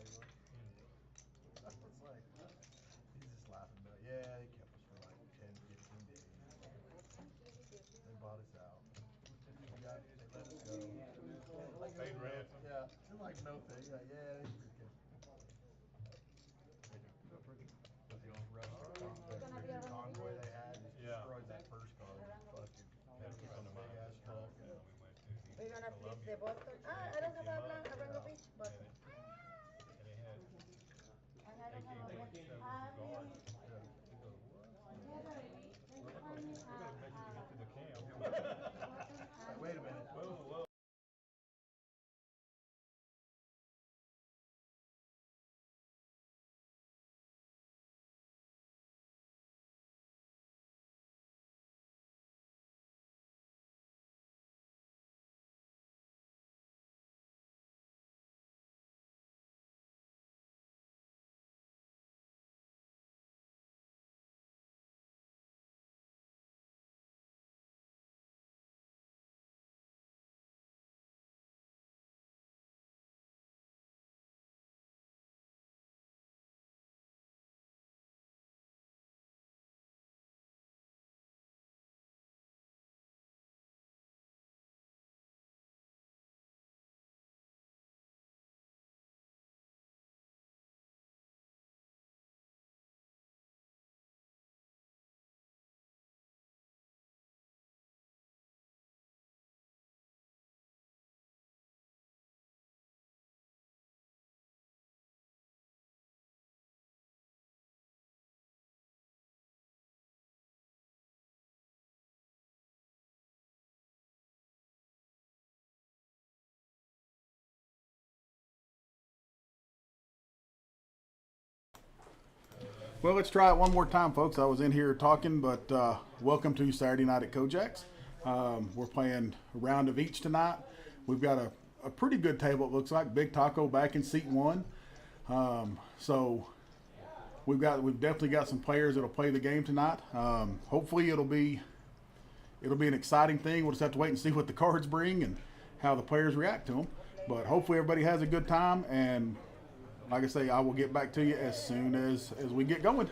I was like, he's just laughing about, yeah, they kept us for like 10, 15 days. They bought us out. They let us go. Like, Paid no, ransom. yeah, it's like no thing. Like, yeah, they freaking Was he on restaurant? that freaking convoy they had just Yeah. destroyed that first car. Fucking Had a big friend of mine ass just truck. drove And him. We went to he's in Columbia. And they picked him up. And they had AK-47s and guards. He goes, what? We're gonna make it get to the camp. like, wait a minute. Whoa, whoa. Well, let's try it one more time, folks. I was in here talking, but welcome to Saturday Night at Kojak's. We're playing a round of each tonight. We've got a pretty good table, it looks like. Big Taco back in seat one. So we've definitely got some players that'll play the game tonight. Hopefully it'll be an exciting thing. We'll just have to wait and see what the cards bring and how the players react to them. But hopefully everybody has a good time, and like I say, I will get back to you as soon as we get going.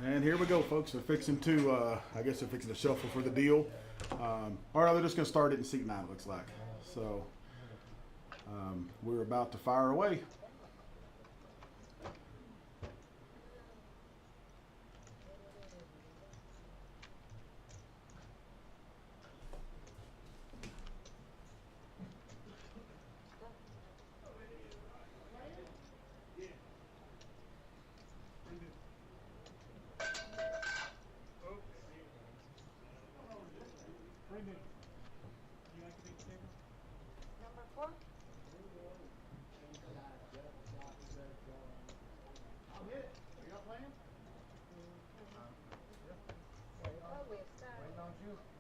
And here we go, folks. They're fixing to, I guess they're fixing to shuffle for the deal. Or they're just going to start it in seat 9, it looks like. So we're about to fire away.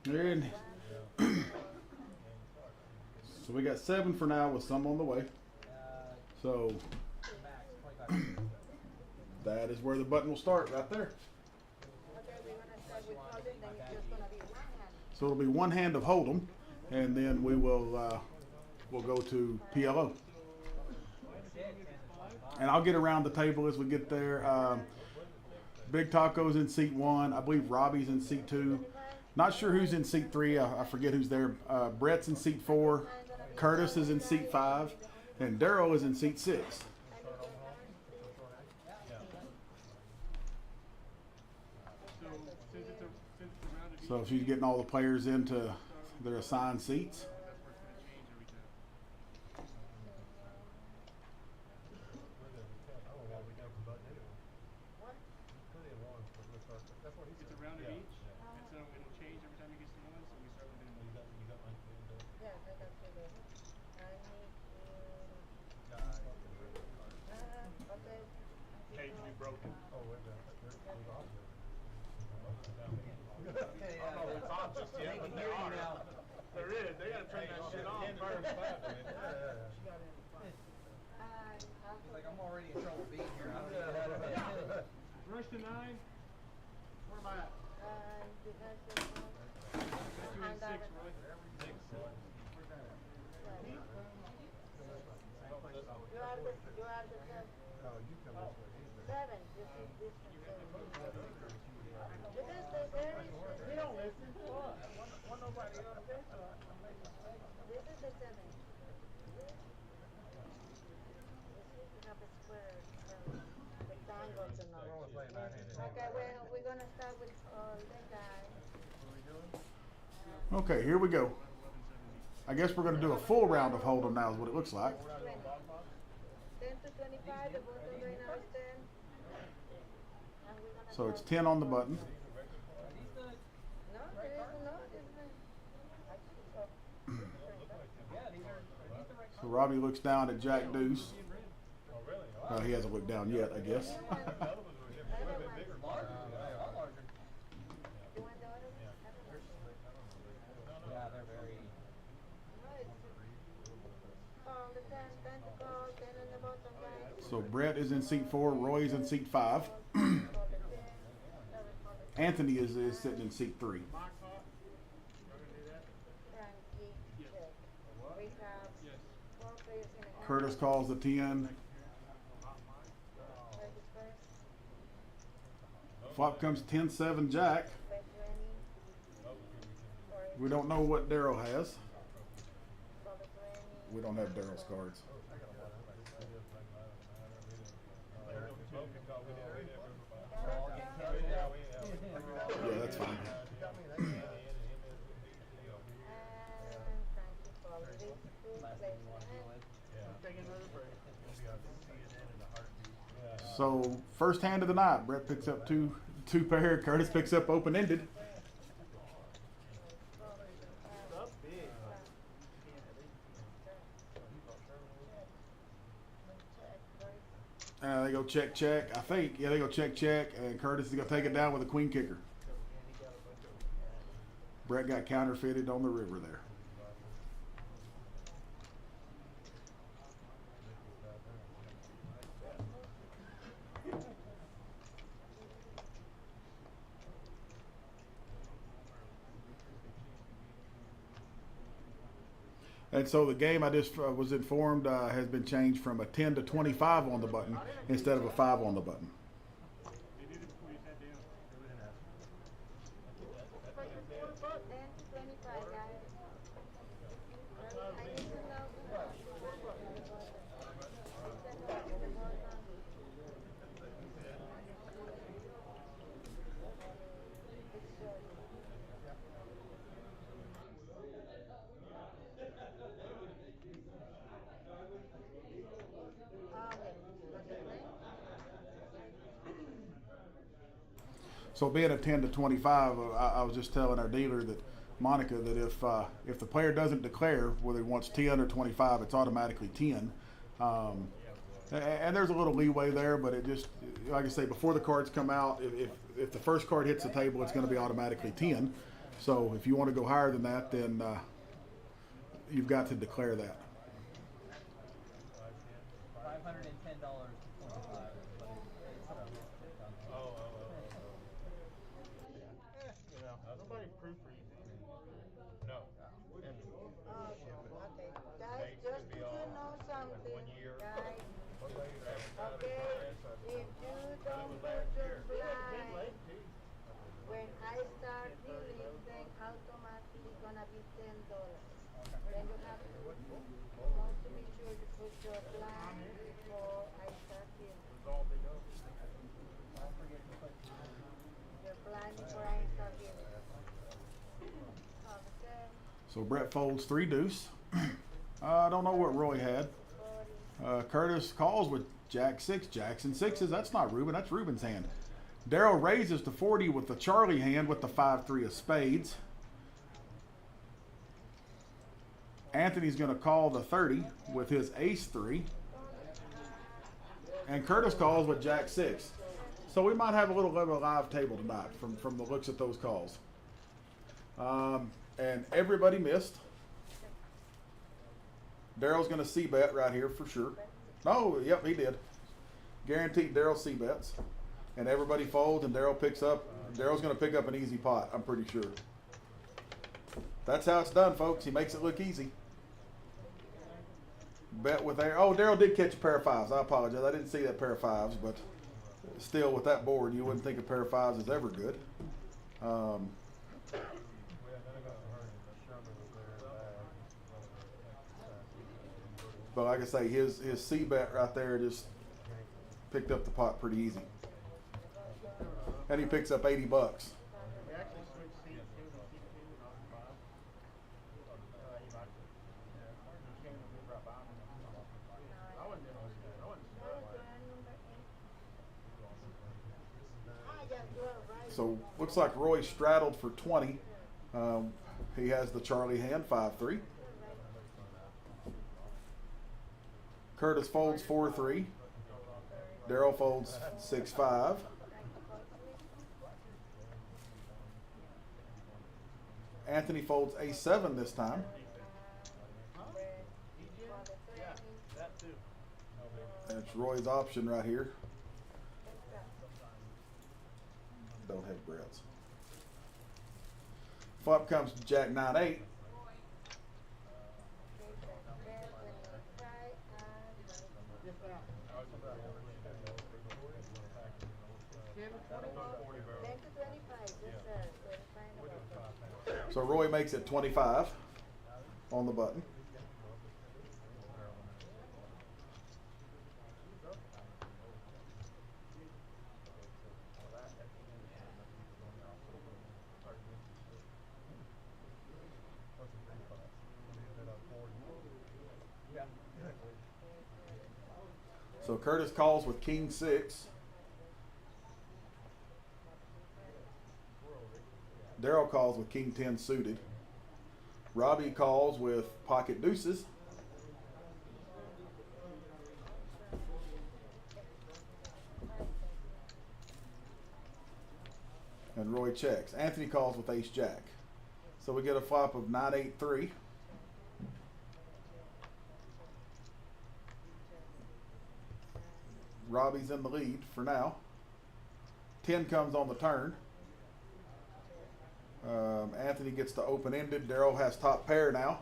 And so we got 7 for now with some on the way. So That is where the button will start, right there. Okay, we're gonna start with holding, then it's just gonna be one hand. So it'll be one hand of Hold'em, and then we will we'll go to PLO. And I'll get around the table as we get there. Big Taco's in seat 1. I believe Robbie's in seat 2. Not sure who's in seat 3. I forget who's there. Brett's in seat 4. Curtis is in seat 5. And Daryl is in seat 6. So she's getting all the players into their assigned seats. It's a round of each, and so it'll change every time it gets to one, so we start with it. Yes, I got to do. I need to. Okay. Cage will be broken. Oh, wait a minute. It's on just yet, but there are. There is. They gotta turn that shit on first. I'm already in trouble being here. I don't even know how to Rush to 9. Where am I at? You guys just You in 6, Roy. 6. You are the seven. No, you come this way. Seven. This is this one. Because we don't listen. Want nobody on this one. This is the seven. You have a square, rectangle to know. Okay, well, we're gonna start with the guy. Okay, here we go. I guess we're going to do a full round of Hold'em now is what it looks like. 10 to 25, the bottom right now is 10. And we're gonna So it's start. 10 on the button. No, there is no, I think so. So Robbie looks down at Jack Deuce. He hasn't looked down yet, I guess. You want the other one? Yeah, they're very. No, it's call the 10 to call, 10 on the bottom right. So Brett is in seat 4. Roy's in seat 5. Call the 10. Anthony is sitting in seat 3. Mock talk. We're gonna do that. Frankie, check. We have Yes. 4 players in the game. Curtis calls the 10. Ladies first. Flop comes 10-7 Jack. Bet 20. Or We don't know what Daryl has. call the 20. We don't have Daryl's cards. Yeah, that's fine. And Frankie calls these 2 players. Take another break. So first hand of the night, Brett picks up two pair. Curtis picks up open ended. Up big. They go check, check. I think. Yeah, they go check, check. And Curtis is going to take it down with a queen kicker. Brett got counterfeited on the river there. And so the game, I just was informed, has been changed from a 10 to 25 on the button instead of a 5 on the button. They did it before you sat down. But you put 10 to 25, guys. I need to know. So being a 10 to 25, I was just telling our dealer that Monica that if the player doesn't declare whether he wants 10 or 25, it's automatically 10. And there's a little leeway there, but it just, like I say, before the cards come out, if the first card hits the table, it's going to be automatically 10. So if you want to go higher than that, then you've got to declare that. 500 $110 to 25, but it's done. You know, nobody proofreads anything. No. And Okay, guys, just to know something, guys. Okay, if you don't put your blind, when I start billing, then automatically gonna be $10. Then you have to, you want to be sure you put your blind before I start billing. Don't forget to put Your blind before I start billing. Okay, So Brett folds 3 deuce. I don't know what Roy had. 40. Curtis calls with Jack 6, jacks and 6s. That's not Ruben, that's Ruben's hand. Daryl raises to 40 with the Charlie hand with the 5-3 of spades. Anthony's going to call the 30 with his ace 3. And Curtis calls with Jack 6. So we might have a little bit of a live table tonight from the looks at those calls. And everybody missed. Daryl's going to c-bet right here for sure. No, yep, he did. Guaranteed Daryl c-bets. And everybody folds and Daryl picks up. Daryl's going to pick up an easy pot, I'm pretty sure. That's how it's done, folks. He makes it look easy. Bet with air. Oh, Daryl did catch a pair of 5s. I apologize. I didn't see that pair of 5s, but still with that board, you wouldn't think a pair of 5s is ever good. But like I say, his c-bet right there just picked up the pot pretty easy. And he picks up $80. we actually switched seats too. The seat 2 and on 5. He liked it. He came and we brought by him. I wasn't doing it. I wasn't sure. So looks like Roy straddled for 20. He has the Charlie hand, 5-3. Curtis folds 4-3. Daryl folds 6-5. Anthony folds a7 this time. Yeah, that too. That's Roy's option right here. Don't have Brett's. Flop comes to Jack 9-8. So Roy makes it 25 on the button. So Curtis calls with King 6. Daryl calls with King 10 suited. Robbie calls with pocket deuces. And Roy checks. Anthony calls with ace jack. So we get a flop of 9-8-3. Robbie's in the lead for now. 10 comes on the turn. Anthony gets to open-ended. Daryl has top pair now.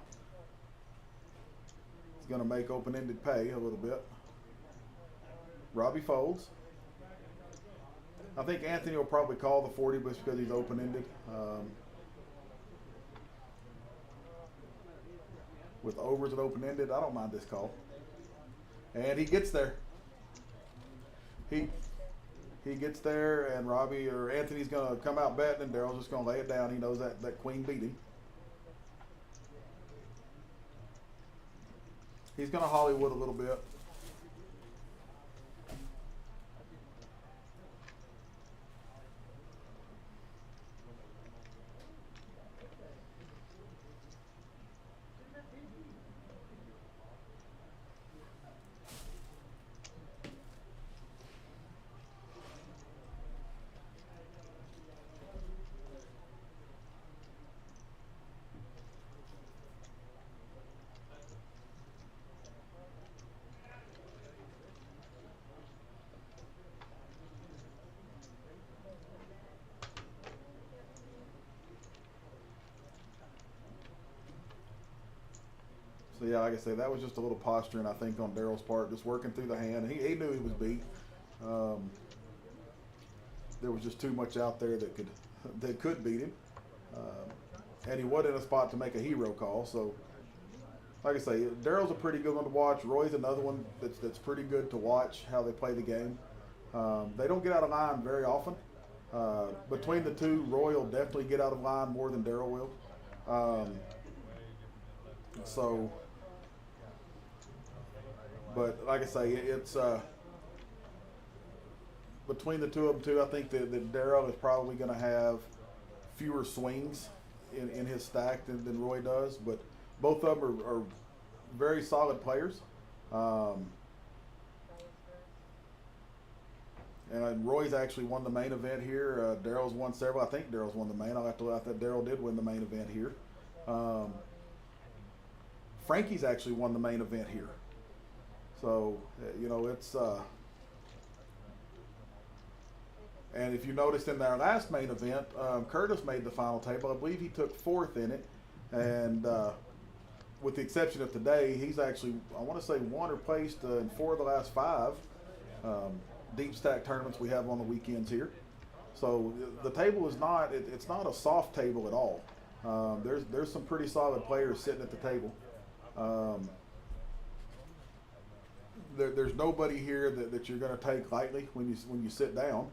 He's going to make open-ended pay a little bit. Robbie folds. I think Anthony will probably call the 40 just because he's open-ended. With overs and open-ended, I don't mind this call. And he gets there. He gets there, and Robbie or Anthony's going to come out betting, and Daryl's just going to lay it down. He knows that queen beat him. He's going to Hollywood a little bit. like I said, that was just a little posturing, I think, on Daryl's part, just working through the hand. He knew he was beat. There was just too much out there that could beat him. And he wasn't in a spot to make a hero call. So, like I say, Daryl's a pretty good one to watch. Roy's another one that's pretty good to watch how they play the game. They don't get out of line very often. Between the two, Roy will definitely get out of line more than Daryl will. But like I say, it's between the two of them too. I think that Daryl is probably going to have fewer swings in his stack than Roy does. But both of them are very solid players. And Roy's actually won the main event here. Daryl's won several. I think Daryl's won the main. I thought Daryl did win the main event here. Frankie's actually won the main event here. So, it's... and if you noticed in our last main event, Curtis made the final table. I believe he took 4th in it. And with the exception of today, he's actually, I want to say, won or placed in 4 of the last 5 deep stack tournaments we have on the weekends here. So the table is not, it's not a soft table at all. There's some pretty solid players sitting at the table. There's nobody here that you're going to take lightly when you sit down.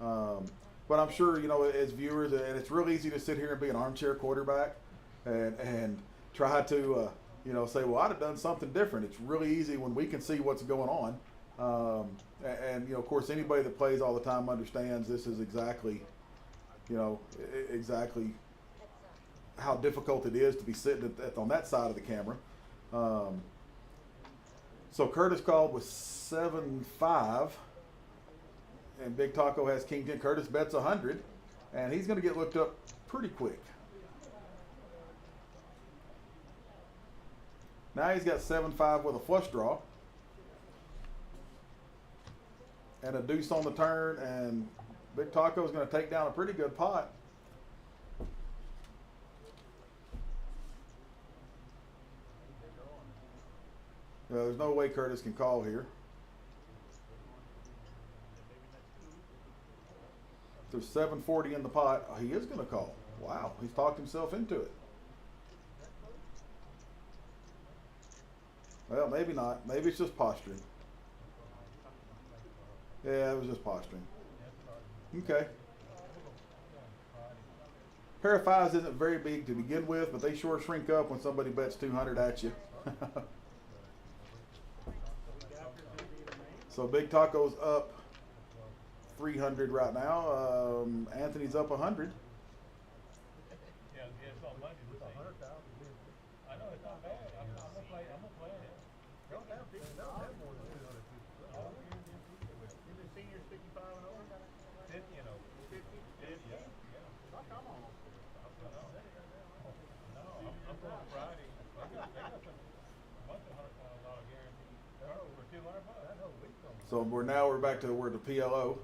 But I'm sure, as viewers, and it's real easy to sit here and be an armchair quarterback and try to, say, well, I'd have done something different. It's really easy when we can see what's going on. And of course, anybody that plays all the time understands this is exactly how difficult it is to be sitting on that side of the camera. So Curtis called with 7-5, and Big Taco has King 10. Curtis bets 100, and he's going to get looked up pretty quick. Now he's got 7-5 with a flush draw. And a deuce on the turn, and Big Taco is going to take down a pretty good pot. There's no way Curtis can call here. There's 740 in the pot. Oh, he is going to call. Wow, he's talked himself into it. Well, maybe not. Maybe it's just posturing. Yeah, it was just posturing. Okay. Pair of 5s isn't very big to begin with, but they sure shrink up when somebody bets 200 at you. So Big Taco's up 300 right now. Anthony's up 100. Yeah, it's not money. It's 100,000. I know it's not bad. I'm gonna play it. Don't have more than 200 people. Is it seniors 55 and over? 50 and over. 50? Yeah. Oh, come on. No, I'm going Friday. They got some bunch of $100,000 guarantee for $200. So we're back to the PLO.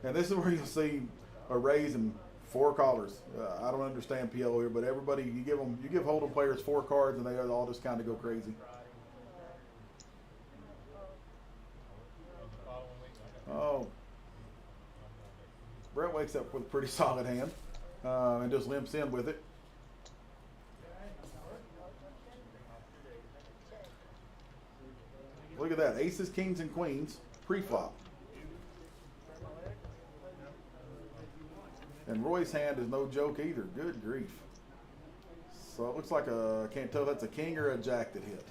And this is where you'll see a raise in 4 callers. I don't understand PLO here, but everybody, you give Hold'em players 4 cards and they all just kind of go crazy. Oh, Brett wakes up with a pretty solid hand and just limps in with it. Look at that, aces, kings, and queens pre-flop. And Roy's hand is no joke either. Good grief. So it looks like I can't tell if that's a king or a jack that hit.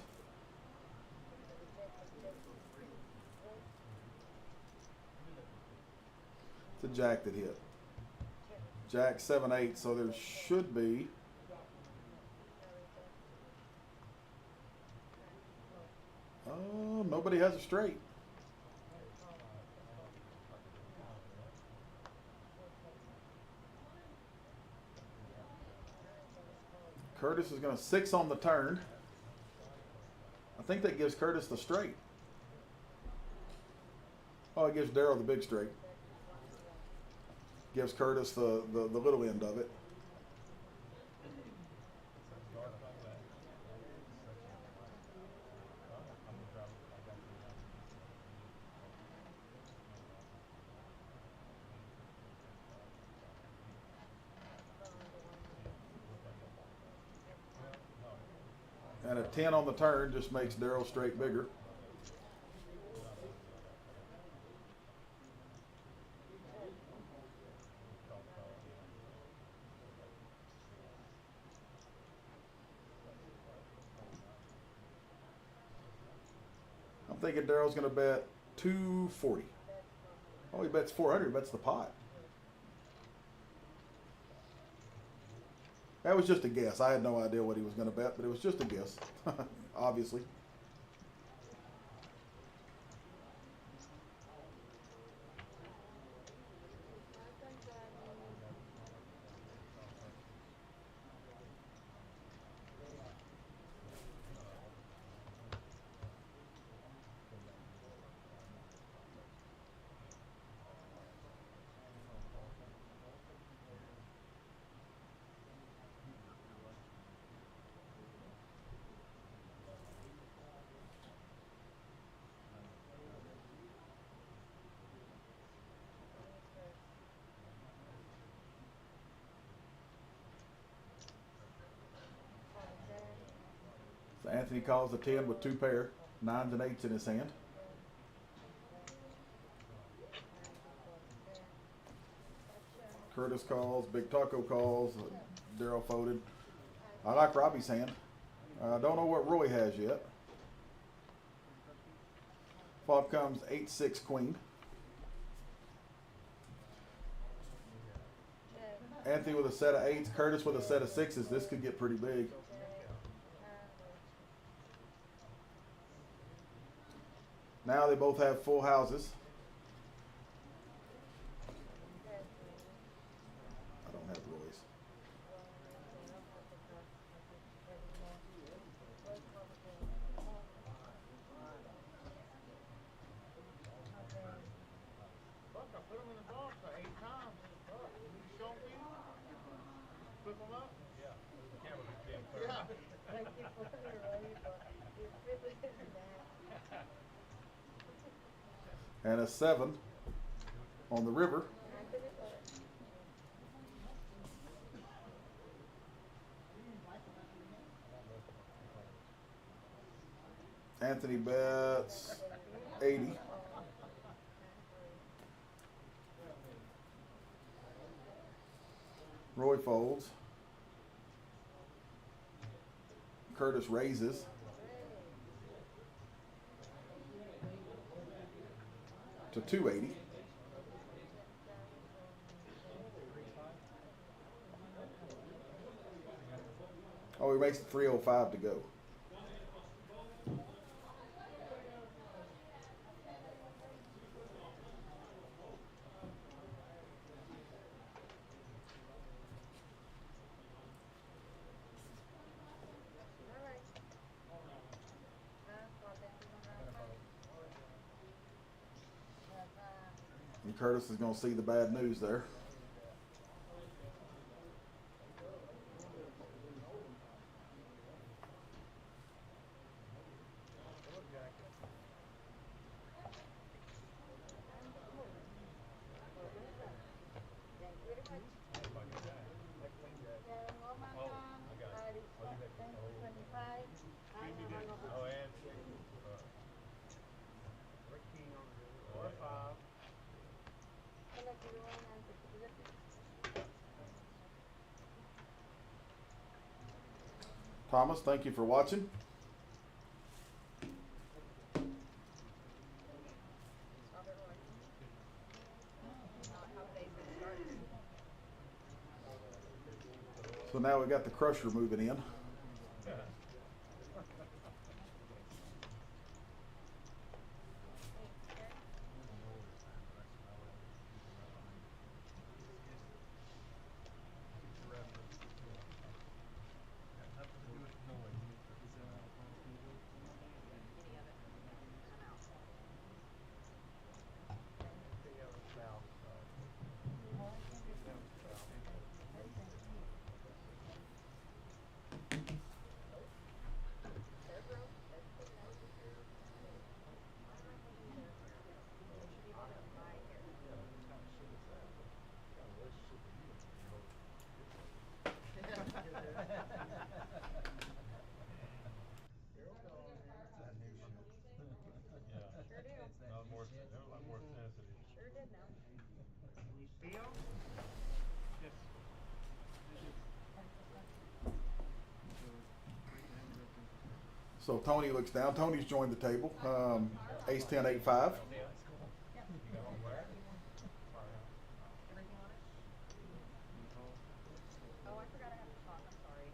It's a jack that hit. Jack 7-8, so there should be nobody has a straight. Curtis is going to 6 on the turn. I think that gives Curtis the straight. Oh, it gives Daryl the big straight. Gives Curtis the little end of it. And a 10 on the turn just makes Daryl straight bigger. I'm thinking Daryl's going to bet 240. Oh, he bets 400. Bets the pot. That was just a guess. I had no idea what he was going to bet, but it was just a guess, obviously. So Anthony calls the 10 with 2 pair, 9s and 8s in his hand. Curtis calls, Big Taco calls, Daryl folded. I like Robbie's hand. I don't know what Roy has yet. Flop comes 8-6 queen. Anthony with a set of 8s, Curtis with a set of 6s. This could get pretty big. Now they both have full houses. I don't have Roy's. Look, I put them in the box 8 times. Look, you show me? Flip them up? Yeah. The camera was being clear. Yeah. Thank you for your labor. You really did that. And a 7 on the river. Anthony bets 80. Roy folds. Curtis raises. To 280. Oh, he makes it 305 to go. And Curtis is going to see the bad news there. Oh, and Thomas, thank you for watching. So now we got the crusher moving in. Theo? Yes. So Tony looks down. Tony's joined the table. Ace 10, 8, 5. Oh, I forgot I have to talk. I'm sorry.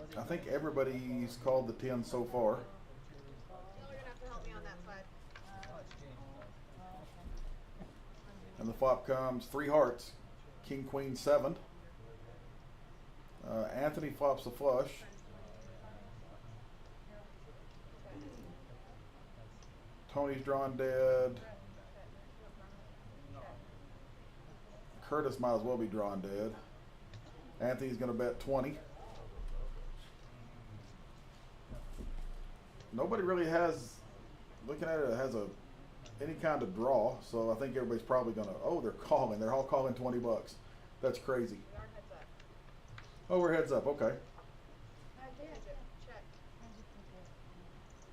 Options. I think everybody's called the 10 so far. You're gonna have to help me on that side. And the flop comes 3 hearts. King, queen, 7. Anthony flops a flush. Tony's drawn dead. Curtis might as well be drawn dead. Anthony's going to bet 20. Nobody really has, looking at it, has any kind of draw. So I think everybody's probably going to, oh, they're calling. They're all calling 20 bucks. That's crazy. We are heads up. Oh, we're heads up. Okay. Check.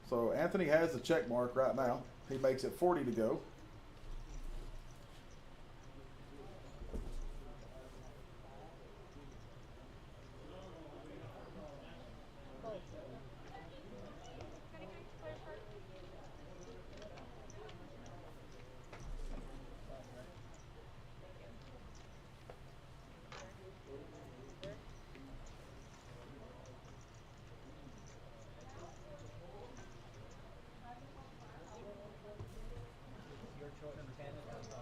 So Anthony has the check mark right now. He makes it 40 to go. Your choice. Number 10 is number 5.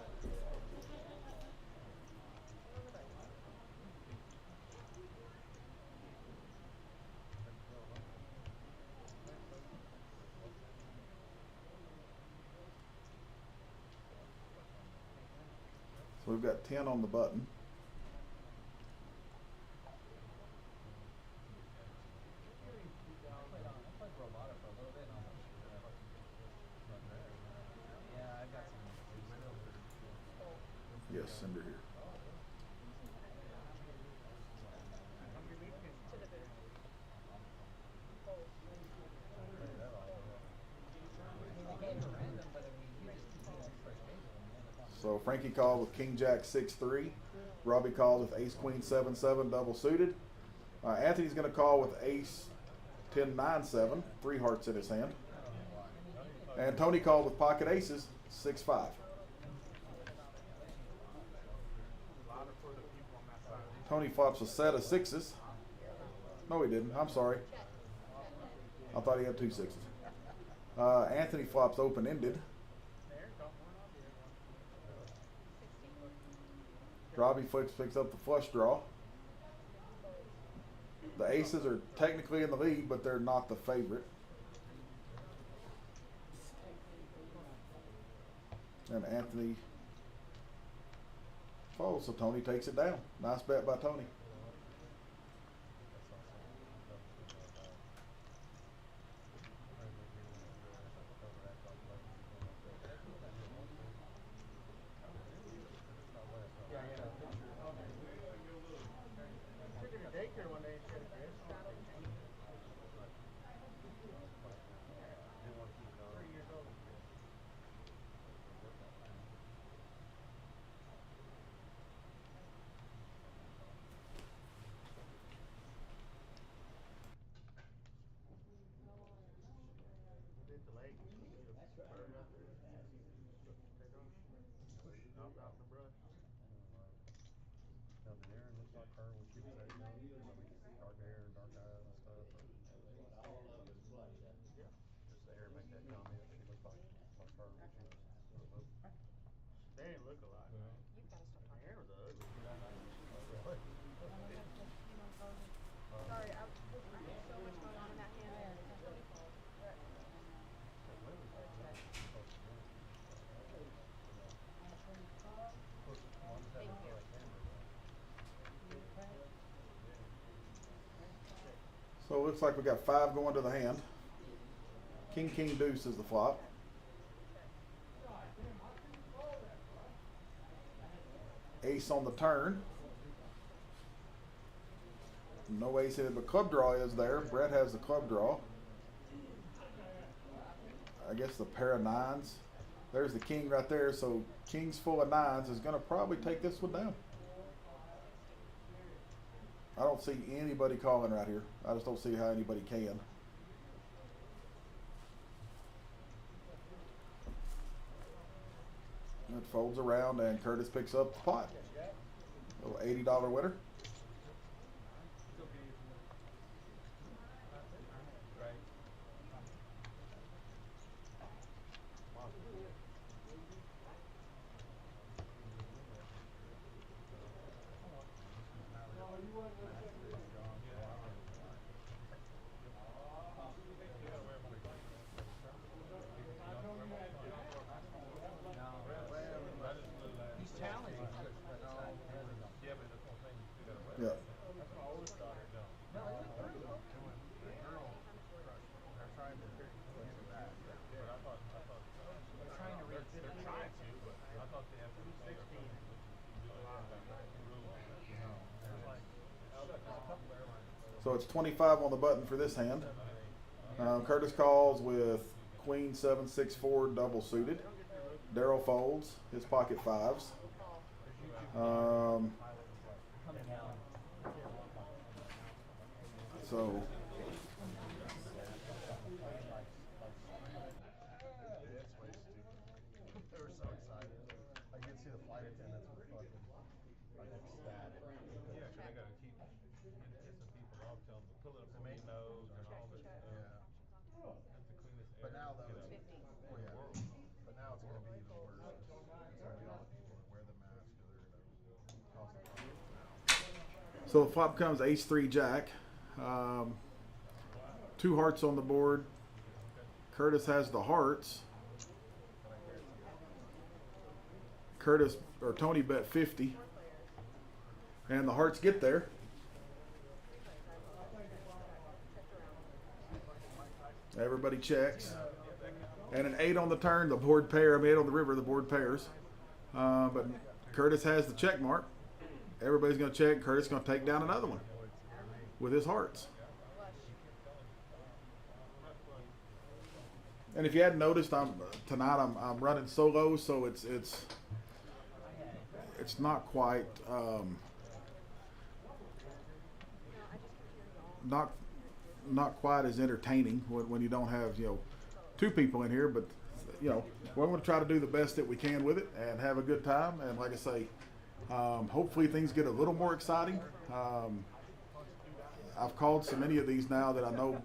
So we've got 10 on the button. I played Robota for a little bit. Yeah, I've got some. Yes, sender here. To the booth. They gave it random, but I mean, you just keep doing extra space on the end of So Frankie called with King Jack 6-3. Robbie called with Ace Queen 7-7 double suited. Anthony's going to call with Ace 10-9-7, 3 hearts in his hand. And Tony called with pocket aces 6-5. Louder for the people on that side. Tony flops a set of 6s. No, he didn't. I'm sorry. I thought he had 2 6s. Anthony flops open-ended. There, got one on there. Robbie picks up the flush draw. The aces are technically in the lead, but they're not the favorite. And Anthony folds, so Tony takes it down. Nice bet by Tony. Took her to daycare one day and said, "Chris." 3 years old. We did the lake. We did a bird out there. Take off. Out in the brush. Now the Aaron looks like her when she was that young. Dark hair and dark eyes and stuff. Yeah. Just the hair make that comment. She looks like her when she was little. They didn't look alike. You've got to stop talking. Aaron was ugly. Really? Sorry, I was so much going on in that hand. So it looks like we got 5 going to the hand. King, king, deuce is the flop. Ace on the turn. No ace in it, but club draw is there. Brett has the club draw. I guess the pair of nines. There's the king right there. So king's full of nines is going to probably take this one down. I don't see anybody calling right here. I just don't see how anybody can. It folds around and Curtis picks up the pot. A little $80 winner. He's challenging. Yeah. So it's 25 on the button for this hand. Curtis calls with Queen 7-6-4 double suited. Daryl folds his pocket fives. So It's way stupid. They were so excited. I could see the flight attendants were fucking like ecstatic. Yeah, 'cause they gotta keep pissing people off, tell them to pull it up on your nose and all this stuff. Yeah. That's the cleanest air, But now though, you know, it's, in the world. but now it's going to be even worse. It's going to be all the people that wear the mask because they're going to cause the problems now. So the flop comes ace 3 jack. 2 hearts on the board. Curtis has the hearts. Curtis or Tony bet 50. And the hearts get there. Everybody checks. And an 8 on the turn, the board pair. I mean, 8 on the river, the board pairs. But Curtis has the check mark. Everybody's going to check. Curtis is going to take down another one with his hearts. And if you hadn't noticed, tonight I'm running solo, so it's not quite not quite as entertaining when you don't have 2 people in here. But we're going to try to do the best that we can with it and have a good time. And like I say, hopefully things get a little more exciting. I've called so many of these now that I know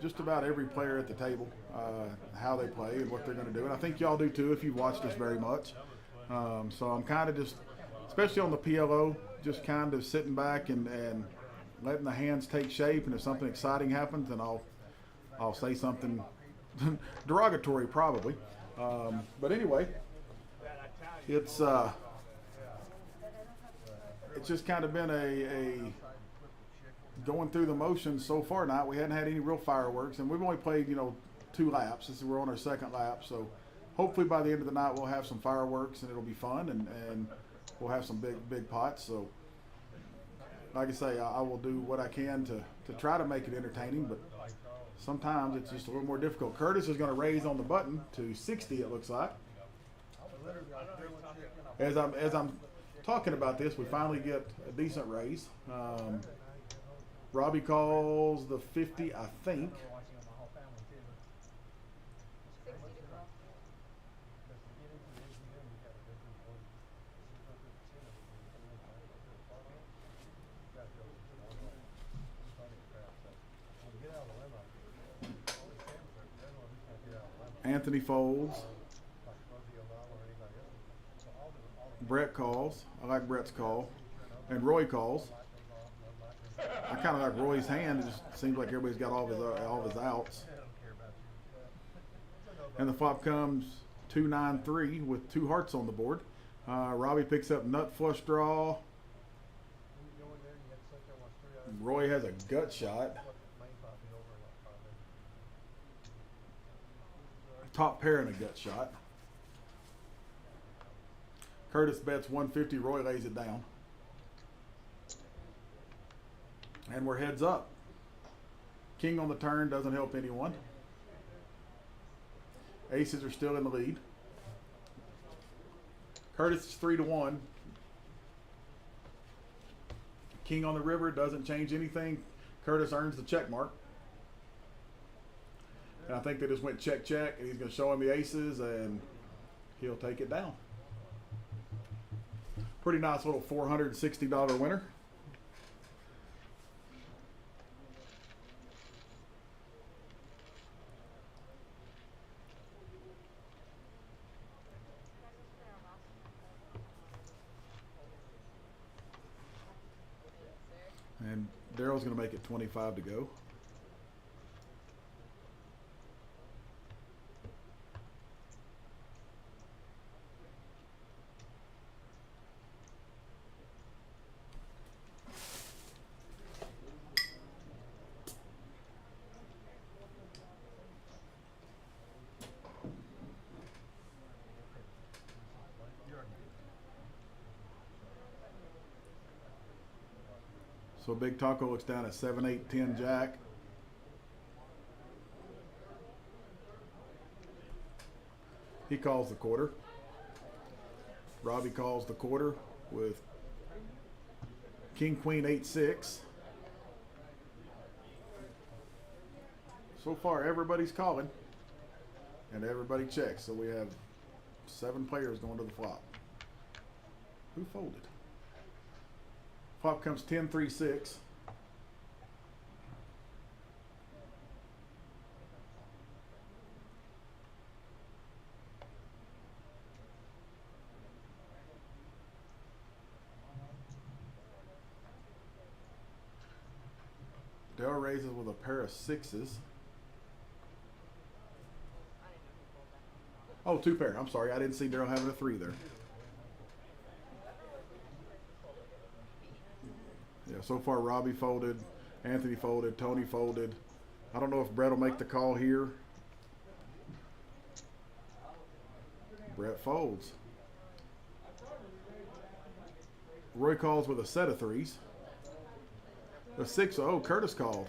just about every player at the table, how they play and what they're going to do. And I think y'all do too if you've watched us very much. So I'm kind of just, especially on the PLO, just kind of sitting back and letting the hands take shape. And if something exciting happens, then I'll say something derogatory probably. But anyway, it's just kind of been a going through the motions so far now. We hadn't had any real fireworks, and we've only played 2 laps. We're on our 2nd lap, so hopefully by the end of the night we'll have some fireworks and it'll be fun, and we'll have some big pots. So like I say, I will do what I can to try to make it entertaining, but sometimes it's just a little more difficult. Curtis is going to raise on the button to 60, it looks like. As I'm talking about this, we finally get a decent raise. Robbie calls the 50, I think. Anthony folds. Brett calls. I like Brett's call. And Roy calls. I kind of like Roy's hand. It just seems like everybody's got all of his outs. And the flop comes 2-9-3 with 2 hearts on the board. Robbie picks up nut flush draw. Roy has a gut shot. Top pair and a gut shot. Curtis bets 150. Roy lays it down. And we're heads up. King on the turn doesn't help anyone. Aces are still in the lead. Curtis is 3-1. King on the river doesn't change anything. Curtis earns the check mark. And I think they just went check, check, and he's going to show him the aces, and he'll take it down. Pretty nice little $460 winner. And Daryl's going to make it 25 to go. So Big Taco looks down at 7, 8, 10 jack. He calls the quarter. Robbie calls the quarter with King, Queen, 8, 6. So far everybody's calling and everybody checks. So we have 7 players going to the flop. Who folded? Flop comes 10, 3, 6. Dale raises with a pair of 6s. Oh, 2 pair. I'm sorry. I didn't see Daryl having a 3 there. Yeah, so far Robbie folded, Anthony folded, Tony folded. I don't know if Brett will make the call here. Brett folds. Roy calls with a set of 3s. The 6, oh, Curtis called.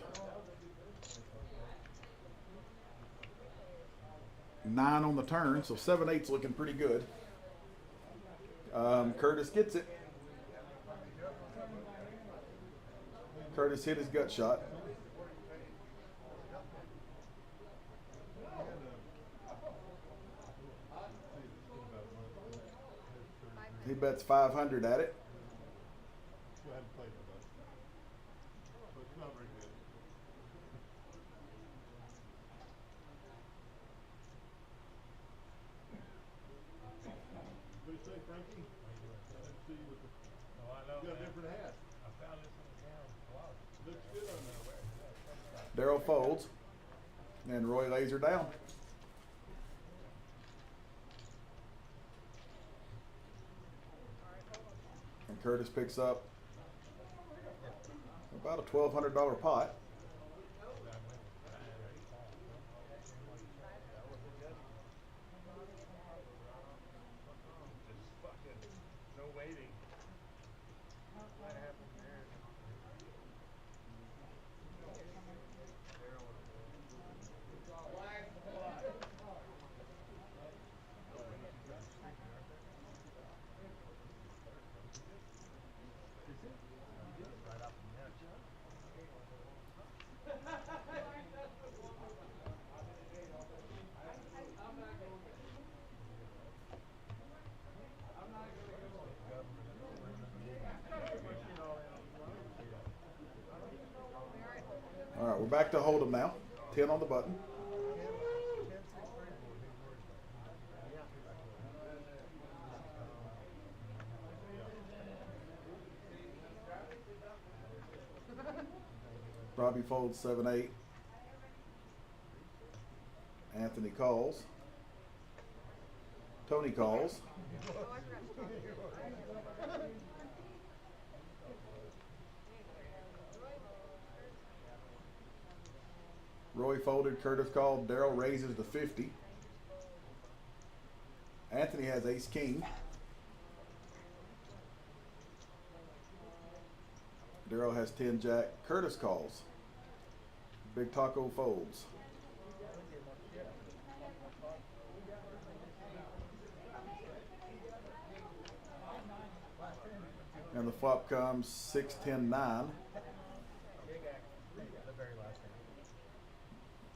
9 on the turn, so 7, 8's looking pretty good. Curtis gets it. Curtis hit his gut shot. He bets 500 at it. Go ahead and play with us. But it's not very good. What do you say, Frankie? I didn't see you with the. Oh, I know. You got a Man. different hat. I found this in the town. Wow. Looks good on that. Daryl folds, and Roy lays her down. And Curtis picks up about a $1,200 pot. Just fucking no waiting. What happened there? Right off the net. All right, we're back to hold 'em now. 10 on the button. Robbie folds 7, 8. Anthony calls. Tony calls. Roy folded, Curtis called, Daryl raises to 50. Anthony has ace king. Daryl has 10 jack. Curtis calls. Big Taco folds. And the flop comes 6, 10, 9. Big act. The very last hand.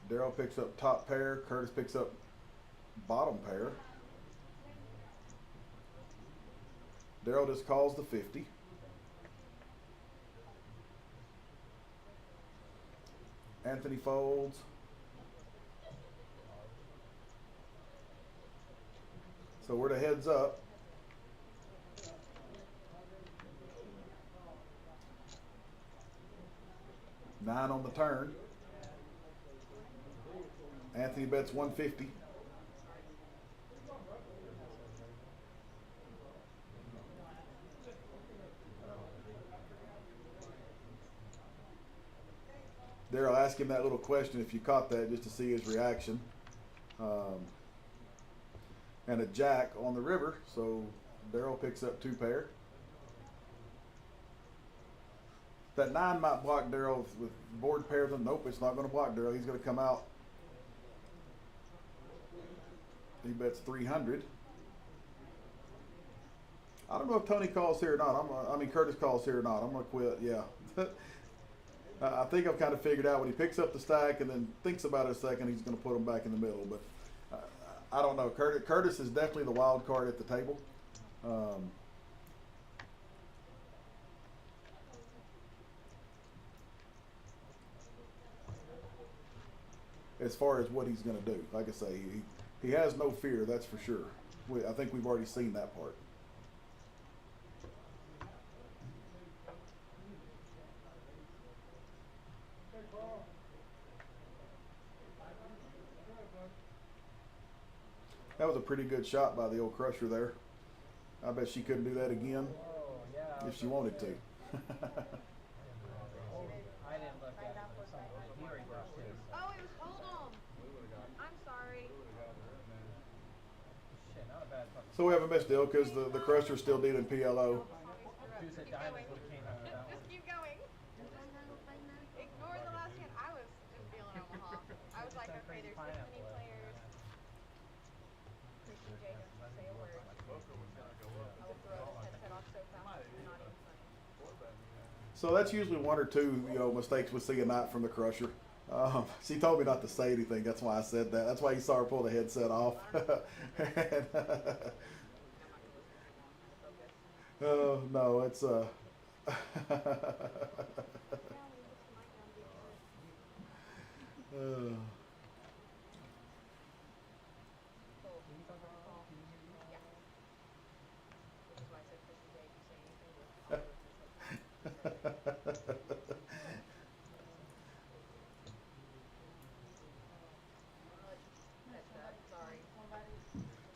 Daryl picks up top pair. Curtis picks up bottom pair. Daryl just calls the 50. Anthony folds. So we're to heads up. Nine on the turn. Anthony bets 150. Daryl asked him that little question if you caught that, just to see his reaction. And a jack on the river, so Daryl picks up 2 pair. That 9 might block Daryl with board pairs. Nope, it's not going to block Daryl. He's going to come out. He bets 300. I don't know if Tony calls here or not. Curtis calls here or not. I'm going to quit. Yeah. I think I've kind of figured out when he picks up the stack and then thinks about it a second, he's going to put them back in the middle. But I don't know. Curtis is definitely the wild card at the table. As far as what he's going to do, like I say, he has no fear. That's for sure. I think we've already seen that part. That was a pretty good shot by the old crusher there. I bet she couldn't do that again if she wanted to. I didn't look at it. He already brushed his. Oh, it was hold on. I'm sorry. Shit, not a bad fucking. So we have a missed deal because the crusher's still dealing PLO. Deuce of diamonds would have came out of that one. Just keep going. Ignore the last hand. I was just feeling Omaha. I was like, okay, there's this many players. Christian Jacobs will say a word. I will throw his headset off so fast it's not even funny. So that's usually 1 or 2, mistakes we see a night from the crusher. She told me not to say anything. That's why I said that. That's why you saw her pull the headset off. Oh no, it's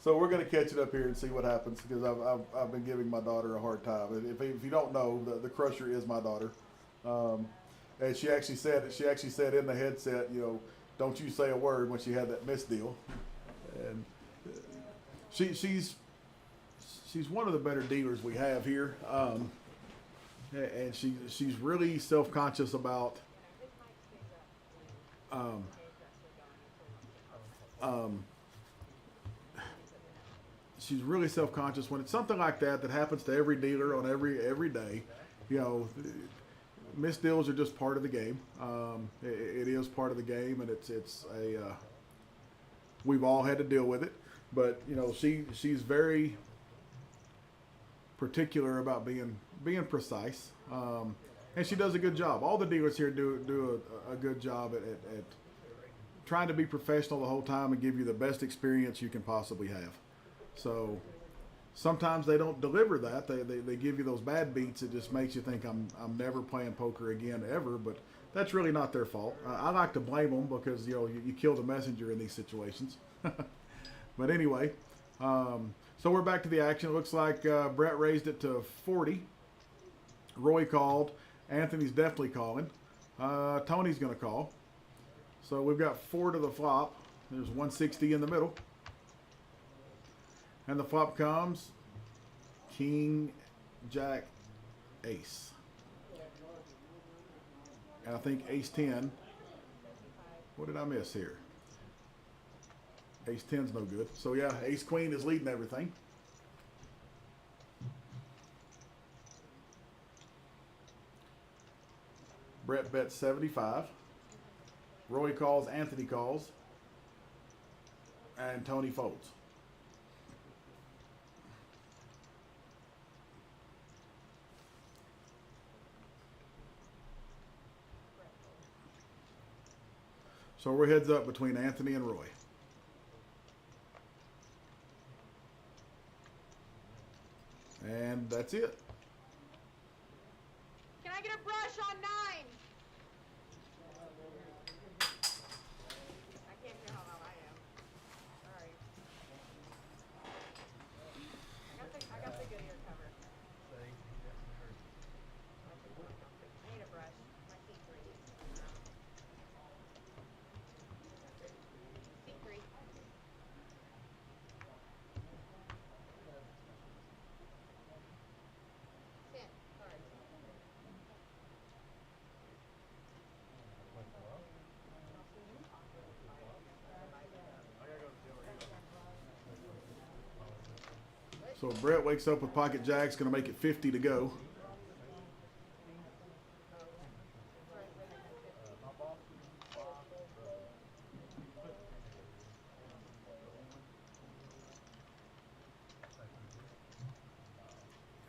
So we're going to catch it up here and see what happens because I've been giving my daughter a hard time. If you don't know, the crusher is my daughter, and she actually said in the headset, don't you say a word when she had that missed deal, and she's one of the better dealers we have here, and she's really self-conscious about she's really self-conscious when it's something like that happens to every dealer on every day. Missed deals are just part of the game. It is part of the game, and it's we've all had to deal with it. But she's very particular about being precise, and she does a good job. All the dealers here do a good job at trying to be professional the whole time and give you the best experience you can possibly have. So sometimes they don't deliver that. They give you those bad beats. It just makes you think I'm never playing poker again ever. But that's really not their fault. I like to blame them because you kill the messenger in these situations. But anyway, so we're back to the action. It looks like Brett raised it to 40. Roy called. Anthony's definitely calling. Tony's going to call. So we've got 4 to the flop. There's 160 in the middle. And the flop comes King, Jack, Ace. And I think Ace 10. What did I miss here? Ace 10's no good. So yeah, Ace Queen is leading everything. Brett bets 75. Roy calls, Anthony calls, and Tony folds. So we're heads up between Anthony and Roy. And that's it. Can I get a brush on 9? I can't hear how loud I am. Sorry. I got the good ear cover. I need a brush. My C3. C3. 10. Sorry. So Brett wakes up with pocket jacks, going to make it 50 to go.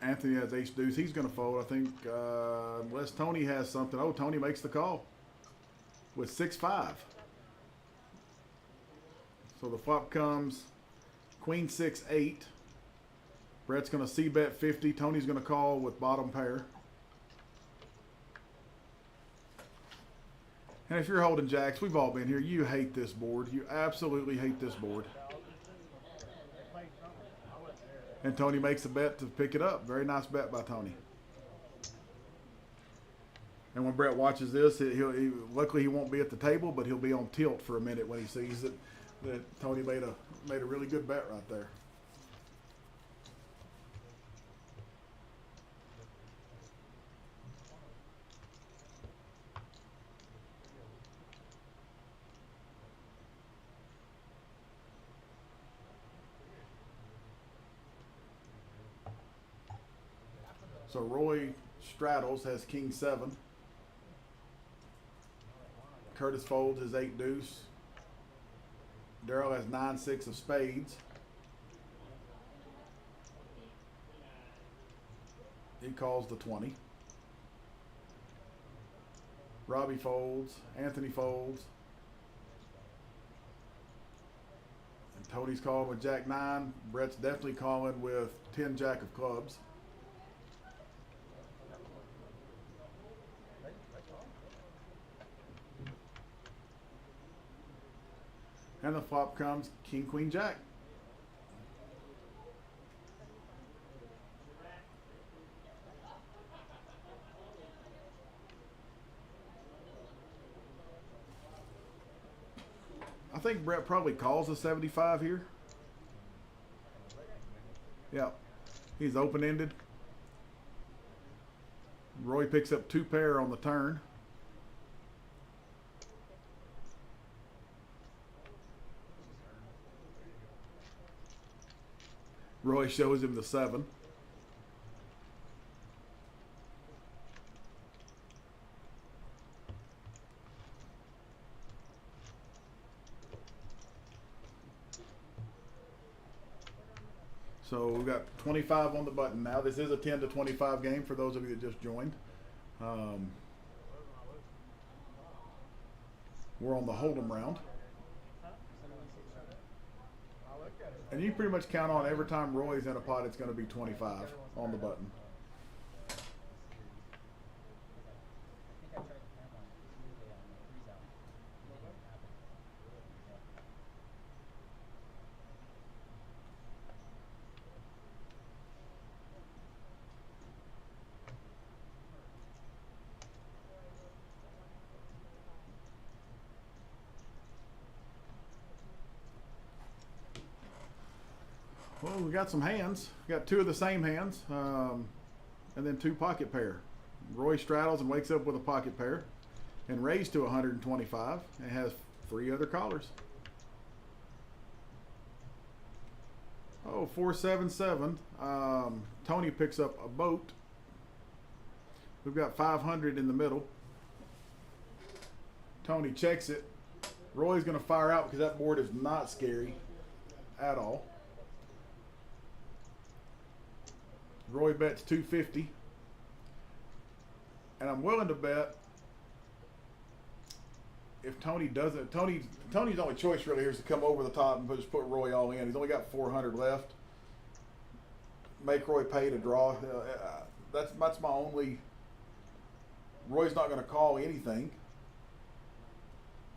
Anthony has ace deuce. He's going to fold, I think, unless Tony has something. Oh, Tony makes the call with 6-5. So the flop comes queen 6-8. Brett's going to c-bet 50. Tony's going to call with bottom pair. And if you're holding jacks, we've all been here. You hate this board. You absolutely hate this board. And Tony makes a bet to pick it up. Very nice bet by Tony. And when Brett watches this, luckily he won't be at the table, but he'll be on tilt for a minute when he sees that Tony made a really good bet right there. So Roy straddles, has king 7. Curtis folds his 8 deuce. Darrell has 9-6 of spades. He calls the 20. Robbie folds. Anthony folds. And Tony's calling with jack 9. Brett's definitely calling with 10 jack of clubs. And the flop comes king, queen, jack. I think Brett probably calls a 75 here. Yeah, he's open-ended. Roy picks up 2 pair on the turn. Roy shows him the 7. So we've got 25 on the button now. This is a 10 to 25 game for those of you that just joined. We're on the Hold'em round. And you pretty much count on every time Roy's in a pot, it's going to be 25 on the button. Well, we got some hands. We got 2 of the same hands, and then 2 pocket pair. Roy straddles and wakes up with a pocket pair, and raised to 125, and has 3 other callers. Oh, 477. Tony picks up a boat. We've got 500 in the middle. Tony checks it. Roy's going to fire out because that board is not scary at all. Roy bets 250. And I'm willing to bet if Tony doesn't, Tony's only choice really here is to come over the top and just put Roy all in. He's only got 400 left. Make Roy pay to draw. That's my only. Roy's not going to call anything.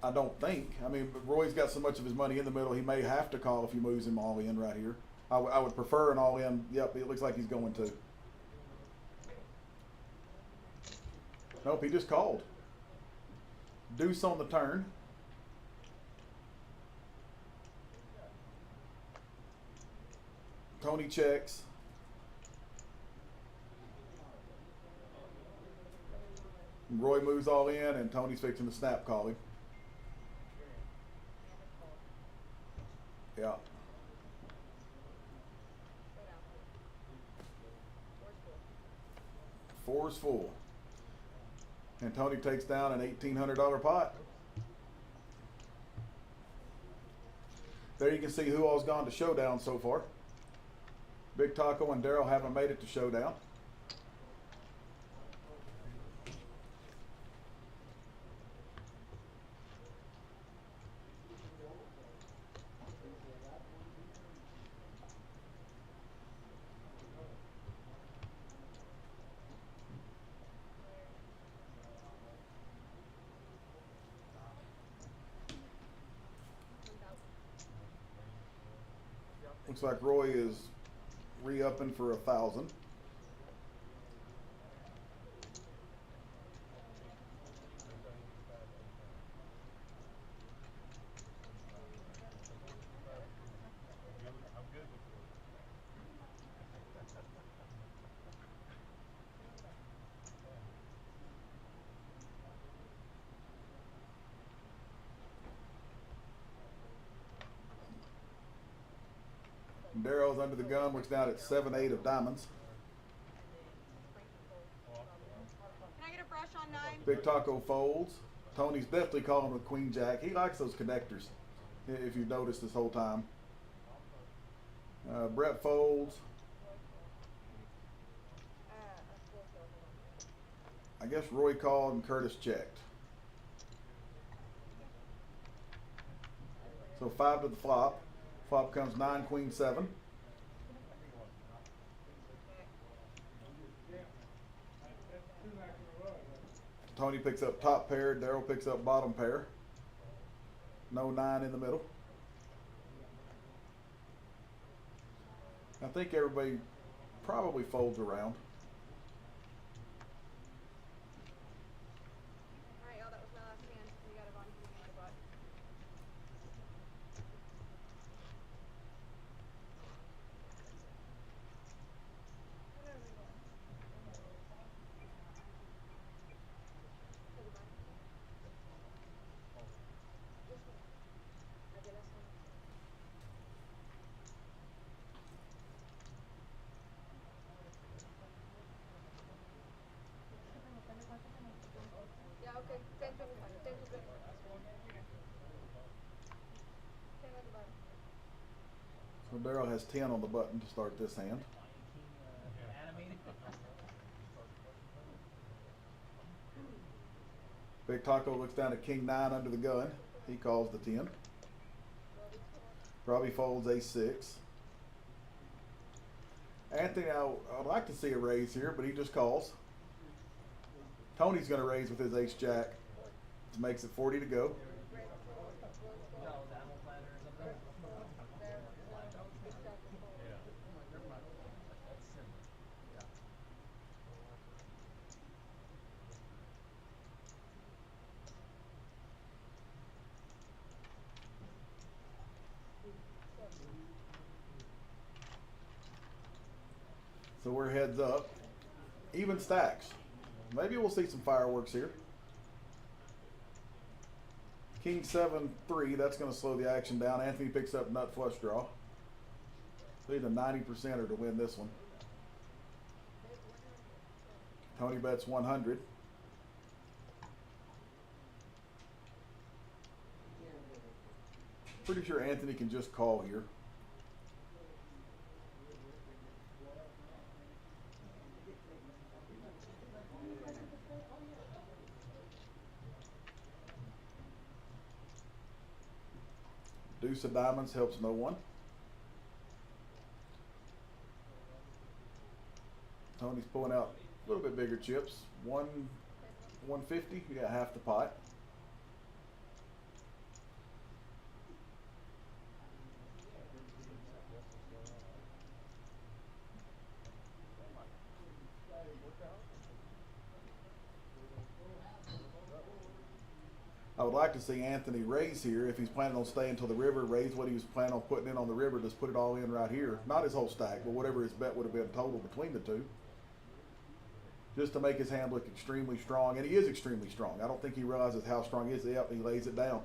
I don't think. I mean, but Roy's got so much of his money in the middle, he may have to call if he moves him all in right here. I would prefer an all in. Yep, it looks like he's going to. Nope, he just called. Deuce on the turn. Tony checks. Roy moves all in, and Tony's fixing to snap call him. Yeah. Four's full. And Tony takes down an $1,800 pot. There you can see who all's gone to showdown so far. Big Taco and Daryl haven't made it to showdown. Looks like Roy is re-upping for 1,000. Daryl's under the gun, looks down at 7-8 of diamonds. Can I get a brush on 9? Big Taco folds. Tony's definitely calling with Queen Jack. He likes those connectors, if you've noticed this whole time. Brett folds. I guess Roy called and Curtis checked. So 5 to the flop. Flop comes 9, Queen 7. Tony picks up top pair. Daryl picks up bottom pair. No 9 in the middle. I think everybody probably folds around. Alright, y'all, that was my last hand. We got a bunch of hand butt. Yeah, okay. 10 25. 10 to 20. 10 at the bottom. So Daryl has 10 on the button to start this hand. Big Taco looks down at King 9 under the gun. He calls the 10. Robbie folds Ace-6. Anthony, I'd like to see a raise here, but he just calls. Tony's going to raise with his Ace-Jack. Which makes it 40 to go. So we're heads up. Even stacks. Maybe we'll see some fireworks here. King 7-3, that's going to slow the action down. Anthony picks up nut flush draw. He's a 90%er to win this one. Tony bets 100. Pretty sure Anthony can just call here. Deuce of diamonds helps no one. Tony's pulling out a little bit bigger chips. 150. You got half the pot. I would like to see Anthony raise here if he's planning on staying till the river. Raise what he was planning on putting in on the river. Just put it all in right here. Not his whole stack, but whatever his bet would have been total between the two. Just to make his hand look extremely strong. And he is extremely strong. I don't think he realizes how strong he is. Yep, he lays it down.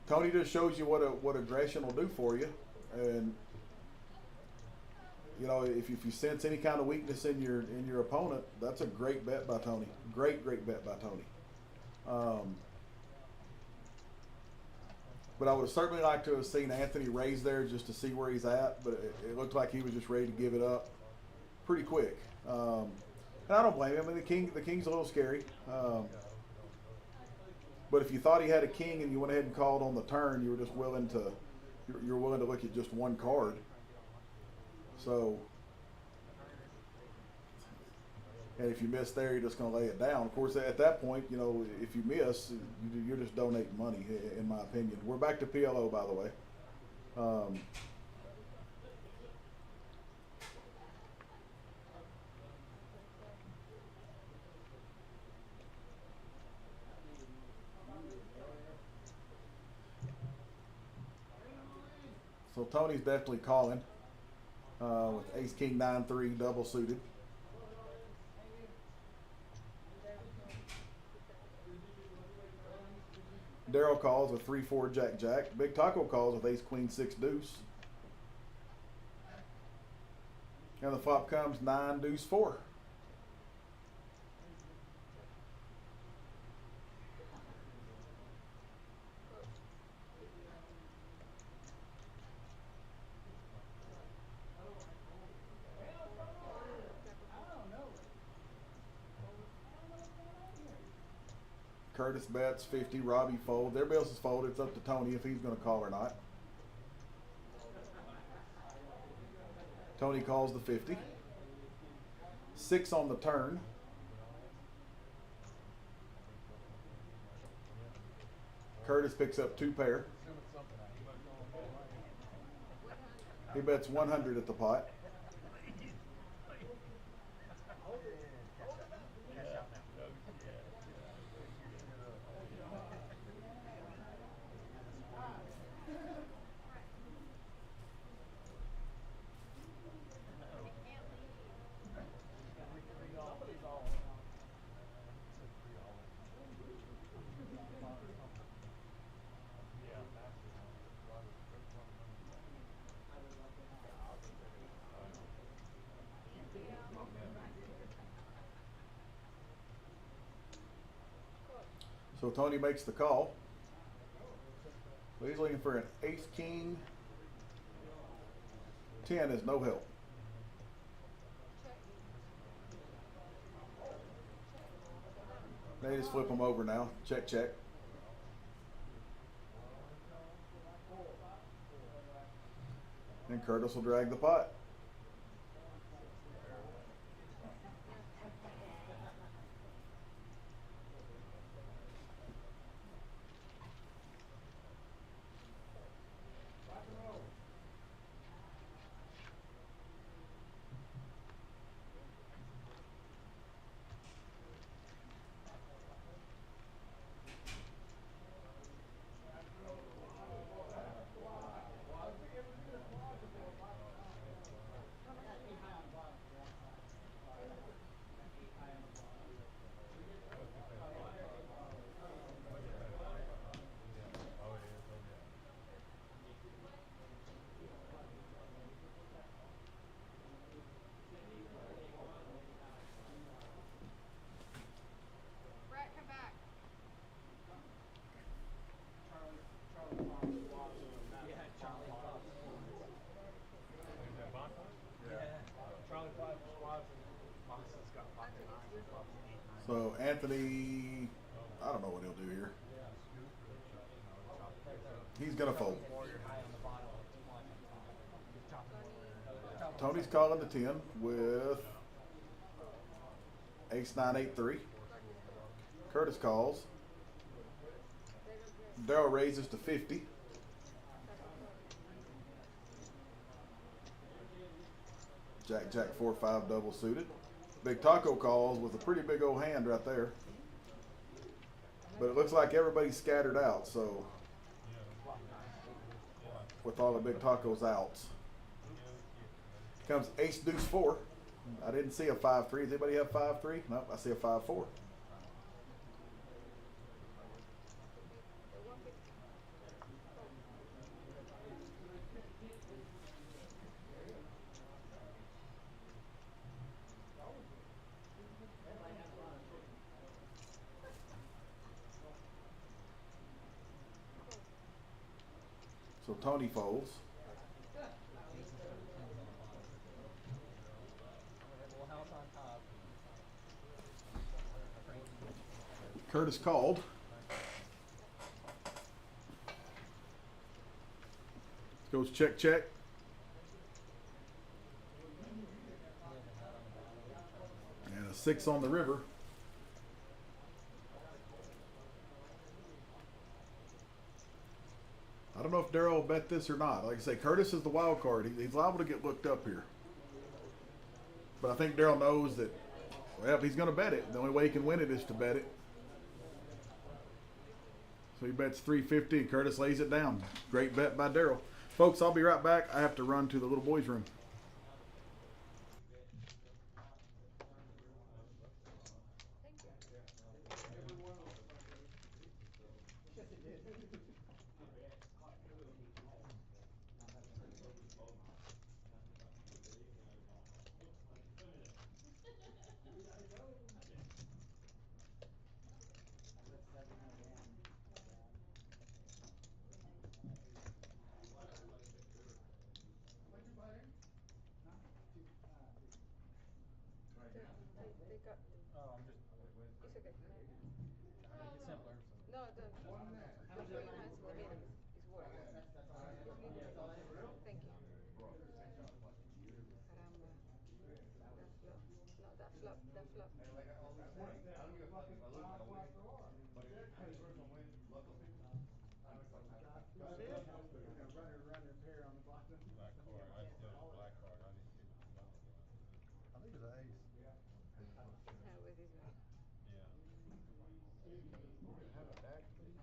Tony just shows you what aggression will do for you. And you know, if you sense any kind of weakness in your opponent, that's a great bet by Tony. Great bet by Tony. But I would have certainly liked to have seen Anthony raise there just to see where he's at. But it looked like he was just ready to give it up pretty quick. And I don't blame him. I mean, the king's a little scary. But if you thought he had a king and you went ahead and called on the turn, you were just willing to you're willing to look at just one card. So, and if you miss there, you're just going to lay it down. Of course, at that point, you know, if you miss, you're just donating money, in my opinion. We're back to PLO, by the way. So Tony's definitely calling with Ace King 9-3 double suited. Daryl calls with 3-4 Jack Jack. Big Taco calls with Ace Queen 6 Deuce. And the flop comes 9 Deuce 4. Curtis bets 50, Robbie folds. Everybody else is folded. It's up to Tony if he's going to call or not. Tony calls the 50. 6 on the turn. Curtis picks up 2 pair. He bets 100 at the pot. So Tony makes the call. So he's looking for an Ace King. 10 is no help. They just flip them over now. Check, check. And Curtis will drag the pot. He's gonna fold. Warrior high on the bottom. Tony's calling the 10 with ace 9 8 3. Curtis calls. Daryl raises to 50. Jack Jack 4 5 double suited. Big Taco calls with a pretty big old hand right there. But it looks like everybody's scattered out, so with all the Big Tacos outs. Comes ace deuce 4. I didn't see a 5-3. Does anybody have 5-3? Nope, I see a 5-4. So Tony folds. Full house on top. Curtis called. Goes check, check. And a 6 on the river. I don't know if Daryl will bet this or not. Like I say, Curtis is the wild card. He's liable to get looked up here. But I think Daryl knows that, well, if he's going to bet it, the only way he can win it is to bet it. So he bets 350 and Curtis lays it down. Great bet by Daryl. Folks, I'll be right back. I have to run to the little boys' room. They got. Oh, I'm just. It's okay. Make it simpler. No, don't. Put your hands in the middle. It's worse. Just leave it. Thank you. Caramba. That flop. No, that flop. That flop. Runner pair on the bottom. Black card. I just did a black card. I didn't see what the button was. I think it's an ace. How was this one? Yeah. Can I have a back, please?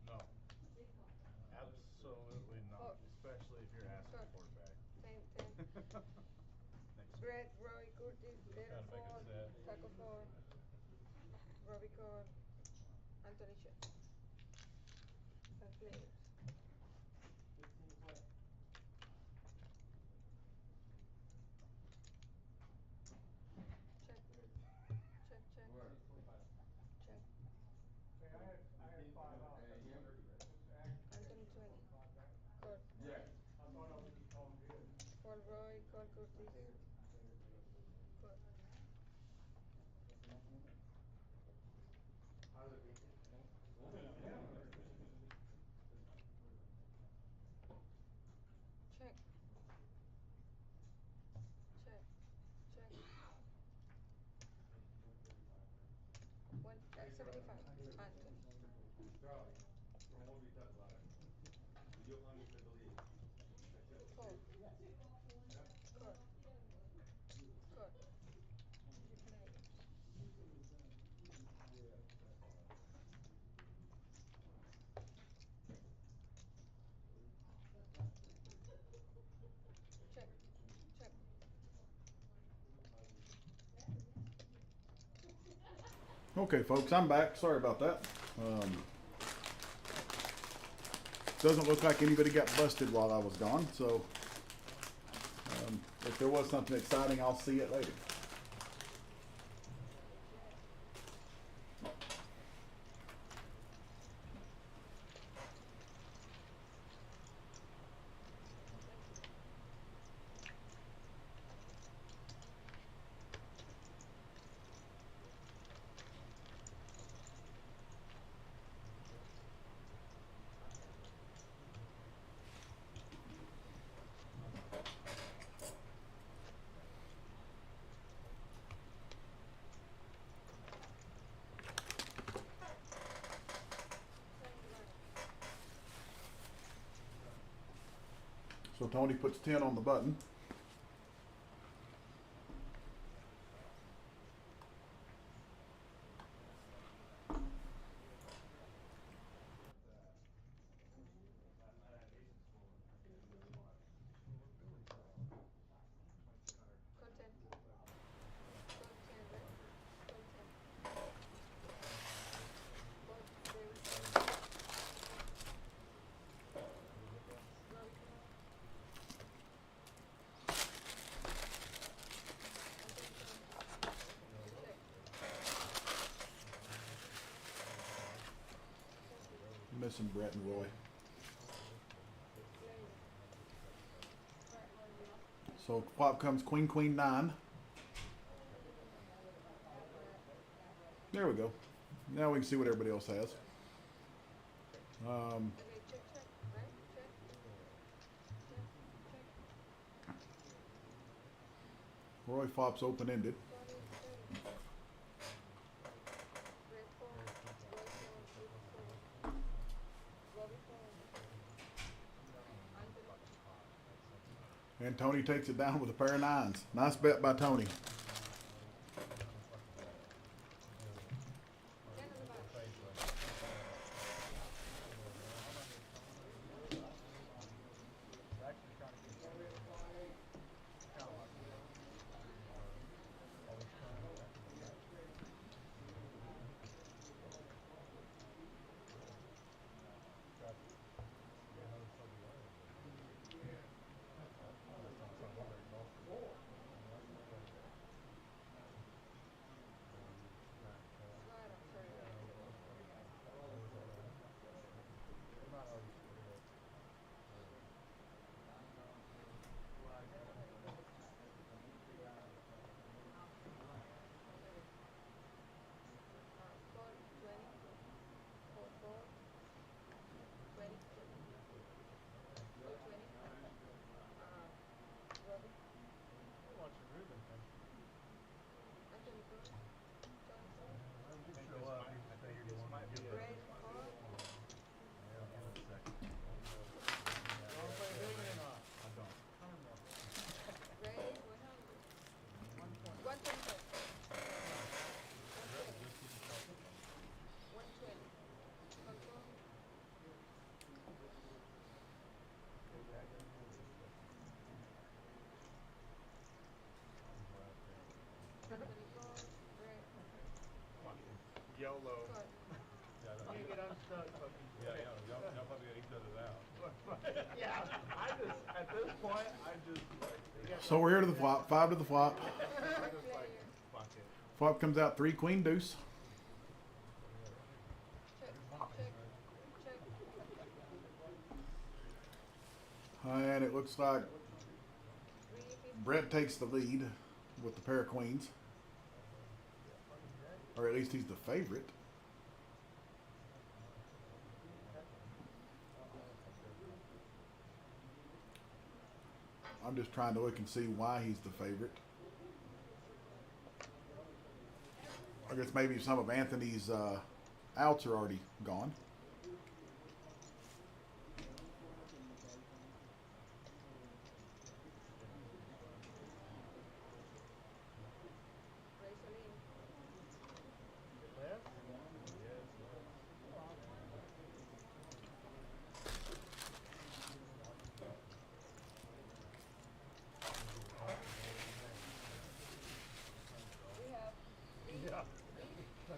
No. Absolutely not. Oh. Especially if you're asking Sure. for it back. Same. Next. Brett, Roy, Curtis, Daryl Trying to make it 4, set. Taco 4, Robbie call, Anthony check. And players. Check. Check, check. Check. Hey, I had 5 out. Anthony 20. Call. I thought I was just calling good. Call Roy, call Curtis. Call. Check. Check. Check. 75. Anthony. Four. Call. Call. Players. Check. Check. Okay, folks, I'm back. Sorry about that. Doesn't look like anybody got busted while I was gone, so if there was something exciting, I'll see it later. So Tony puts 10 on the button. Code 10. Code 10, right? Code 10. Code 3. Robbie, come on. Missing Brett and Roy. So flop comes queen, queen, 9. There we go. Now we can see what everybody else has. Okay, check, check, right? Check. Check, check. Roy flops open-ended. Tony, check. Red 4. Roy 4. Robbie 4. Anthony. And Tony takes it down with a pair of 9s. Nice bet by Tony. 10 on the back. Slide up, sorry. Code 20. Code 4. 20. Code 20. Robbie. Anthony, code. Tony, code. Red 4. Red 100. 125. 120. Control. Anthony, code. Red. YOLO. Code. You get unstuck, puppy. Y'all probably got each other's out. Yeah, I just, at this point, I just, like, So we're here to the flop. 5 to the flop. I just like, fuck it. Flop comes out 3 queen deuce. Check. Check. Check. And it looks like 350. Brett takes the lead with the pair of queens. Or at least he's the favorite. I'm just trying to look and see why he's the favorite. I guess maybe some of Anthony's outs are already gone. Raisoline. Left? We have Yeah.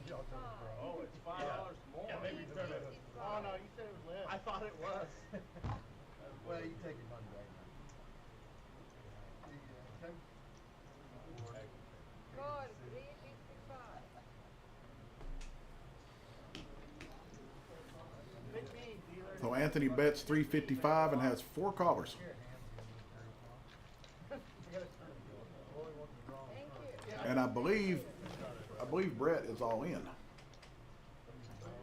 Y'all turn it pro. Oh, it's $5 more. Yeah, maybe turn it. Oh, no, you said it was left. I thought it was. Well, you take your money right now. code 355. Pick me, dealer. So Anthony bets 355 and has 4 callers. Thank you. And I believe Brett is all in.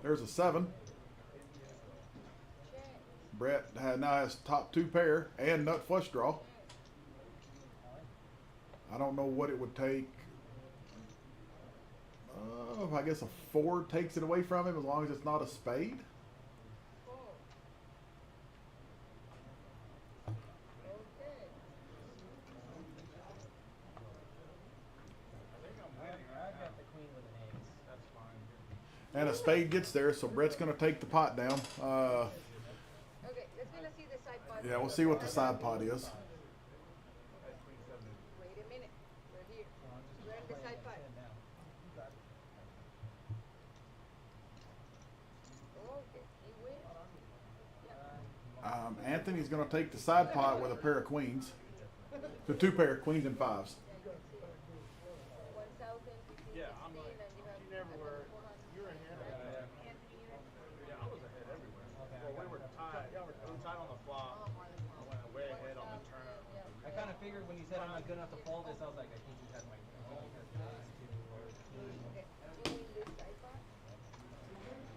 There's a 7. Check. Brett now has top 2 pair and nut flush draw. I don't know what it would take. I guess a 4 takes it away from him as long as it's not a spade. 4. And a spade gets there, so Brett's going to take the pot down. Okay, let's gonna see the side pot. Yeah, we'll see what the side pot is. Wait a minute. We're here. We're in the side pot. Okay, he wins. Anthony's going to take the side pot with a pair of queens. So two pair of queens and fives. 1,000, Yeah, I'm 15, like, and you have you never were, you were ahead. Yeah, I was ahead everywhere. Well, we were tied. We were tied on the flop. I went way ahead on the turn. I kind of figured when you said I'm not good enough to fold this, I was like, I think he has my phone. Okay, you win this side pot. He wins.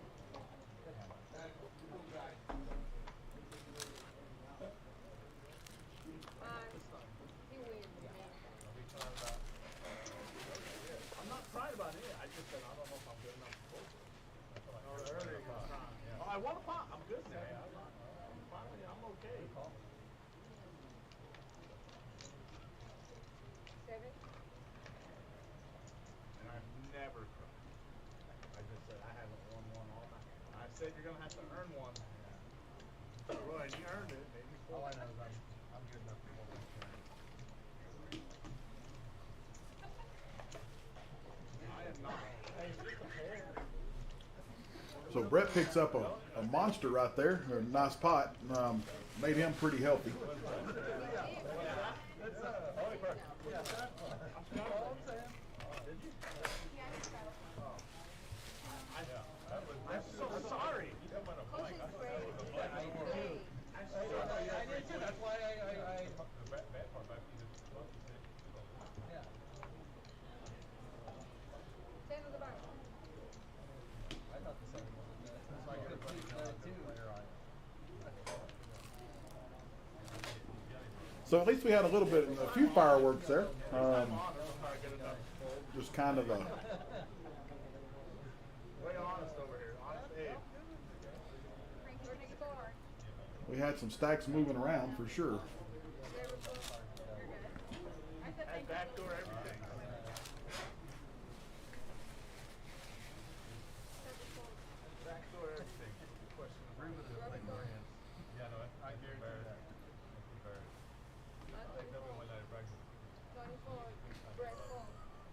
I'm not crying about it. I just said I don't know if I'm good enough to fold it. Earlier you were crying. Oh, I won a pot. I'm good now. Finally, I'm okay. 7. And I've never cried. I just said I haven't won one all night. I said you're gonna have to earn one. Roy, you earned it. Maybe All I know is I'm good enough for one turn. I am not. Hey, it's just a pair. So Brett picks up a monster right there, a nice pot. Made him pretty healthy. I'm so sorry. I did too. That's why I yeah. 10 on the bar. I thought the 7 was a good too. So at least we had a little bit, a few fireworks there. Just kind of a. Way honest over here. Honest Abe. Frankie, we're gonna go hard. We had some stacks moving around for sure. You're good. I said Had thank you. backdoor everything. Backdoor everything. Question of Ruben is playing more hands. Yeah, no, I guarantee that. They tell me one night at practice. 24. Brett fold.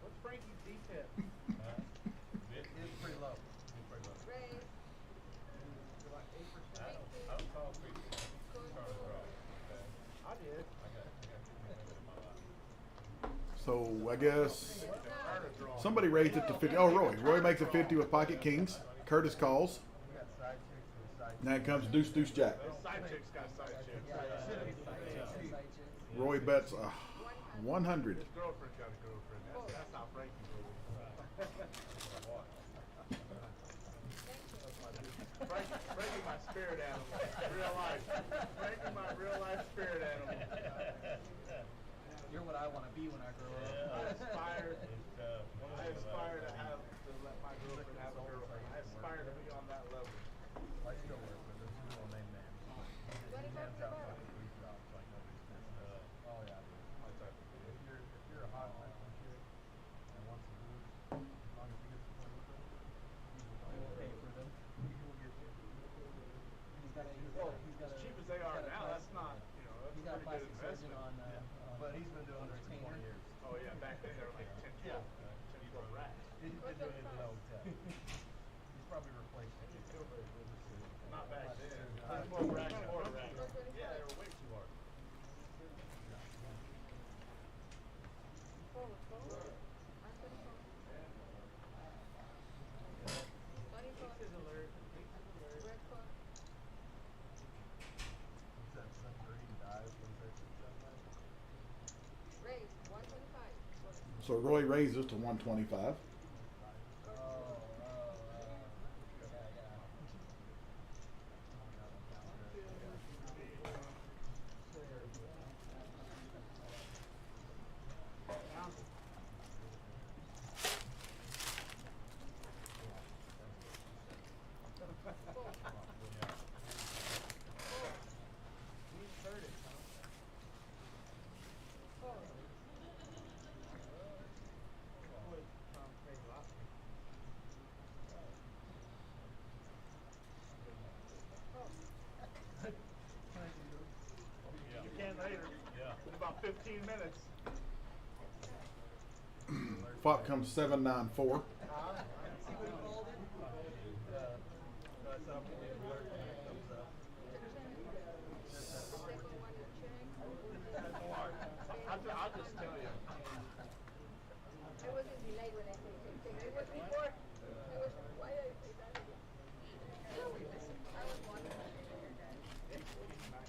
What's Frankie's D-tip? It's pretty low. It's pretty low. Raise. Like 8%. I don't call free. Charles Draw. Okay. I did. I got two minutes in my life. So I guess Earn a draw. somebody raised it to 50. Oh, Roy. Roy makes it 50 with pocket kings. Curtis calls. We got side chicks and side Now it comes deuce, deuce, jack. Those side chicks got side chicks. Roy bets 100. His girlfriend's got a girlfriend. That's how Frankie rolls. Frankie my spirit animal. Real life. Frankie my real life spirit animal. You're what I want to be when I grow up. I aspire to have to let my girlfriend have a girlfriend. I aspire to be on that level. I still work with them. We won't name names. He hands out like 3 jobs like nobody's business. Oh yeah, dude. If you're a hot Mexican chick and wants to lose, as long as he gets the money with them, he will pay for them. He will get you. As cheap as they are now, that's not, that's He's a got a pretty good plastic surgeon investment. on But he's been doing this for retainer. 20 years. Oh yeah, back then they were like 10, 12, 10, 12 racks. He's been doing it in hotel. He's probably replaced it. Not back then. 10, 12 racks, 4 racks. Yeah, they were way too hard. Fold. Anthony fold. 24. Brett fold. What's that, some green dive? What is that? Raise. 125. So Roy raises to 125. minutes. Flop comes 7-9-4. Huh? See what he folded? So I saw him in alert when it comes up. I'll just tell you. I wasn't delayed when I said same thing. It was before. It was why did I say that again? I was watching the video, your guys. What do you talking about?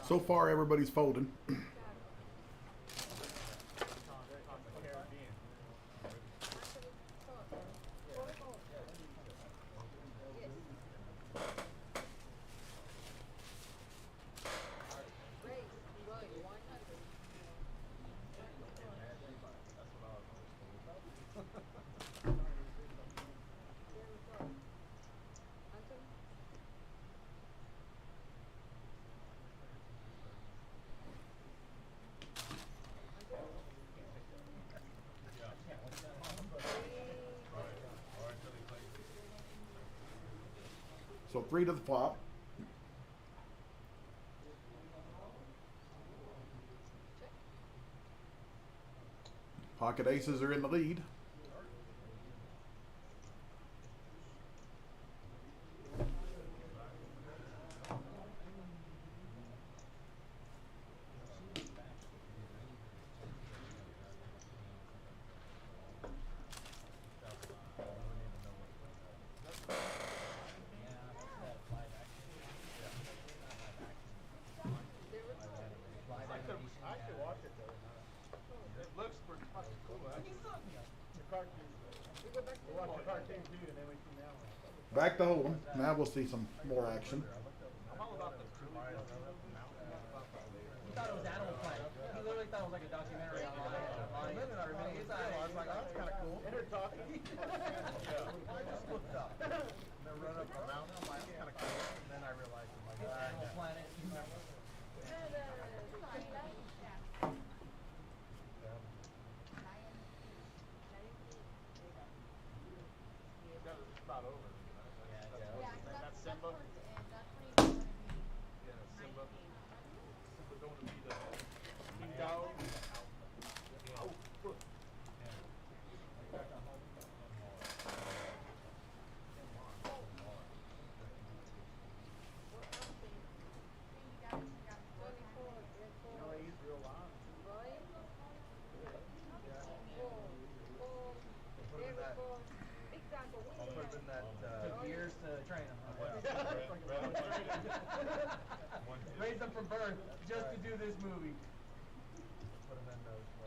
So far, everybody's folding. So 3 to the flop. Pocket aces are in the lead. I could watch it though. It looks pretty fucking cool. The cartoon. We watch the cartoon too, and then we see that one. Back to hold'em. Now we'll see some more action. I'm all about the He thought it was Animal Planet. He literally thought it was like a documentary online. He thought, I was like, oh, that's kind of cool. And they're talking. I just looked up. They run up a mountain. I'm like, that's kind of cool. And then I realized, I'm like, Animal Planet. it's about over. That's Simba. Yeah, Simba. Simba going to be the king dog. Oh, look. You know, he's real live. Took years to train him. Raised him from birth just to do this movie.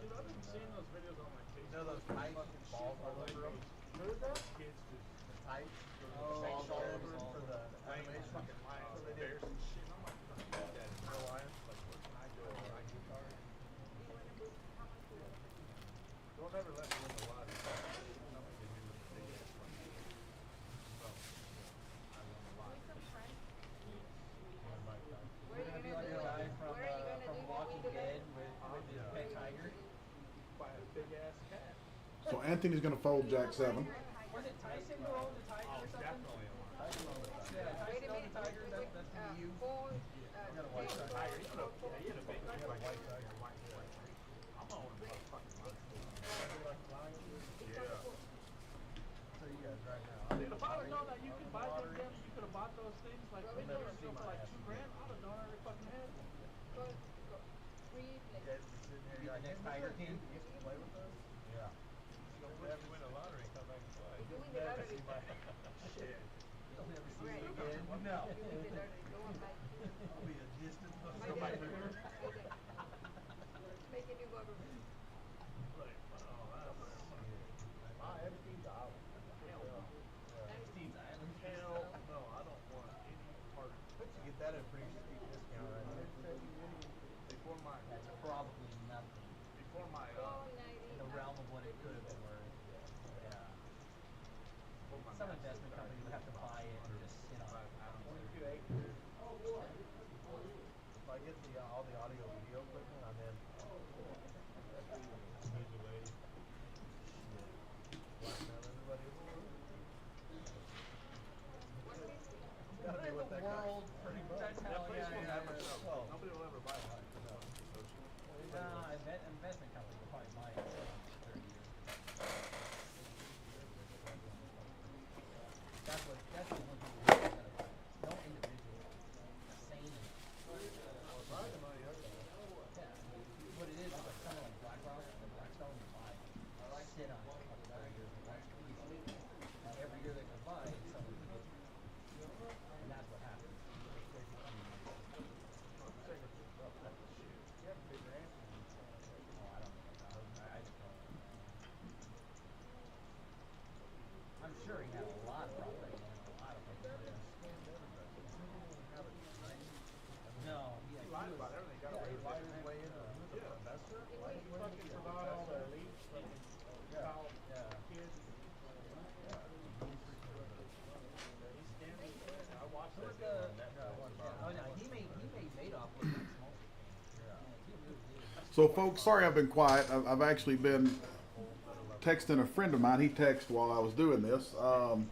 Dude, I've been seeing those videos on my Facebook. You know those tight balls all over them? Who is that? Kids just Tight balls all over them for the animation. fucking lions, So they did. bears and shit. I'm like, fuck that. Real lions. Like, what can I do? I do cars. Don't ever let me win the lottery. Nothing to do with the big ass money. So, I won the lottery. We're gonna be like the guy from Walking Dead with his pet tiger. Buy a big ass cat. So Anthony's going to fold Jack 7. Was it Tyson who owned the tiger or something? Definitely a lot. Yeah, Tyson owned the tiger. That's gonna be you. Tiger, he had a big white tiger. I'm on a fucking lion. Yeah. So you guys right now. Dude, if I would known that you could buy them, you could have bought those things like video or something for like $2,000. I would have known I already fucking had them. You guys be sitting here, you're like, next Tiger King. You used to play with those? Yeah. You win the lottery and come back and play. You'll never see already. No. You did already. Go on back. I'll be a distant My go back dad. there. Make a new government. Like, oh, that's Epstein's Island. Hell no. Epstein's Island. hell no. I don't want any part of it. Bet you get that at a pretty steep discount right there. Before my That's probably nothing before my in the realm of what it could have been worth. Yeah. Some investment company would have to buy it and just sit on it. 22 acres. If I get the all the audio video equipment, I'm in. visually. Blackmail everybody. Gotta be In what the that costs. world, that's That how, place will never yeah. sell. Well, Nobody will ever buy it. investment company will probably buy it in 30 years. That's the one thing we gotta buy. No individual. Sane. Yeah, what it is like someone like BlackRock or Blackstone will buy it, sit on it for a couple of years and watch it easily. Now every year they can buy it, someone can get it. And that's what happens. Oh, I don't know about it. I just don't know. I'm sure he had a lot of property and a lot of places to live. No, He lied about everything. Got away he with lied it. his way into it. He was an investor. Lied his way into Fucking it. forgot all the elite fucking child kids. I watched Who that was deal the? on Netflix. Oh no, he made Madoff look like small. Yeah, he really did. So, folks, sorry I've been quiet. I've actually been texting a friend of mine. He texted while I was doing this. Solid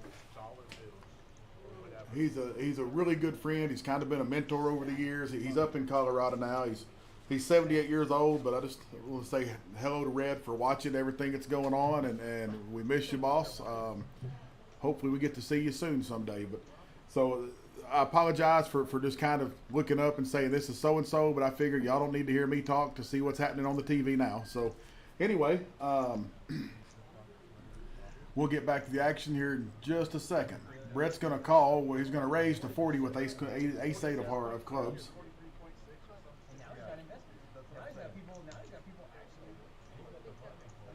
bills. He's a really good friend. He's kind of been a mentor over the years. He's up in Colorado now. He's 78 years old, but I just want to say hello to Red for watching everything that's going on, and we miss you, boss. Hopefully we get to see you soon someday. But so I apologize for just kind of looking up and saying this is so and so, but I figured y'all don't need to hear me talk to see what's happening on the TV now. So anyway, we'll get back to the action here in just a second. Brett's going to call. Well, he's going to raise to 40 with ace 8 of clubs. And now he's got investors. Now he's got people actually.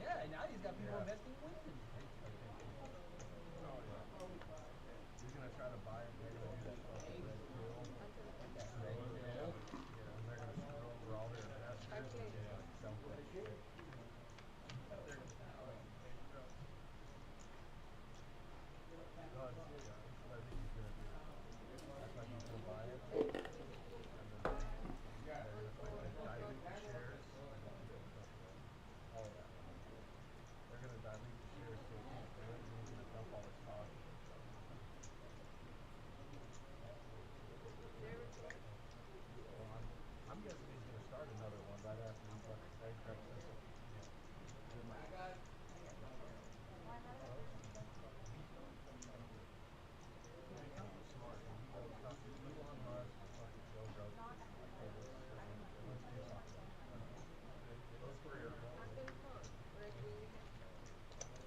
Yeah, and now he's got people investing with him. He's gonna try to buy it. They're gonna do that fucking red pill. That red pill. And they're gonna screw over all their investors and just like dump that shit. I think he's gonna do it. That's like he's gonna buy it. And then they're gonna dilute the shares. Oh yeah. They're gonna dilute the shares so he can't do it, and he's gonna dump all his stock. Well, I'm guessing he's gonna start another one right after he fucking bankrupts this one. Smart. He goes talk to Elon Musk and fucking Joe Rogan. Like, hey, let's do something. Those three are going.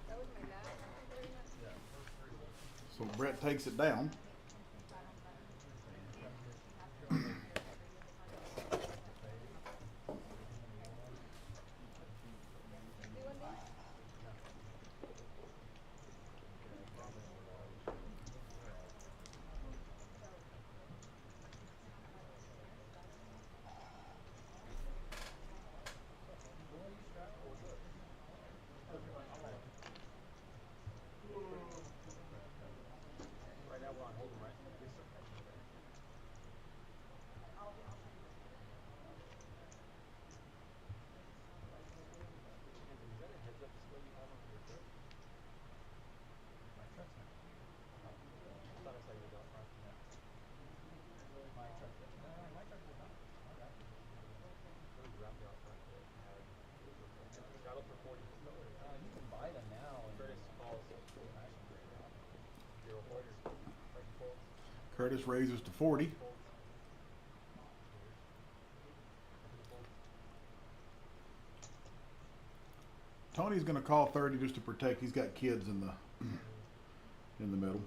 That was my last. Yeah, those three. So Brett takes it down. Right now we're on hold, right? Yes, sir. Is that a heads-up display you have on your truck? My truck's not. I thought I saw you go front. My truck does not. There was a wrap out front that had. Got up for 40. You can buy them now. Curtis calls. Zero quarters. Curtis raises to 40. Tony's going to call 30 just to protect. He's got kids in the middle.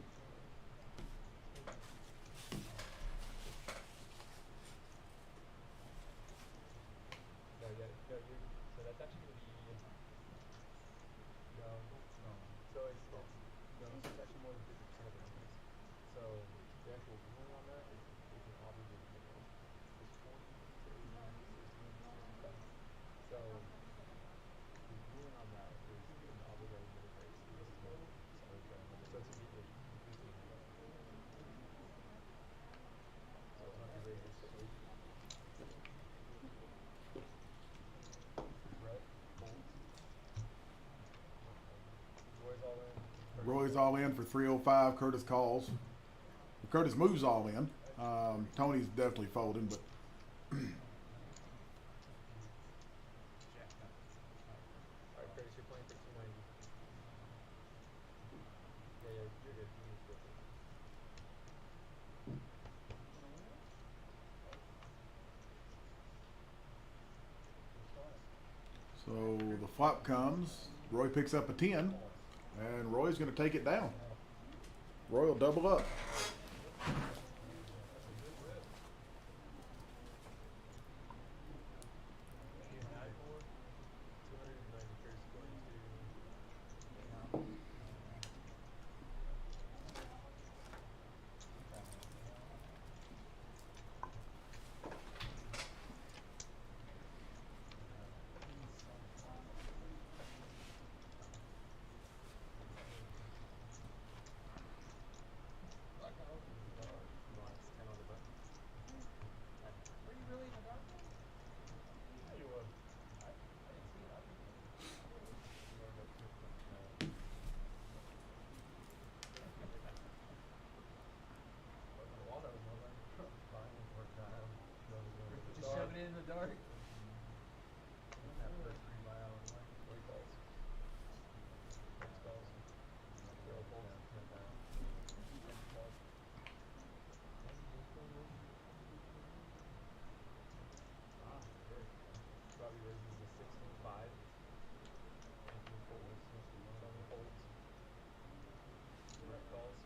Roy's all in for 305. Curtis calls. Curtis moves all in. Tony's definitely folding, but Alright, Curtis, you're playing for 290. Yeah, you're good. You can flip it. so the flop comes. Roy picks up a 10, and Roy's going to take it down. Roy will double up. Just shove it in the dark. Robbie raises to 65. Anthony folds. Tony folds. Brett calls.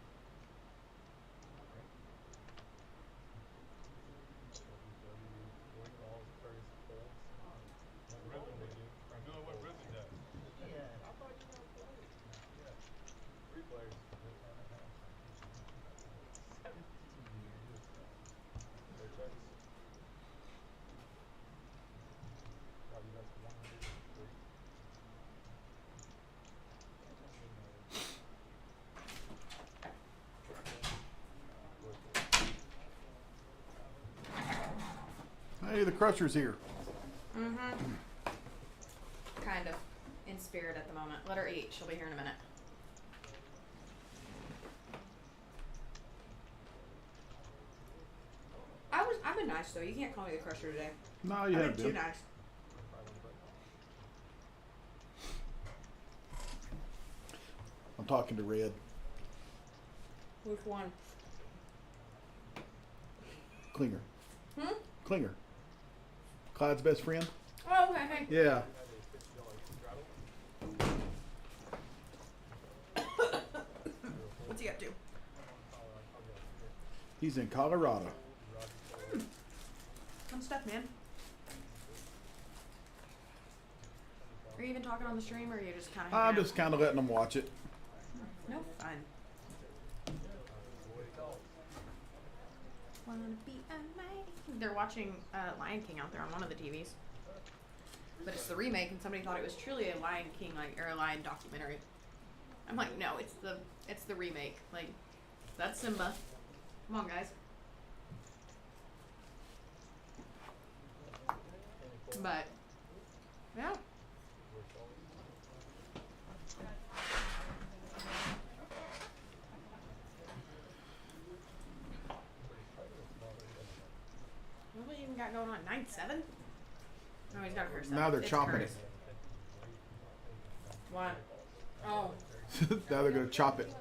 Roy calls. Curtis folds. What Ridley would do. I'm doing what Ridley does. Yeah, I thought you were gonna play. Yeah. 3 players. 17 years. No checks. Robbie bets 103. Hey, the Crusher's here. Mm-hmm. Kind of. In spirit at the moment. Let her eat. She'll be here in a minute. I've been nice though. You can't call me the Crusher today. No, you I've have been too been. nice. I'm talking to Red. Which one? Klinger. Hmm? Klinger. Clyde's best friend. Oh, okay. Hey. Yeah. What's he up to? He's in Colorado. Fun stuff, man. Are you even talking on the stream, or are you just kind of? I'm just kind of letting them watch it. No fun. Wanna be a knight? They're watching Lion King out there on one of the TVs, but it's the remake, and somebody thought it was truly a Lion King or a lion documentary. I'm like, no, it's the remake. Like, that's Simba. Come on, guys. But yeah. What do we even got going on? 9-7? No, he's got a first. Now they're chopping it. What? Oh. Now they're going to chop it.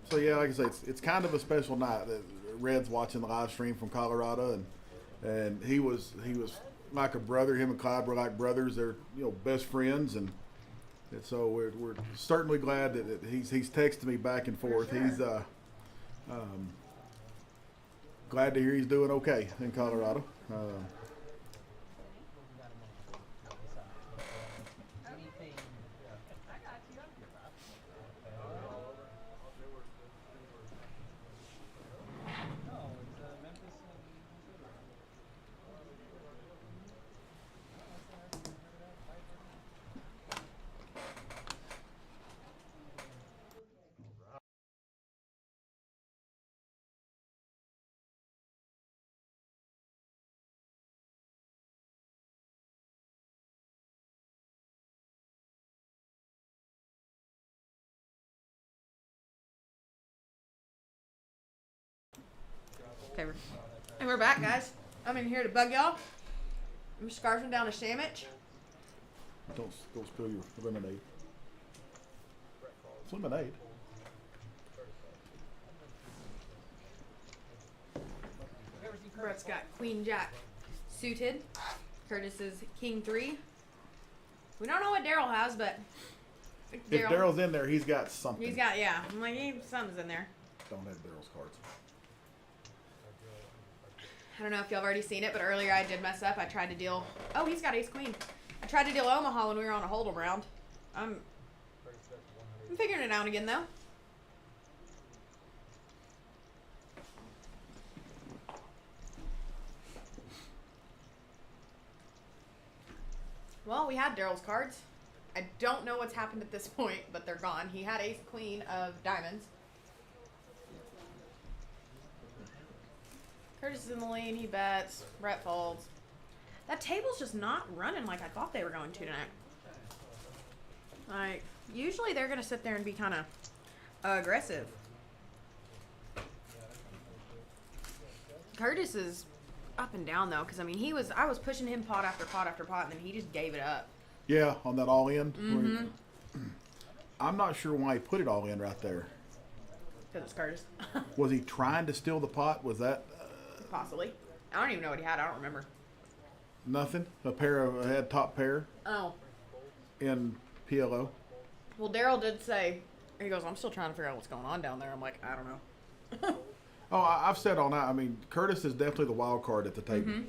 So yeah, like I say, it's kind of a special night. Red's watching the live stream from Colorado, and he was like a brother. Him and Clyde were like brothers. They're best friends, and so we're certainly glad that he's texting me back and forth. Sure. He's glad to hear he's doing okay in Colorado. Okay, and we're back, guys. I'm in here to bug y'all. I'm scarfing down a sandwich. Don't spill your lemonade. It's lemonade. Brett's got Queen Jack suited. Curtis is King 3. We don't know what Daryl has, but If Daryl's in there, he's got something. He's got, yeah. I'm like, something's in there. Don't have Daryl's cards. I don't know if y'all have already seen it, but earlier I did mess up. I tried to deal. Oh, he's got Ace Queen. I tried to deal Omaha when we were on a hold'em round. I'm figuring it out again, though. Well, we had Daryl's cards. I don't know what's happened at this point, but they're gone. He had Ace Queen of diamonds. Curtis is in the lane. He bets. Brett folds. That table's just not running like I thought they were going to tonight. Like, usually they're going to sit there and be kind of aggressive. Curtis is up and down, though, because, I mean, I was pushing him pot after pot after pot, and then he just gave it up. Yeah, on that all in. Mm-hmm. I'm not sure why he put it all in right there. Because it's Curtis. Was he trying to steal the pot? Was that... Possibly. I don't even know what he had. I don't remember. Nothing? A head top pair Oh. in PLO? Well, Daryl did say, he goes, I'm still trying to figure out what's going on down there. I'm like, I don't know. Oh, I've said all night. I mean, Curtis is definitely the wild card at the table. Mm-hmm.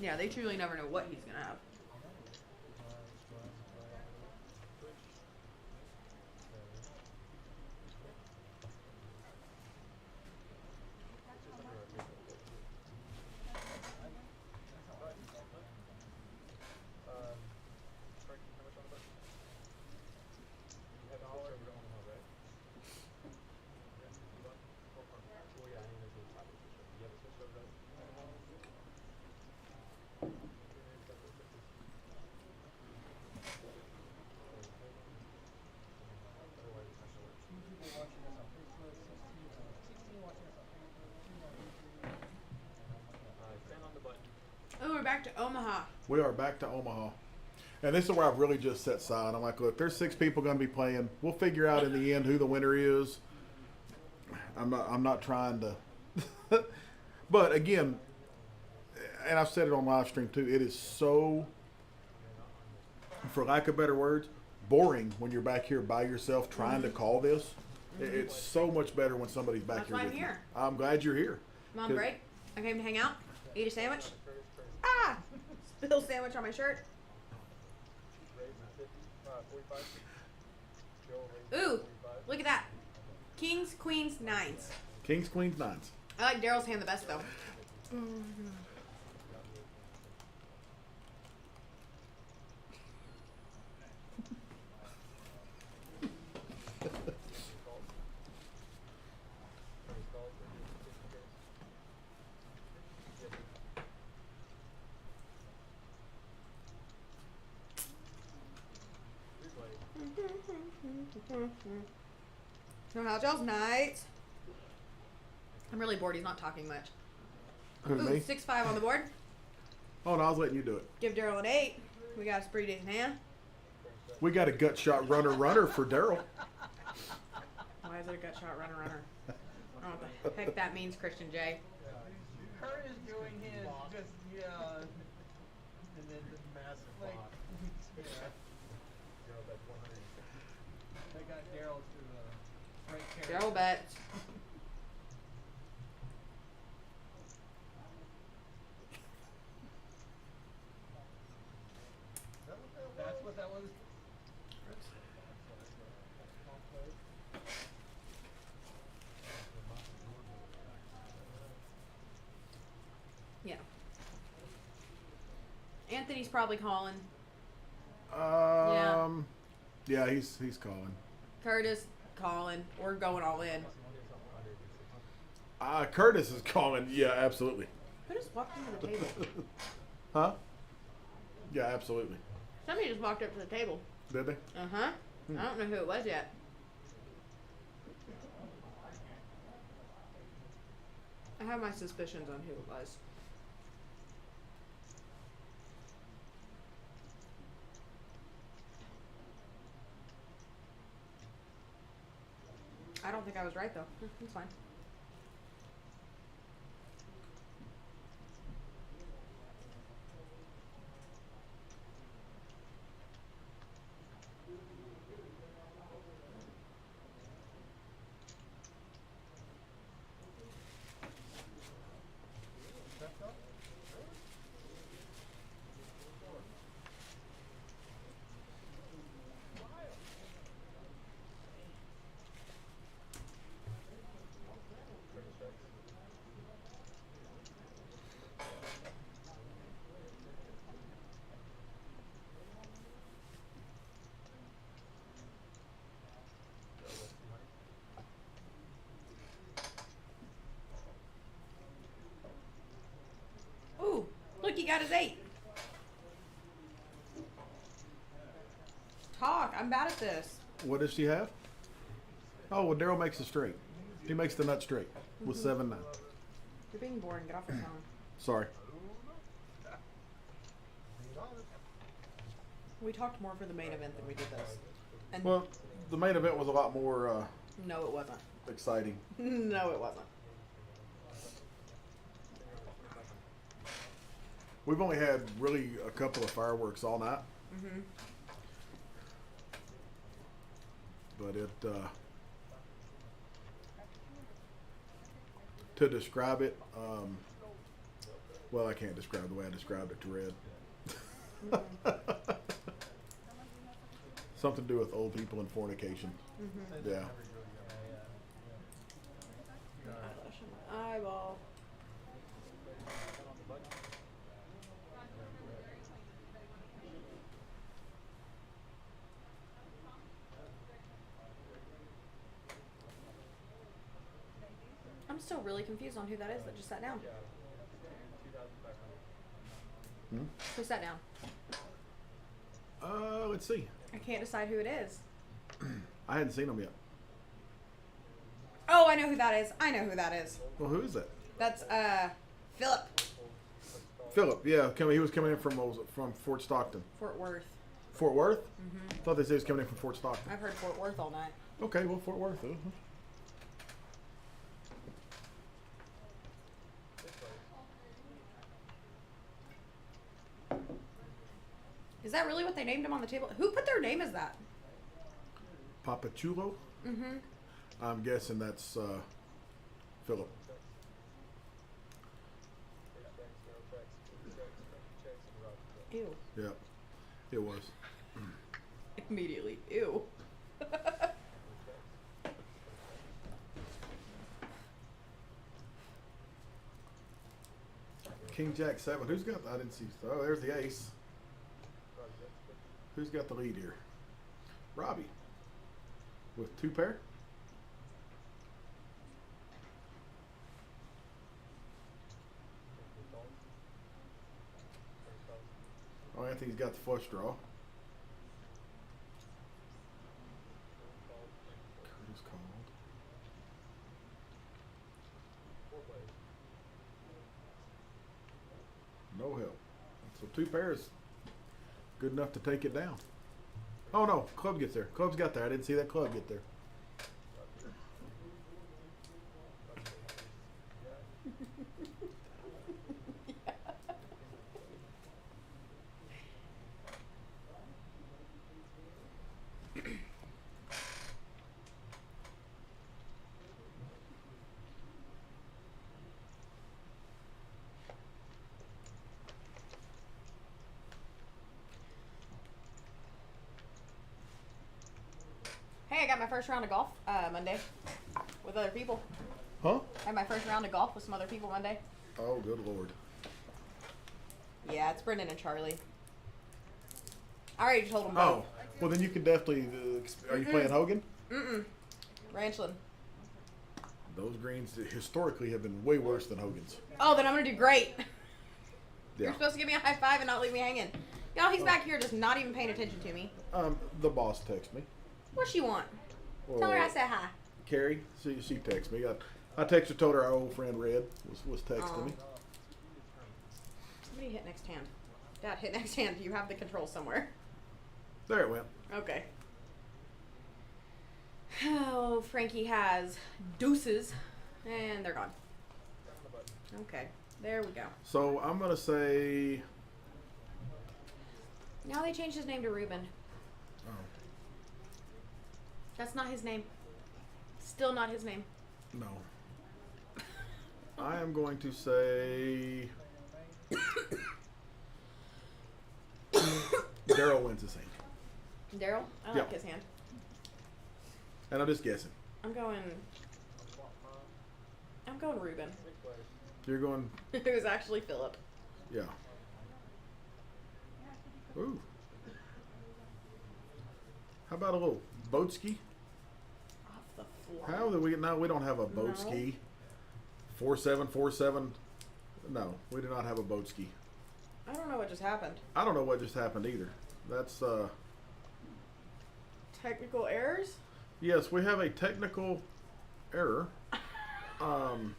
Yeah, they truly never know what he's going to have. Oh, we're back to Omaha. We are back to Omaha. And this is where I've really just set side. I'm like, look, there's 6 people going to be playing. We'll figure out in the end who the winner is. I'm not trying to. But again, and I've said it on live stream too, it is so, for lack of better words, boring when you're back here by yourself trying to call this. It's so much better when somebody's back That's here why with I'm you. here. I'm glad you're here. I'm on break. I came to hang out, eat a sandwich. Ah! Spill sandwich on my shirt. Ooh, look at that. Kings, queens, nines. Kings, queens, nines. I like Daryl's hand the best, though. So how's y'all's night? I'm really bored. He's not talking much. Who, Ooh, me? 6-5 on the board. Oh, no, I was letting you do it. Give Daryl an 8. We got a spree days in hand. We got a gut shot runner for Daryl. Why is it a gut shot runner? I don't know what the heck that means, Christian J. Kurt is doing his just, yeah. And then the massive Like, lot. yeah. That got Daryl to right character. Daryl bets. That's what that was. Yeah. Anthony's probably calling. Yeah, he's calling. Curtis calling. We're going all in. Curtis is calling. Yeah, absolutely. Who just walked into the table? Huh? Yeah, absolutely. Somebody just walked up to the table. Did they? Uh-huh. I don't know who it was yet. I have my suspicions on who it was. I don't think I was right though. It's fine. Ooh, look, he got his 8. Talk, I'm bad at this. What does she have? Oh, well, Daryl makes it straight. He makes the nut straight with 7-9. You're being boring. Get off your phone. Sorry. We talked more for the main event than we did this. And Well, the main event was a lot more no, it wasn't. exciting. No, it wasn't. We've only had really a couple of fireworks all night. Mm-hmm. But to describe it, well, I can't describe the way I described it to Red. Something to do with old people and fornication. Mm-hmm. Yeah. Eyelash on my eyeball. I'm still really confused on who that is that just sat down. Hmm? Who sat down? Let's see. I can't decide who it is. I hadn't seen them yet. Oh, I know who that is. I know who that is. Well, who is that? That's Philip. Philip. Yeah, he was coming in from what was it, from Fort Stockton. Fort Worth. Fort Worth? Mm-hmm. Thought they said he was coming in from Fort Stockton. I've heard Fort Worth all night. Okay, well, Fort Worth. Is that really what they named him on the table? Who put their name as that? Papa Chulo? Mm-hmm. I'm guessing that's Philip. Ew. Yeah, it was. Immediately. Ew. King Jack 7. Who's got? I didn't see. Oh, there's the ace. Who's got the lead here? Robbie. With 2 pair. Oh, Anthony's got the flush draw. Curtis called. No help. So 2 pairs. Good enough to take it down. Oh no, club gets there. Club's got there. I didn't see that club get there. Hey, I got my first round of golf Monday with other people. Huh? I had my first round of golf with some other people Monday. Oh, good lord. Yeah, it's Brendan and Charlie. I already told them Oh, both. well then you can definitely. Are you playing Hogan? Mm-mm. Ranchland. Those greens historically have been way worse than Hogan's. Oh, then I'm going to do great. Yeah. You're supposed to give me a high five and not leave me hanging. Y'all, he's back here just not even paying attention to me. The boss texted me. What she want? Tell her I said hi. Carrie, she texted me. I texted, told her our old friend Red was texting me. Somebody hit next hand. Dad, hit next hand. You have the control somewhere. There it went. Okay. Oh, Frankie has deuces, and they're gone. Okay, there we go. So I'm gonna say. Now they changed his name to Ruben. Oh. That's not his name. Still not his name. No. I am going to say. Daryl wins this hand. Daryl? I like his hand. And I'm just guessing. I'm going Ruben. You're going. It was actually Philip. Yeah. Ooh. How about a little boat ski? Off the floor. How do we no? We don't have a boat No. ski. 4747. No, we do not have a boat ski. I don't know what just happened. I don't know what just happened either. That's Technical errors? yes, we have a technical error. I'm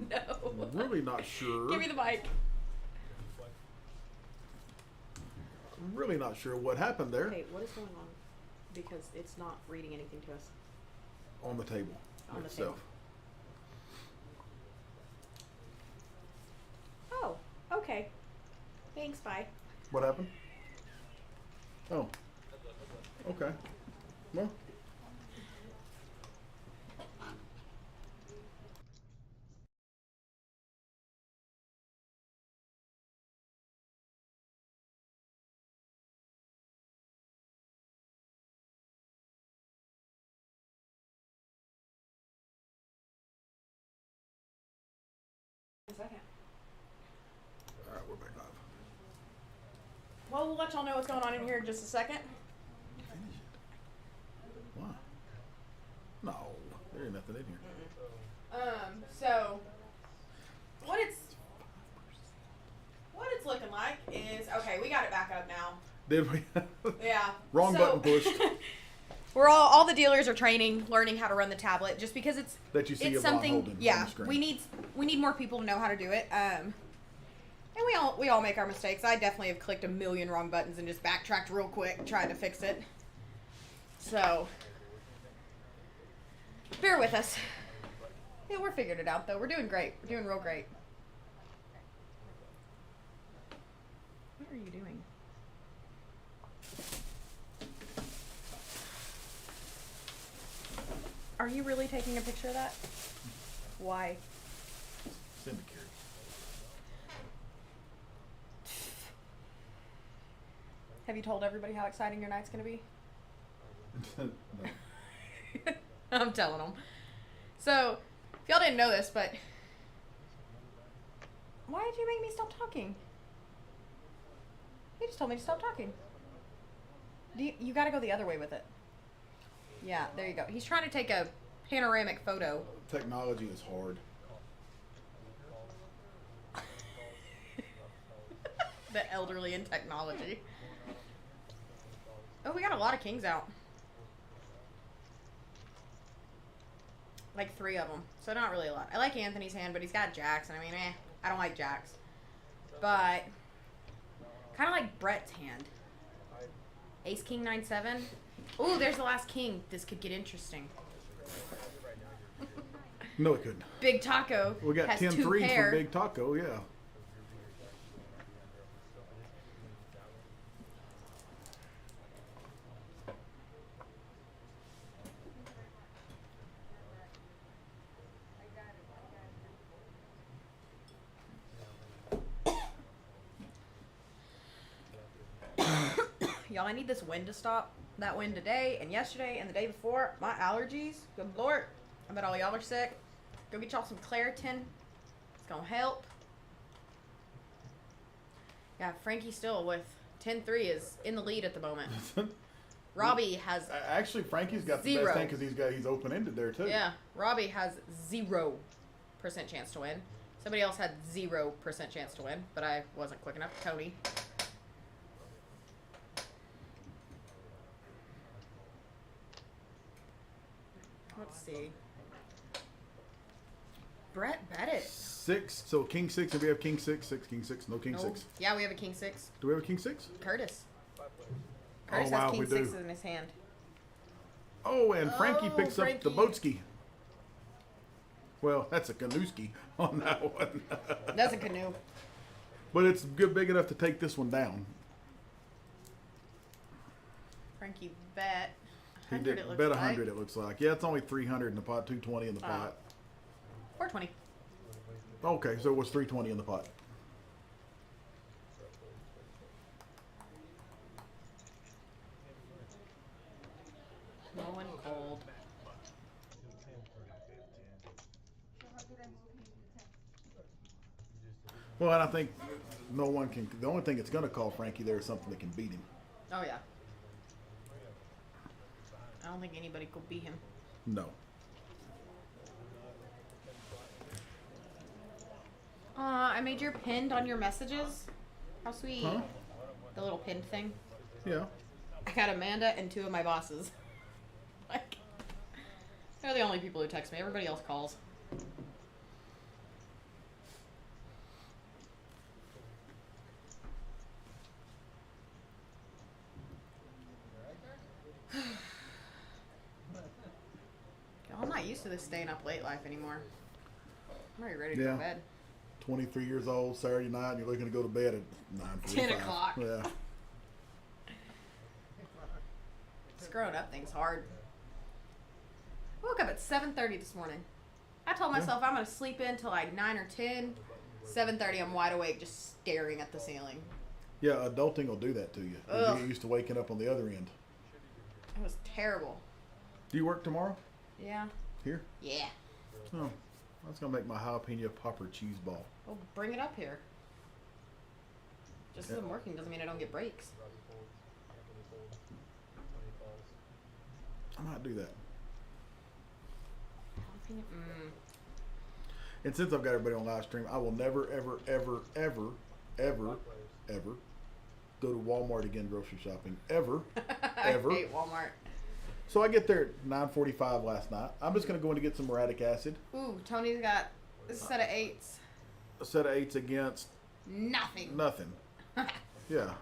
No. really not sure. Give me the mic. I'm really not sure what happened there Okay, what is going on? Because it's not reading anything to us. on the table On the itself. Oh, okay. Thanks, bye. What happened? Oh. Okay. Well. A second. All right, we're back live. Well, we'll let y'all know what's going on in here in just a second. Finish it. Why? No, there ain't nothing in here. So what it's looking like is okay. We got it back up now. Did we? Yeah. Wrong So- button pushed. We're all the dealers are training, learning how to run the tablet, just because it's That you see it's Yvonne something. holding on Yeah, the screen. we need more people to know how to do it. And we all make our mistakes. I definitely have clicked a million wrong buttons and just backtracked real quick trying to fix it. So bear with us. Yeah, we're figuring it out though. We're doing great. We're doing real great. What are you doing? Are you really taking a picture of that? Why? Send it, Carrie. Have you told everybody how exciting your night's gonna be? No. I'm telling them. So, if y'all didn't know this, but why did you make me stop talking? You just told me to stop talking. You gotta go the other way with it. Yeah, there you go. He's trying to take a panoramic photo. Technology is hard. The elderly in technology. Oh, we got a lot of kings out. Like 3 of them. So not really a lot. I like Anthony's hand, but he's got jacks. And I mean, I don't like jacks. But kind of like Brett's hand. Ace, king, 9-7. Ooh, there's the last king. This could get interesting. No, it couldn't. Big Taco We got has 10 2 threes pair. from Big Taco, yeah. Y'all, I need this wind to stop. That wind today and yesterday and the day before. My allergies. Good Lord. I bet all y'all are sick. Go get y'all some Claritin. It's gonna help. Yeah, Frankie still with 10-3 is in the lead at the moment. Robbie has Actually, Frankie's got the 0. best hand because he's open ended there too. yeah. Robbie has 0% chance to win. Somebody else had 0% chance to win, but I wasn't quick enough. Tony. Let's see. Brett Bennett. 6. So king 6. If we have king 6, 6, king 6, no king No. 6. Yeah, we have a king 6. Do we have a king 6? Curtis. Curtis wow, has king we do. 6 in his hand. Oh, and Frankie Oh, picks up the Frankie. boatski. Well, that's a canoeski on that one. That's a canoe. But it's good, big enough to take this one down. Frankie bet. He 100 did it looks bet like. 100. It looks like. Yeah, it's only 300 in the pot, 220 in the Oh. pot. 420. Okay, so it was 320 in the pot. Blowing cold. Well, and I think no one can. The only thing it's going to call Frankie there is something that can beat him. Oh, yeah. I don't think anybody could beat him. No. I made your pinned on your messages. How sweet. Huh? The little pinned thing. Yeah. I got Amanda and 2 of my bosses. Like, they're the only people who text me. Everybody else calls. I'm not used to this staying up late life anymore. I'm already ready to go Yeah. to bed. 23 years old, Saturday night, and you're looking to go to bed at 9:45. 10 o'clock. Yeah. This growing up thing's hard. I woke up at 7:30 this morning. I told myself I'm going to sleep in till like 9 or 10. 7:30, I'm wide awake just staring at the ceiling. Yeah, adulting will do that to you. You Ugh. get used to waking up on the other end. It was terrible. Do you work tomorrow? Yeah. Here? Yeah. Oh, I was going to make my jalapeno popper cheese ball. Well, bring it up here. Just because Yeah. I'm working doesn't mean I don't get breaks. I might do that. Mm. And since I've got everybody on live stream, I will never, ever, ever, ever, ever, ever go to Walmart again grocery shopping. Ever. Ever. I hate Walmart. So I get there at 9:45 last night. I'm just going to go in to get some muriatic acid. Ooh, Tony's got a set of 8s. A set of 8s against Nothing. nothing. Yeah.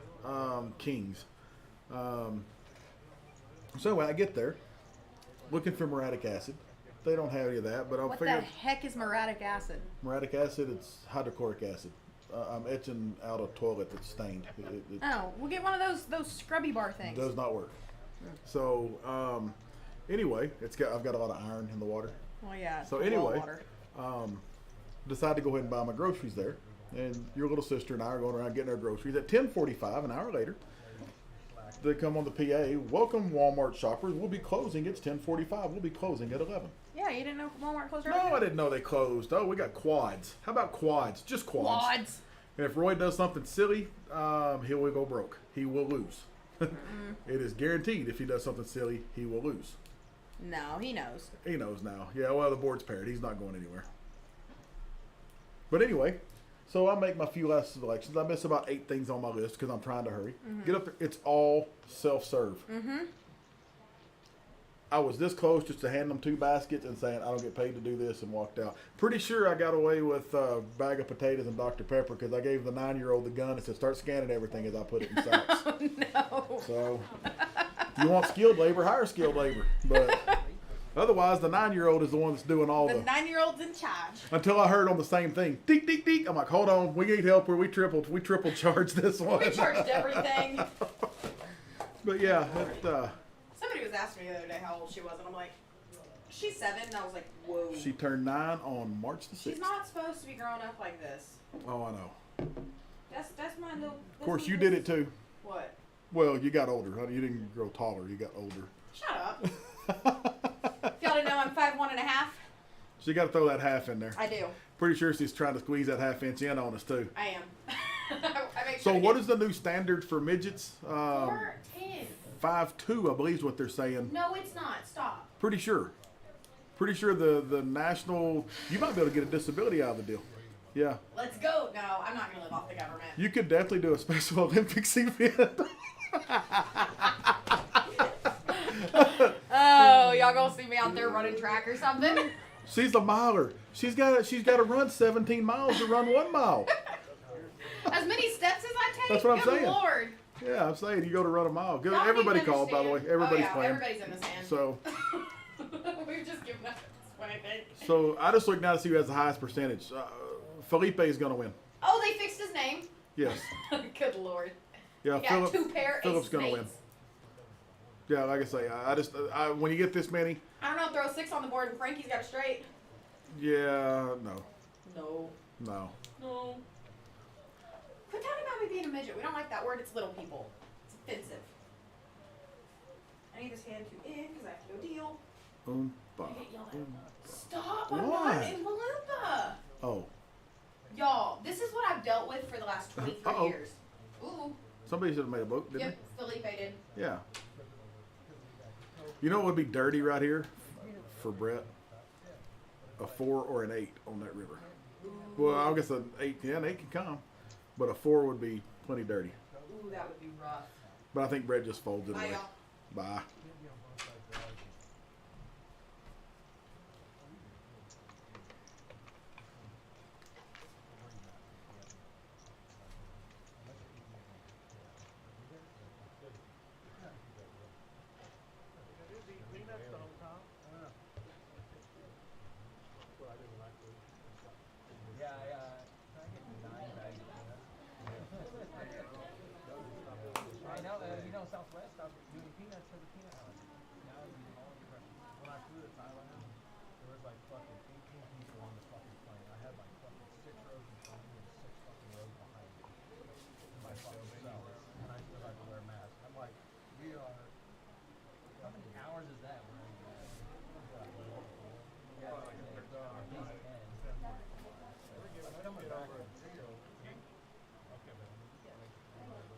Kings. So anyway, I get there looking for muriatic acid. They don't have any of that, but I'll What figure the heck is muriatic acid? muriatic acid, it's hydrochloric acid. I'm etching out a toilet that's stained. It Oh, we'll get one of those scrubby bar things. does not work. So anyway, I've got a lot of iron in the water. Well, yeah. So well anyway, water. Decided to go ahead and buy my groceries there. And your little sister and I are going around getting our groceries. At 10:45, an hour later, they come on the PA. Welcome, Walmart shoppers. We'll be closing. It's 10:45. We'll be closing at 11. Yeah, you didn't know Walmart closed No, early? I didn't know they closed. Oh, we got quads. How about quads? Just quads. Quads. And if Roy does something silly, he will go broke. He will lose. It is guaranteed if he does something silly, he will lose. No, he knows. He knows now. Yeah, well, the board's paired. He's not going anywhere. But anyway, so I make my few last selections. I miss about 8 things on my list because I'm trying to hurry. Get up there. It's all self-serve. I was this close just to hand them 2 baskets and saying, I don't get paid to do this, and walked out. Pretty sure I got away with a bag of potatoes and Dr. Pepper because I gave the 9-year-old the gun and said, start scanning everything as I put it in sacks. Oh, no. So, if you want skilled labor, hire skilled labor. But otherwise, the 9-year-old is the one that's doing all The the... 9-year-old's in charge. Until I heard on the same thing, deek, deek, deek. I'm like, hold on, we need help. We triple charged this one. We charged everything. But yeah, Somebody was asking me the other day how old she was, and I'm like, she's 7, and I was like, whoa. she turned 9 on March the 6th. She's not supposed to be growing up like this. Oh, I know. That's my little... Of course, you did it too. What? Well, you got older. You didn't grow taller. You got older. Shut up. If y'all didn't know, I'm 5'1.5". So you got to throw that half in there. I do. Pretty sure she's trying to squeeze that half-inch in on us too. I am. I make So sure what is the new standard for midgets? 4'10". 5'2", I believe is what they're saying. No, it's not. Stop. Pretty sure. Pretty sure the national... You might be able to get a disability out of the deal. Yeah. Let's go. No, I'm not going to live off the government. You could definitely do a Special Olympics event. Oh, y'all y'all gonna see me out there running track or something? She's a miler. She's got to run 17 miles to run 1 mile. As many steps as I take. That's what I'm Good saying. Lord. Yeah, I'm saying you go to run a mile. Good. Y'all Everybody need to called, by the way. understand. Everybody's oh, yeah, playing. Everybody's in the sand. So, We've just given up at this point, I think. so I just looked now to see who has the highest percentage. Felipe is going to win. Oh, they fixed his name. Yes. Good Lord. Yeah, He got 2 pair Philip's of going to win. spades. Yeah, like I say, I just when you get this many, I don't know. Throw 6 on the board and Frankie's got it straight. yeah, no. No. Quit talking about me being a midget. We don't like that word. It's little people. It's offensive. I need this hand to in because I have to go deal. I get yelled at. Stop! I'm Why? not in Malooka. Oh, Y'all, this is what I've dealt with for the last 23 Uh-oh. years. Ooh. somebody should have made a book, didn't Yep, Felipe did. they? Yeah. You know what would be dirty right here for Brett? A 4 or an 8 on that river. Well, I guess an 8, yeah, an 8 can come, but a 4 would be plenty dirty. Ooh, that would be rough. But I think Brett just folds it Bye, away. y'all. Bye. Did you eat peanuts the whole time? Well, I didn't like it. Yeah, I get 9 bags of peanuts. I know, you know, Southwest stopped doing peanuts for the peanut allergy. Now you can all get fresh. When I flew to Thailand, there was like fucking 18 people on the fucking plane. I had like fucking 6 rows in front of me and 6 fucking rows behind me. To my fucking self. And I still had to wear a mask. I'm like, we are. How many hours is that? Wearing that? Yeah, like at least 10. We're coming back with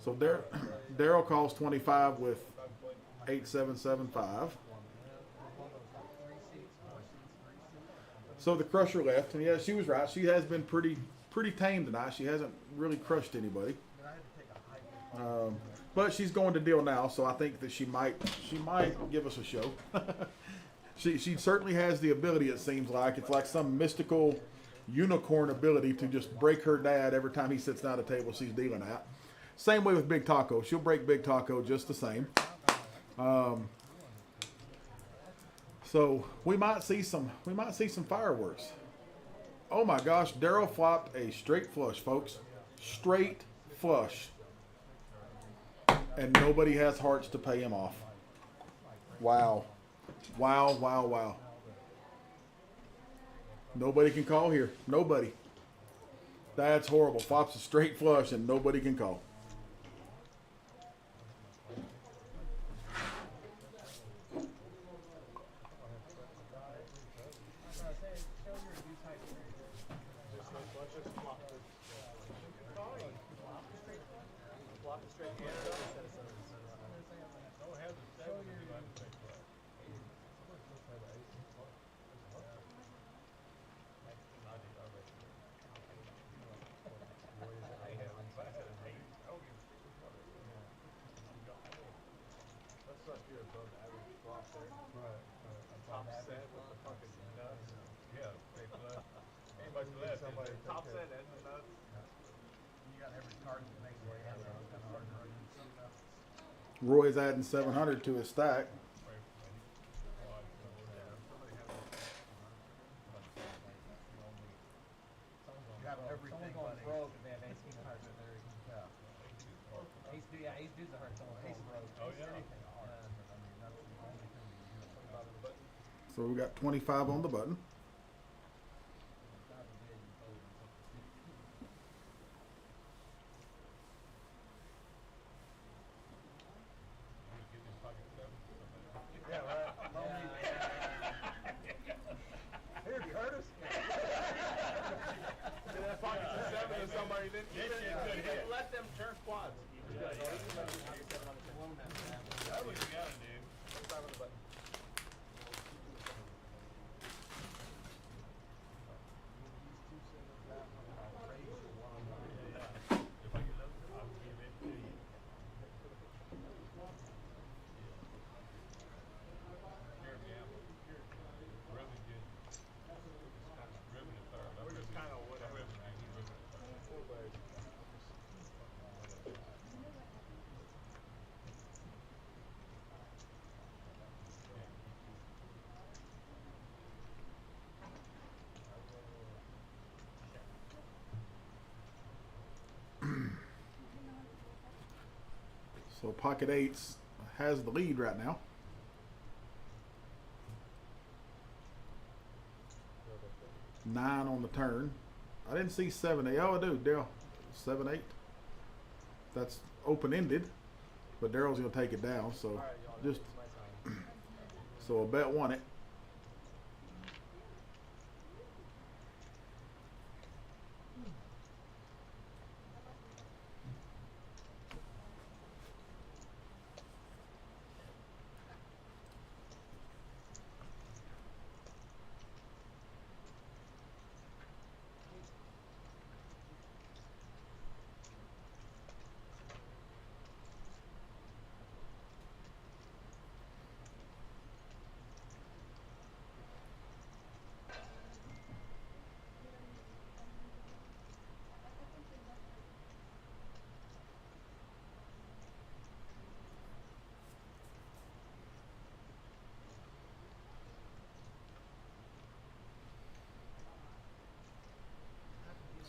So Daryl calls 25 with 8775. So the crusher left, and yeah, she was right. She has been pretty tame tonight. She hasn't really crushed anybody. But she's going to deal now, so I think that she might give us a show. she certainly has the ability. It seems like it's like some mystical unicorn ability to just break her dad every time he sits down at a table she's dealing at. Same way with Big Taco. She'll break Big Taco just the same. So we might see some fireworks. Oh my gosh, Daryl flopped a straight flush, folks. Straight flush. And nobody has hearts to pay him off. Wow. Wow. Nobody can call here. Nobody. That's horrible. Flops a straight flush and nobody can call. top set and the nuts. You got every card that makes it kind of hard to run some nuts. Roy's adding 700 to his stack. Someone's going broke if they have ace king of hearts in there. Ace deuce of hearts. Someone's going broke. Oh, yeah. So we got 25 on the button. Yeah, right. Here, Curtis. Get that pocket to 7 or somebody, then even let them turn quads. That's what you gotta do. So Pocket Eights has the lead right now. Nine on the turn. I didn't see 7-8. Oh, I do, Daryl. 7-8. That's open ended, but Daryl's gonna take it down. So All right, y'all. just It's my time. so a bet won it.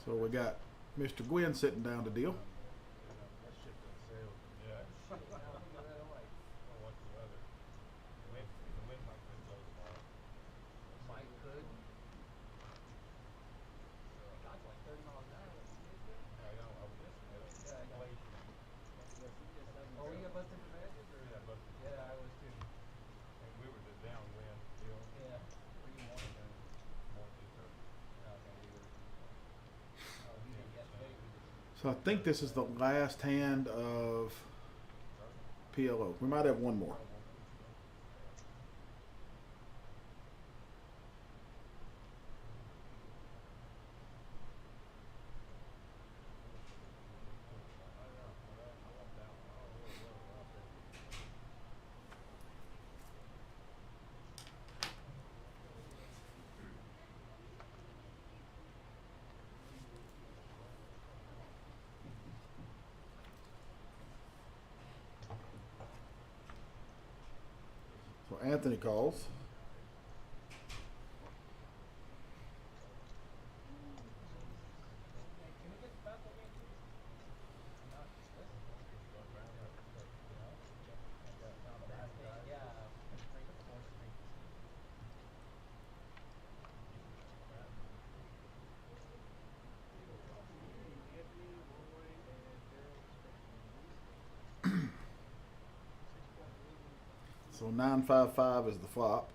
So we got Mr. Gwynn sitting down to deal. That shit done sailed. Yeah. Shit, now look at that, I'm like, Don't watch the weather. The wind might could blow tomorrow. Mike could. It got to like 30 miles an hour. Yeah, I know. I was just Yeah, I know. inflation. Oh, you got busted for that? Yeah, but Yeah, I was too. and we were just downwind still. Yeah. Were you morning or? More deeper. Okay, you were. Oh, he did yesterday. We did. So I think this is the last hand of PLO. We might have one more. So Anthony calls. Can we get the basketball game too? Not this? No? Not the last day. Yeah. Drink the horse drink. So 955 is the flop.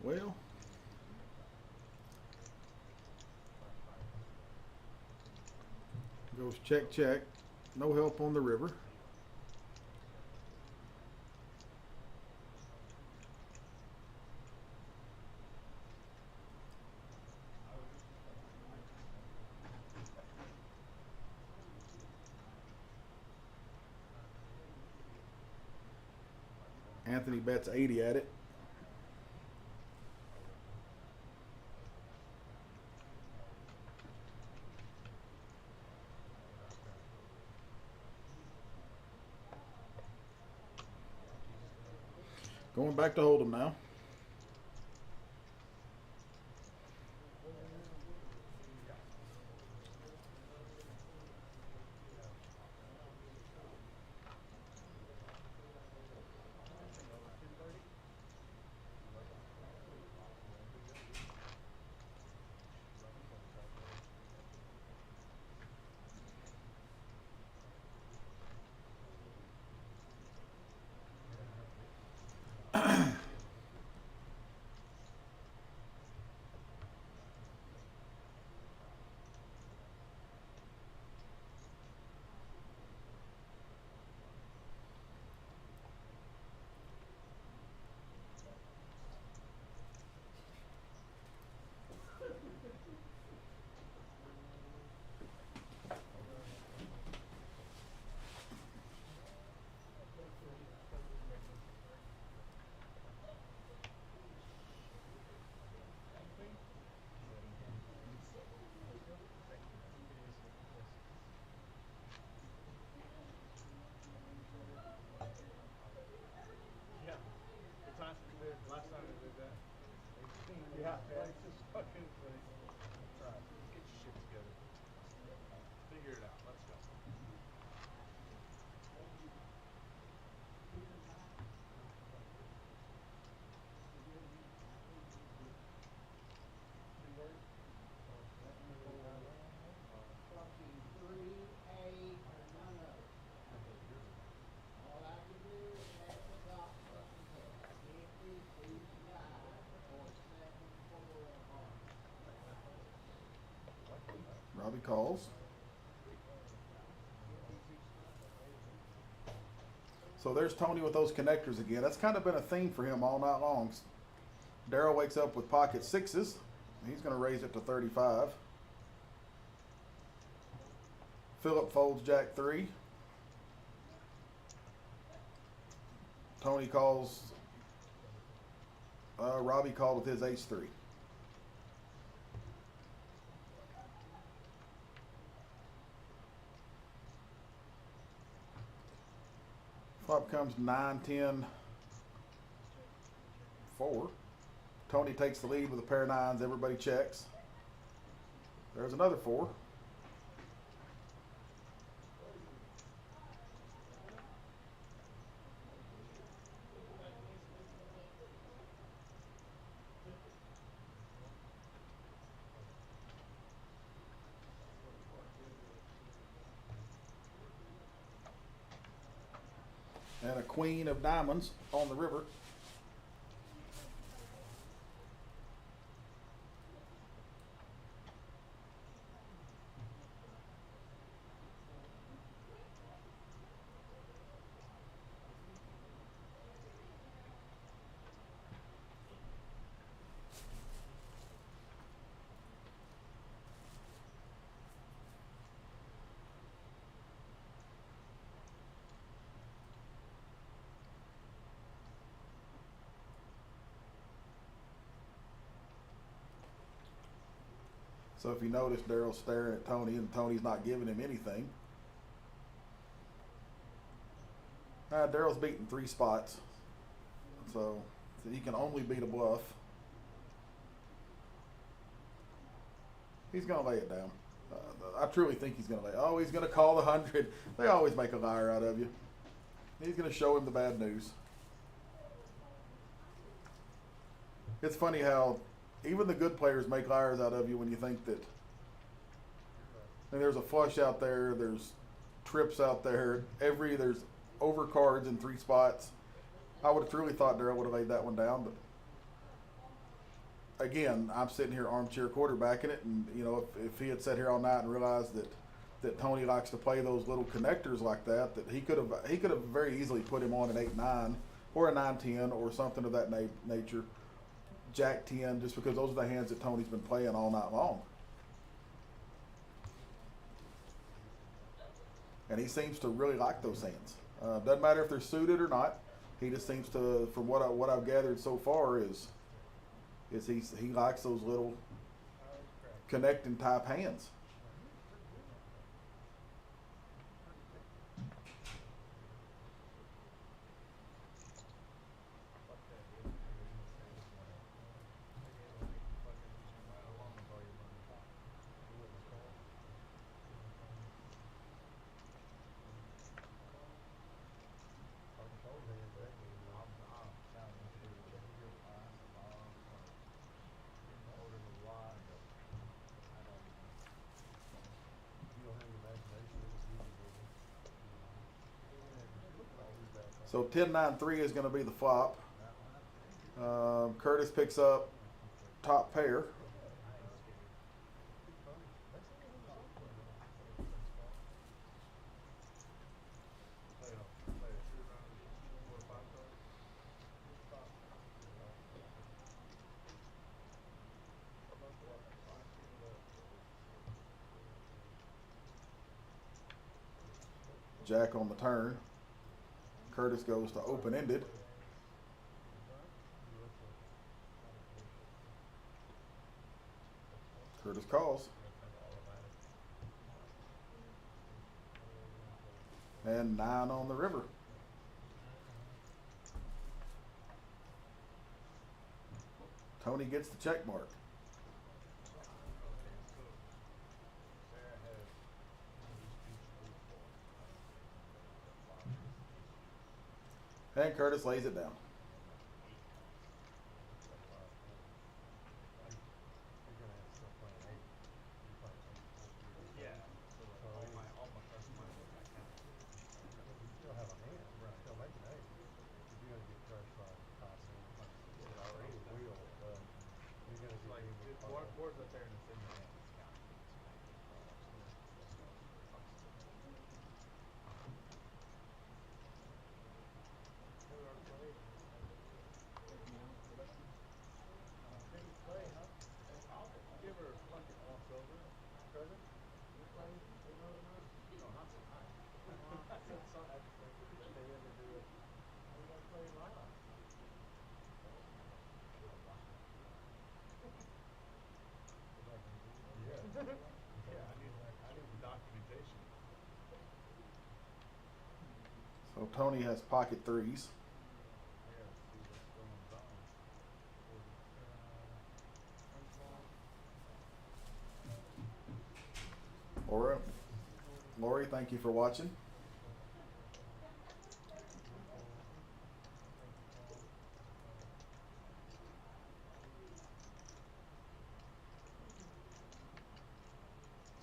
Well, goes check, check. No help on the river. Anthony bets 80 at it. Going back to Hold'em now. So there's Tony with those connectors again. That's kind of been a theme for him all night long. Daryl wakes up with pocket sixes. He's going to raise it to 35. Philip folds jack 3. Tony calls. Robbie called with his ace 3. Flop comes 9, 10, 4. Tony takes the lead with a pair of 9s. Everybody checks. There's another 4. And a queen of diamonds on the river. So if you notice, Daryl's staring at Tony, and Tony's not giving him anything. Daryl's beaten 3 spots, so he can only beat a bluff. He's going to lay it down. I truly think he's going to lay it. Oh, he's going to call the 100. They always make a liar out of you. He's going to show him the bad news. It's funny how even the good players make liars out of you when you think that. And there's a flush out there. There's trips out there. There's overcards in 3 spots. I would have truly thought Daryl would have laid that one down, but again, I'm sitting here armchair quarterbacking it, and you know, if he had sat here all night and realized that Tony likes to play those little connectors like that he could have very easily put him on an 8-9 or a 9-10 or something of that nature. Jack 10, just because those are the hands that Tony's been playing all night long. And he seems to really like those hands. Doesn't matter if they're suited or not. He just seems to, from what I've gathered so far, is he likes those little connecting type hands. So 10-9-3 is going to be the flop. Curtis picks up top pair. Jack on the turn. Curtis goes to open-ended. Curtis calls. And 9 on the river. Tony gets the check mark. And Curtis lays it down. Yeah. Yeah, I need the documentation. So Tony has pocket threes. I gotta see what's going on. Laura, Lori, thank you for watching.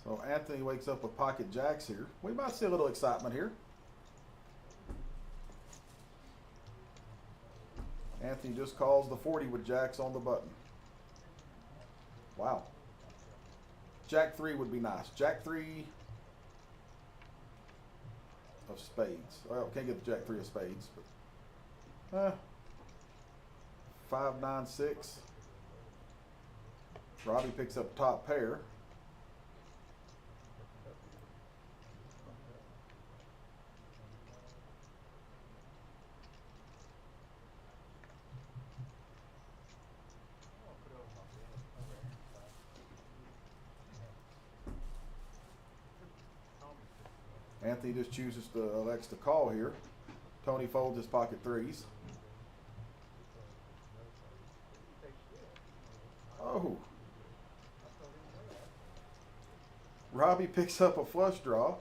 So Anthony wakes up with pocket jacks here. We might see a little excitement here. Anthony just calls the 40 with jacks on the button. Wow. Jack 3 would be nice. Jack 3 of spades. Well, can't get the Jack 3 of spades, but 5, 9, 6. Robbie picks up top pair. Anthony just chooses to elects to call here. Tony folds his pocket threes. Oh. Robbie picks up a flush draw.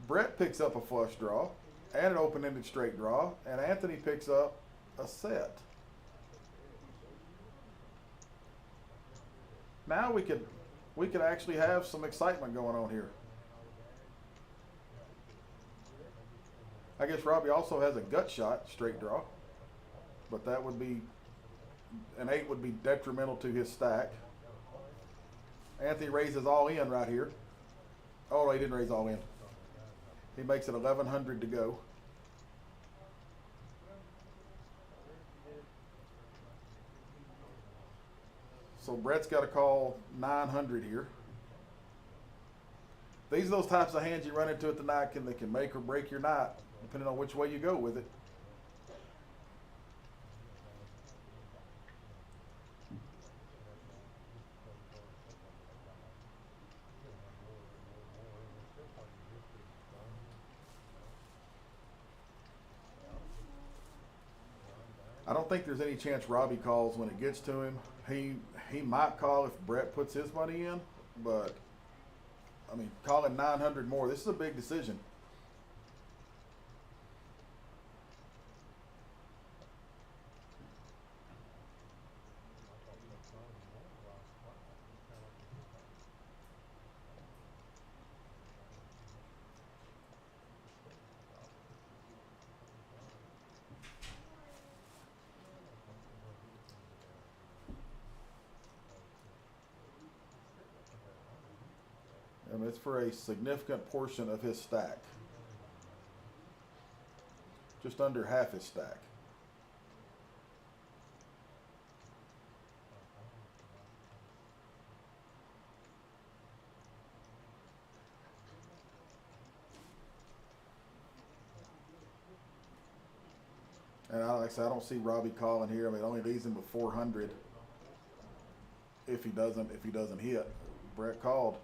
Brett picks up a flush draw and an open-ended straight draw, and Anthony picks up a set. Now we could actually have some excitement going on here. I guess Robbie also has a gut shot straight draw, but that would be an 8 would be detrimental to his stack. Anthony raises all in right here. Oh no, he didn't raise all in. He makes it 1100 to go. So Brett's got to call 900 here. These are those types of hands you run into at the night that can make or break your night, depending on which way you go with it. I don't think there's any chance Robbie calls when it gets to him. He might call if Brett puts his money in, but I mean, calling 900 more, this is a big decision. And it's for a significant portion of his stack. Just under half his stack. And like I said, I don't see Robbie calling here. I mean, it only leaves him with 400 if he doesn't hit. Brett called.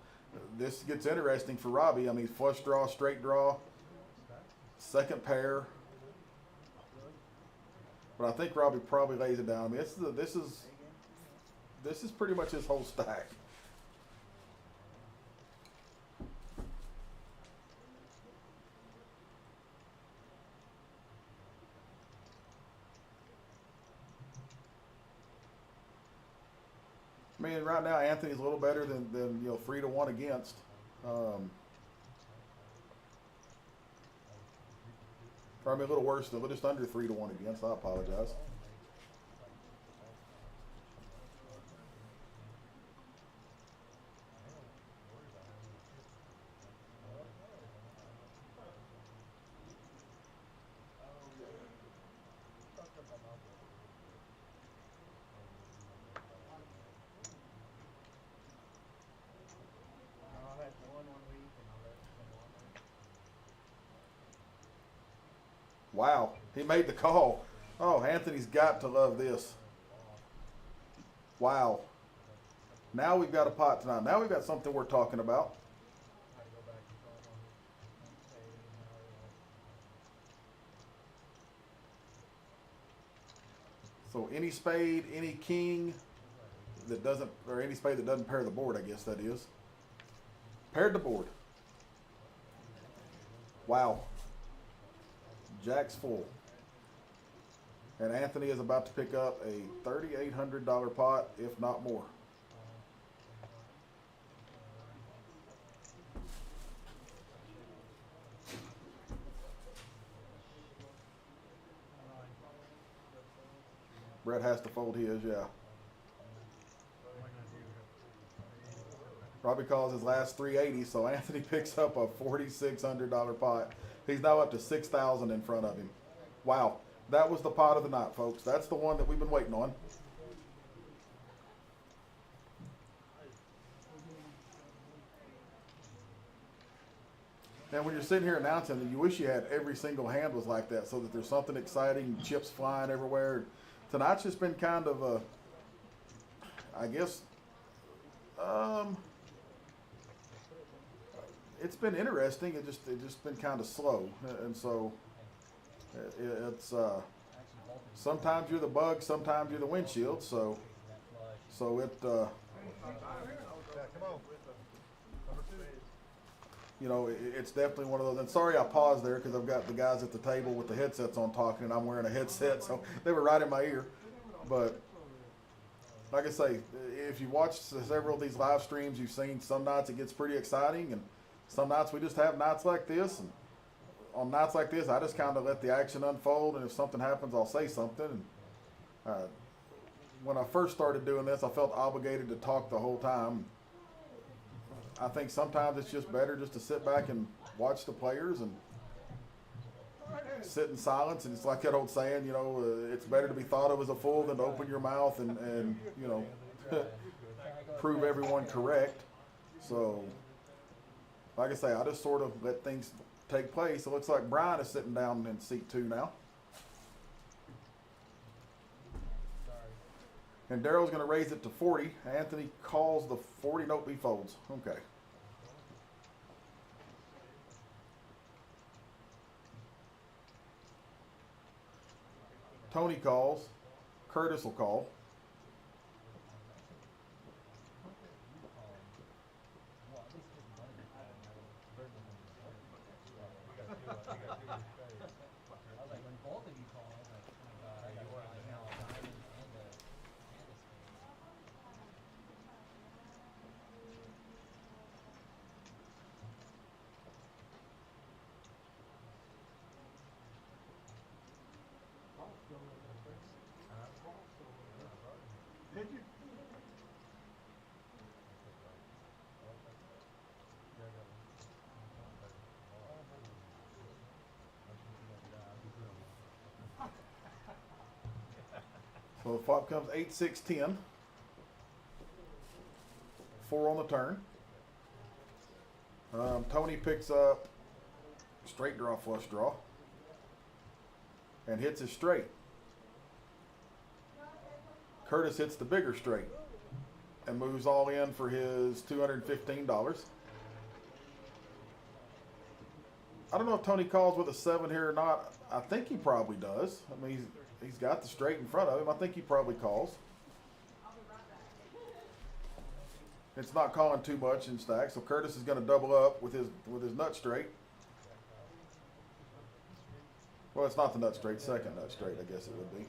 This gets interesting for Robbie. I mean, flush draw, straight draw, second pair. But I think Robbie probably lays it down. I mean, this is pretty much his whole stack. I mean, right now Anthony's a little better than 3-1 against. Probably a little worse than just under 3-1 against. I apologize. Wow, he made the call. Oh, Anthony's got to love this. Wow. Now we've got a pot tonight. Now we've got something we're talking about. I had to go back and show him on his spade and how So any spade, any king that doesn't, or any spade that doesn't pair the board, I guess that is. Paired the board. Wow. Jack's full. And Anthony is about to pick up a $3,800 pot, if not more. Brett has to fold his, yeah. Probably calls his last 380, so Anthony picks up a $4,600 pot. He's now up to 6,000 in front of him. Wow, that was the pot of the night, folks. That's the one that we've been waiting on. And when you're sitting here announcing, you wish you had every single hand was like that, so that there's something exciting, chips flying everywhere. Tonight's just been kind of a, I guess, it's been interesting. It just been kind of slow, and so it's sometimes you're the bug, sometimes you're the windshield. So it Yeah, come on. Number 2. you know, it's definitely one of those. And sorry I paused there because I've got the guys at the table with the headsets on talking, and I'm wearing a headset, so they were right in my ear. But like I say, if you watch several of these live streams, you've seen some nights it gets pretty exciting, and some nights we just have nights like this. And on nights like this, I just kind of let the action unfold, and if something happens, I'll say something. And when I first started doing this, I felt obligated to talk the whole time. I think sometimes it's just better just to sit back and watch the players and sit in silence. And it's like that old saying, you know, it's better to be thought of as a fool than to open your mouth and you know, prove everyone correct. So, like I say, I just sort of let things take place. It looks like Brian is sitting down in seat 2 now. And Daryl's going to raise it to 40. Anthony calls the 40. Nope, he folds. Okay. Tony calls. Curtis will call. Did you? So the flop comes 8, 6, 10. 4 on the turn. Tony picks up straight draw, flush draw, and hits his straight. Curtis hits the bigger straight and moves all in for his $215. I don't know if Tony calls with a 7 here or not. I think he probably does. I mean, he's got the straight in front of him. I think he probably calls. It's not calling too much in stack, so Curtis is going to double up with his nut straight. Well, it's not the nut straight, second nut straight, I guess it would be.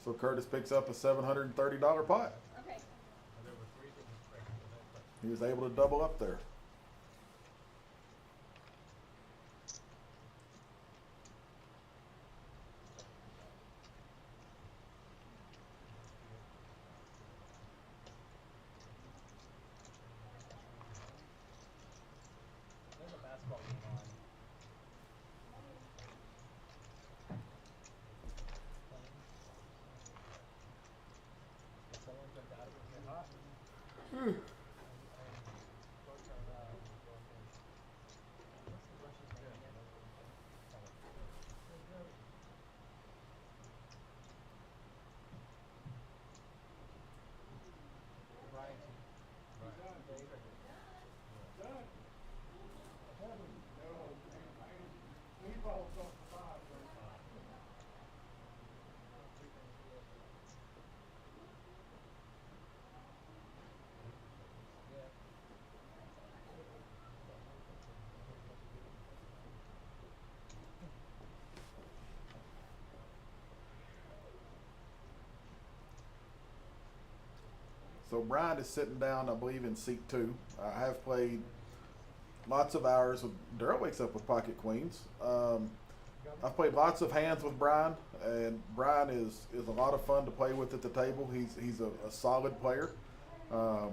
So Curtis picks up a $730 pot. Okay. He was able to double up there. There's a basketball game on. Someone jumped out of it. Hot. So Brian is sitting down, I believe, in seat 2. I have played lots of hours with Daryl wakes up with pocket queens. I've played lots of hands with Brian, and Brian is a lot of fun to play with at the table. He's a solid player. But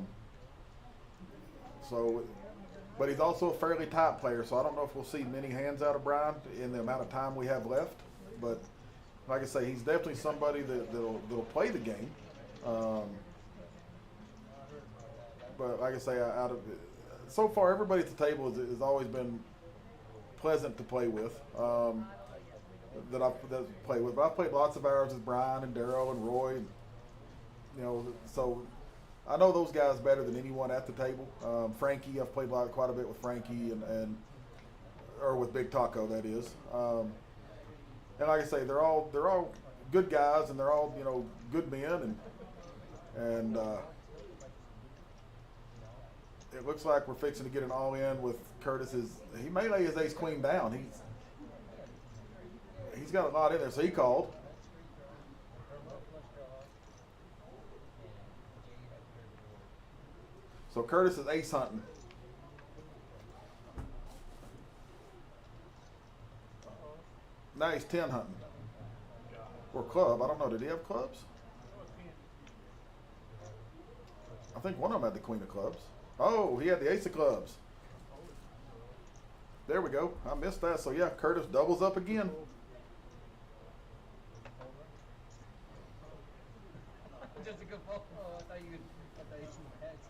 he's also a fairly tight player, so I don't know if we'll see many hands out of Brian in the amount of time we have left. But like I say, he's definitely somebody that'll play the game. But like I say, so far everybody at the table has always been pleasant to play with. That I've played with. But I've played lots of hours with Brian and Daryl and Roy, and, so I know those guys better than anyone at the table. Frankie, I've played quite a bit with Frankie or with Big Taco, that is. And like I say, they're all good guys, and they're all good men, and it looks like we're fixing to get an all-in with Curtis. He may lay his ace queen down. He's got a lot in there, so he called. So Curtis is ace hunting. Now he's 10 hunting. Or club. I don't know. Did he have clubs? I think one of them had the queen of clubs. Oh, he had the ace of clubs. There we go. I missed that. So yeah, Curtis doubles up again. Just a good ball. Oh, I thought you seen the heads.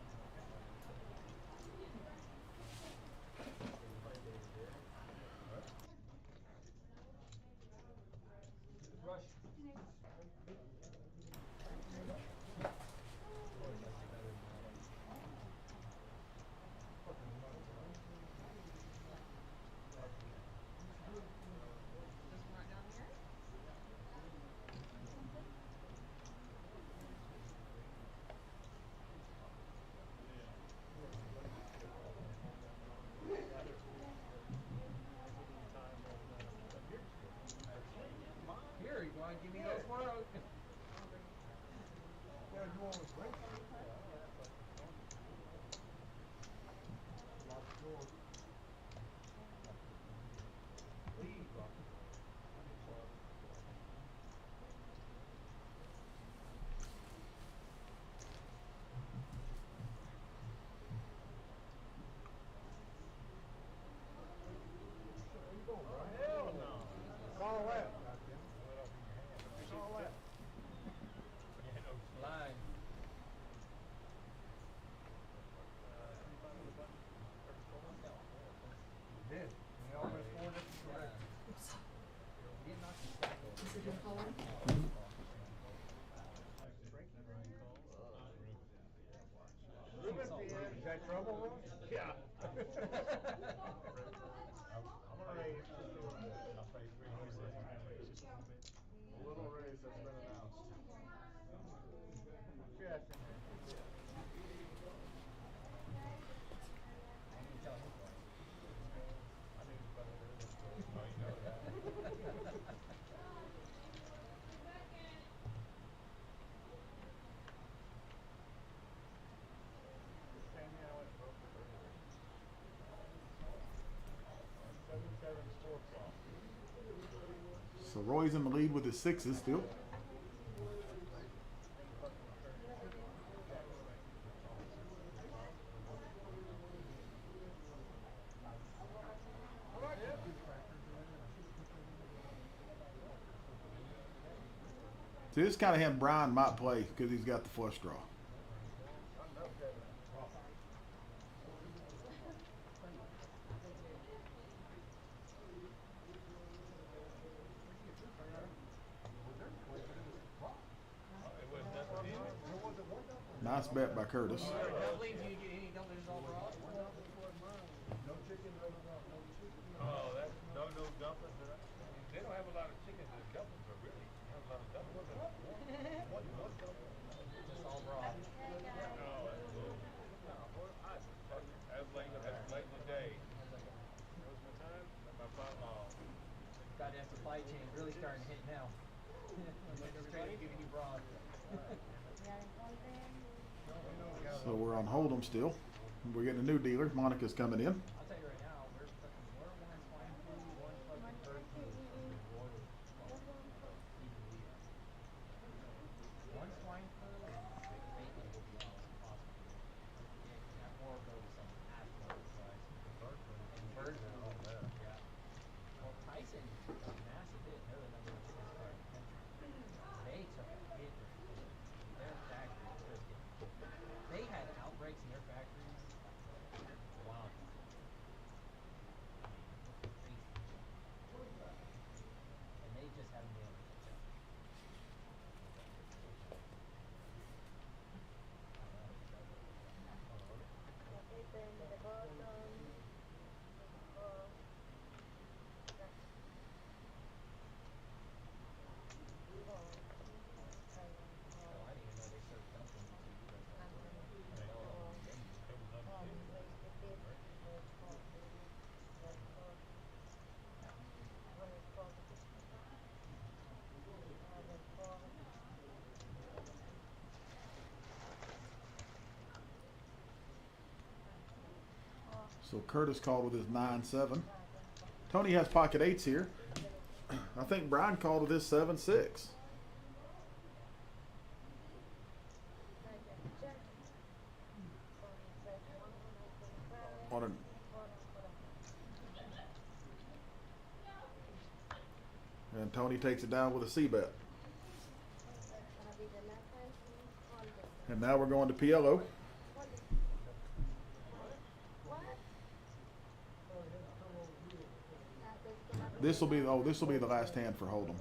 Here, you want to give me those one? Yeah, you want to break? Line. Did. You almost scored it. Correct. He didn't knock the stack over. Ruben, is that trouble, Ruben? Yeah. I'm gonna raise. I'll play 300. A little raise that's been announced. Yes. Tell him twice. I think it's better than this. Oh, you know that. So Roy's in the lead with his sixes still. See, this kind of hand Brian might play because he's got the flush draw. Nice bet by Curtis. Doubling, do you get any doublers all draw? No chicken, no chicken. Oh, that's no dumplings. They don't have a lot of chickens and dumplings, but really, they have a lot of dumplings. What dumplings? Just all raw. No, that's cool. That's late in the day. That was my time. My father-in-law. Goddamn supply chain really starting to hit now. Just trying to give you broad. So we're on Hold'em still. We're getting a new dealer. Monica's coming in. I'll tell you right now, we're fucking one swine flu, one fucking bird flu is fucking royal. One swine flu and bacon will be almost impossible to get. Or go to some astronomical price. And bird flu, yeah. Well, Tyson took a massive hit. They're the number one sales car in the country. They took a hit with COVID. Their factory was getting kicked. They had outbreaks in their factories. Wow. I mean, crazy. And they just haven't been able to catch up. Oh, I didn't even know they served dumplings until you guys started working. I know it on the menu. So Curtis called with his 9-7. Tony has pocket 8s here. I think Brian called with his 7-6. On an And Tony takes it down with a C-bet. And now we're going to PLO. This will be the last hand for Hold'em.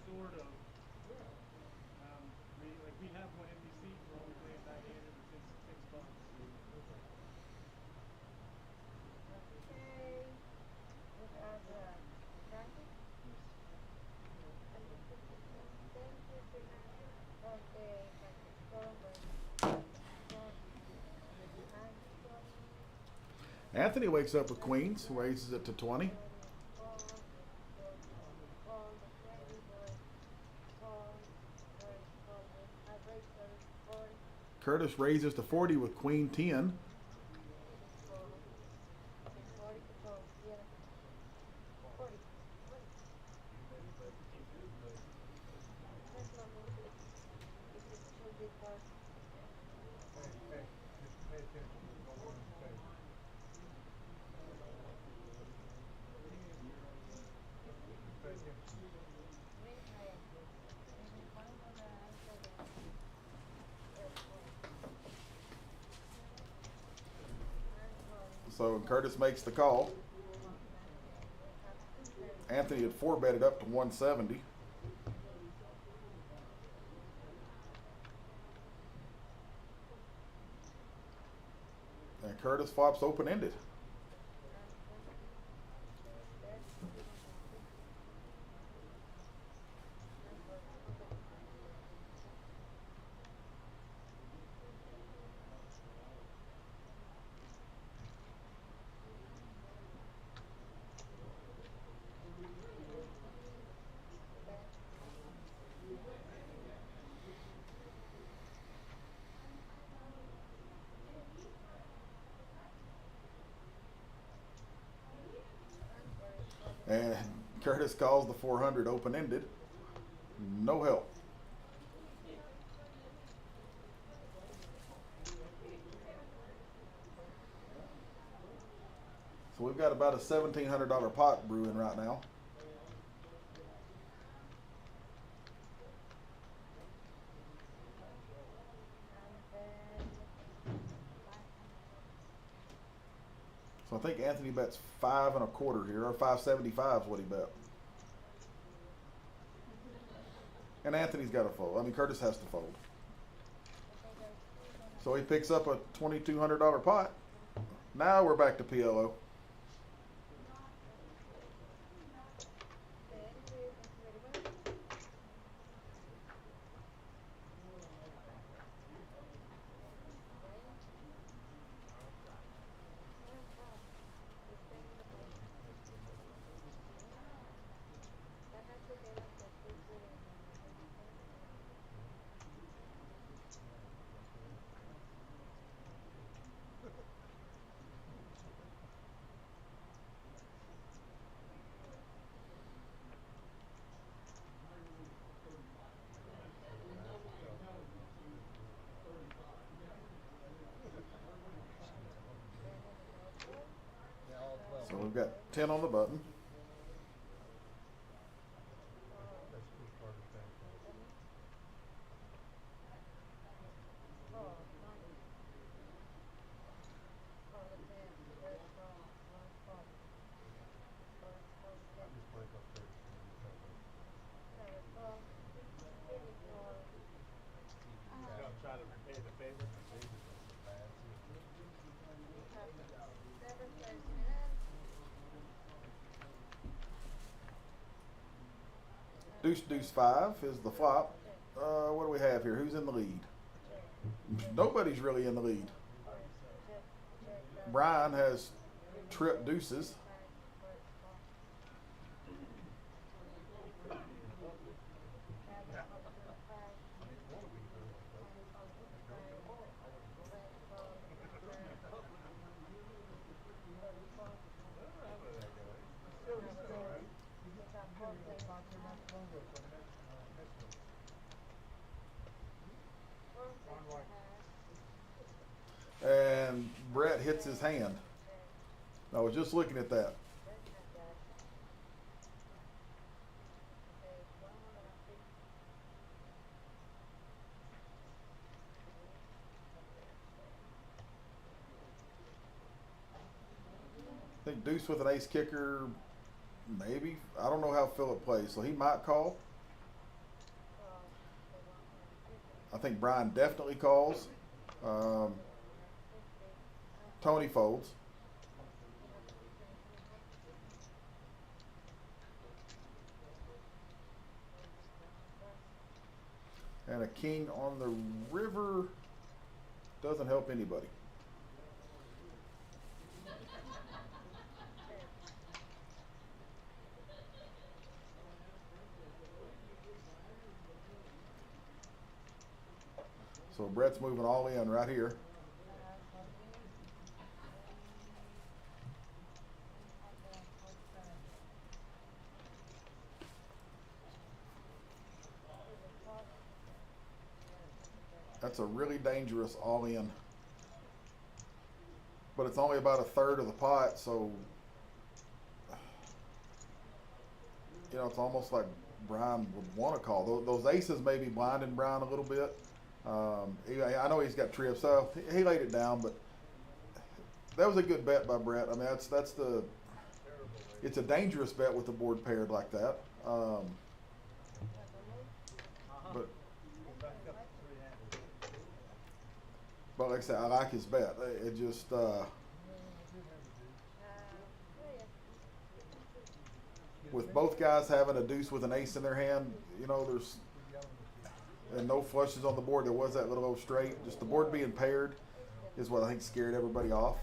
Sort of. We have one empty seat. We're only playing backhanded for $6. Anthony wakes up with queens, raises it to 20. Curtis raises to 40 with queen 10. So Curtis makes the call. Anthony had 4-betted up to 170. And Curtis flops open-ended. And Curtis calls the 400 open-ended. No help. So we've got about a $1,700 pot brewing right now. So I think Anthony bets 5 1/4 here, or 5.75 is what he bet. And Anthony's got to fold. I mean, Curtis has to fold. So he picks up a $2,200 pot. Now we're back to PLO. got 10 on the button. That's two part of the same thing. I'm just playing up there. You don't try to repay the favor. The favor's also bad too. Deuce, deuce, 5 is the flop. What do we have here? Who's in the lead? Nobody's really in the lead. Brian has tripped deuces. And Brett hits his hand. I was just looking at that. I think deuce with an ace kicker, maybe. I don't know how Philip plays, so he might call. I think Brian definitely calls. Tony folds. And a king on the river doesn't help anybody. So Brett's moving all in right here. That's a really dangerous all in. But it's only about a third of the pot, so you know, it's almost like Brian would want to call. Those aces may be blinding Brian a little bit. I know he's got trips, so he laid it down, but that was a good bet by Brett. I mean, it's a dangerous bet with the board paired like that. But like I said, I like his bet. It just with both guys having a deuce with an ace in their hand, you know, and no flushes on the board. There was that little old straight. Just the board being paired is what I think scared everybody off.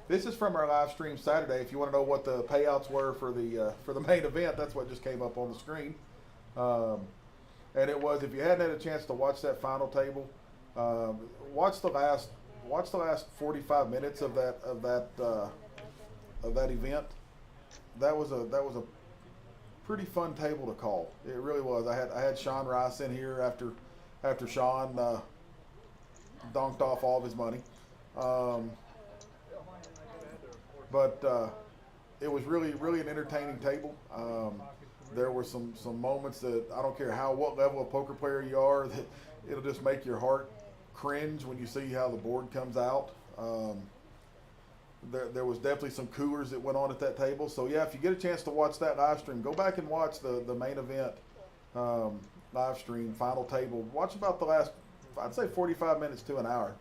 This is from our live stream Saturday. If you want to know what the payouts were for the main event, that's what just came up on the screen. And it was, if you hadn't had a chance to watch that final table, watch the last 45 minutes of that event. That was a pretty fun table to call. It really was. I had Sean Rice in here after Sean donked off all of his money. But it was really an entertaining table. There were some moments that I don't care what level of poker player you are, that it'll just make your heart cringe when you see how the board comes out. There was definitely some coolers that went on at that table. So yeah, if you get a chance to watch that live stream, go back and watch the main event live stream final table. Watch about the last, I'd say 45 minutes to an hour.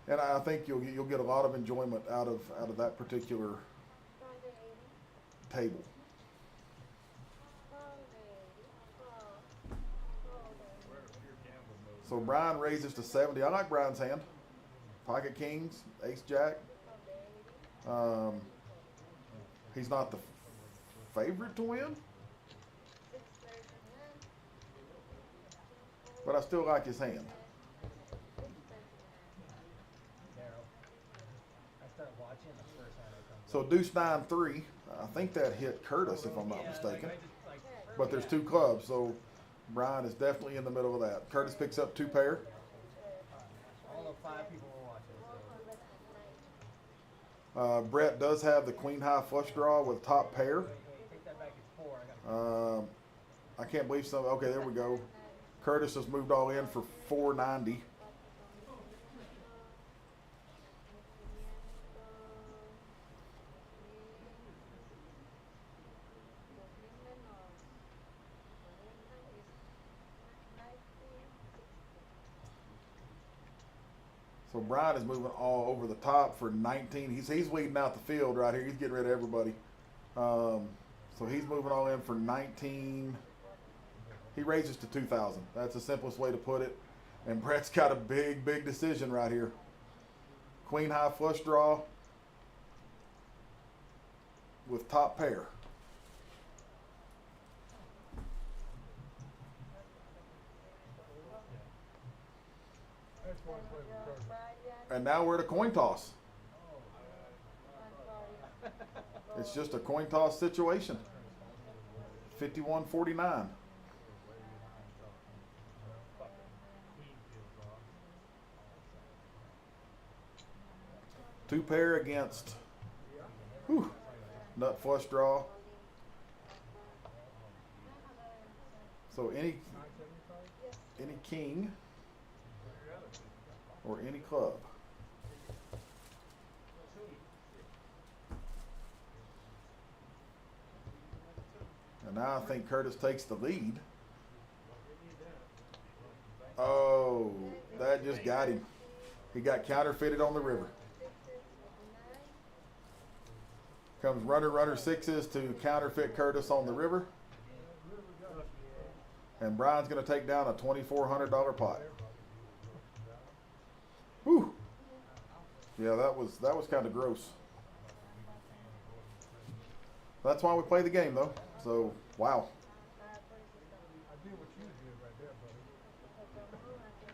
And I think you'll get a lot of enjoyment out of that particular table. So Brian raises to 70. I like Brian's hand. Pocket kings, ace jack. He's not the favorite to win, but I still like his hand. So deuce 9-3. I think that hit Curtis, if I'm not mistaken. But there's two clubs, so Brian is definitely in the middle of that. Curtis picks up two pair. All of 5 people were watching. Brett does have the queen high flush draw with top pair. Take that back, it's 4. I got I can't believe some. Okay, there we go. Curtis has moved all in for 490. So Brian is moving all over the top for 19. He's weeding out the field right here. He's getting rid of everybody. So he's moving all in for 19. He raises to 2,000. That's the simplest way to put it. And Brett's got a big decision right here. Queen high flush draw with top pair. And now we're at a coin toss. It's just a coin toss situation. 51-49. Two pair against nut flush draw. So any king or any club. And now I think Curtis takes the lead. Oh, that just got him. He got counterfeited on the river. Comes runner sixes to counterfeit Curtis on the river. And Brian's going to take down a $2,400 pot. Whew. Yeah, that was kind of gross. That's why we play the game, though. So, wow. I did what you did right there, buddy.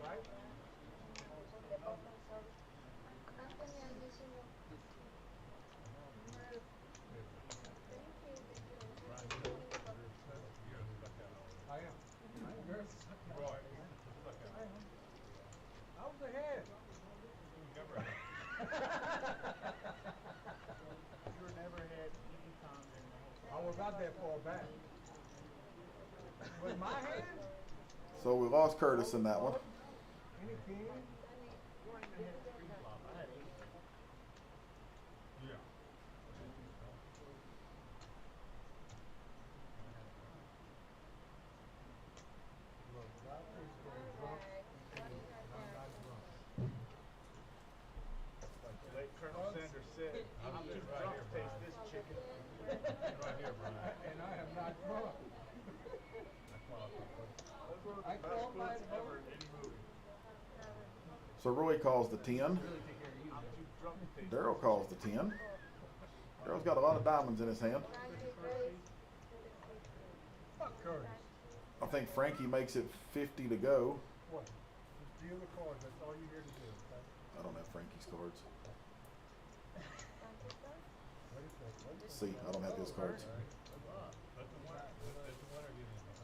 Right? I am. You're stuck out. Roy, stuck out. I was ahead. Never had. You were never ahead any time during the whole. I was not that far back. With my hand? So we lost Curtis in that one. Any king? Yeah. Look, I think they're drunk, and I'm not drunk. Like the late Colonel Sanders said, I'm too drunk to taste this chicken. Right here, Brian. And I am not drunk. That's one of I the call best my splits ever in any movie. So Roy calls the 10. I'm too drunk to taste Daryl calls the 10. Daryl's got a lot of diamonds in his hand. Fuck Curtis. I think Frankie makes it 50 to go. What? Just deal the cards. That's all you're here to do. Okay? I don't have Frankie's cards. Wait a second. Wait a See, I don't have his cards. Let the winner get in there.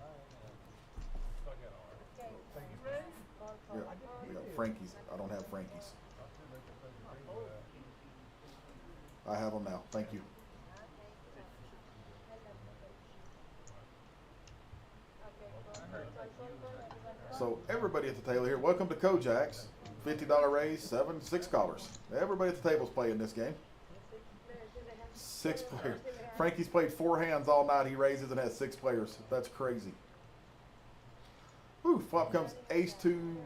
Stuck out all right. Thank you, Fred. Yeah, we got Frankie's. I don't have Frankie's. I have them now. Thank you. So everybody at the table here, welcome to Kojak's. $50 raise, 6 callers. Everybody at the table's playing this game. 6 players. Frankie's played 4 hands all night. He raises and has 6 players. That's crazy. Whew, flop comes ace 2,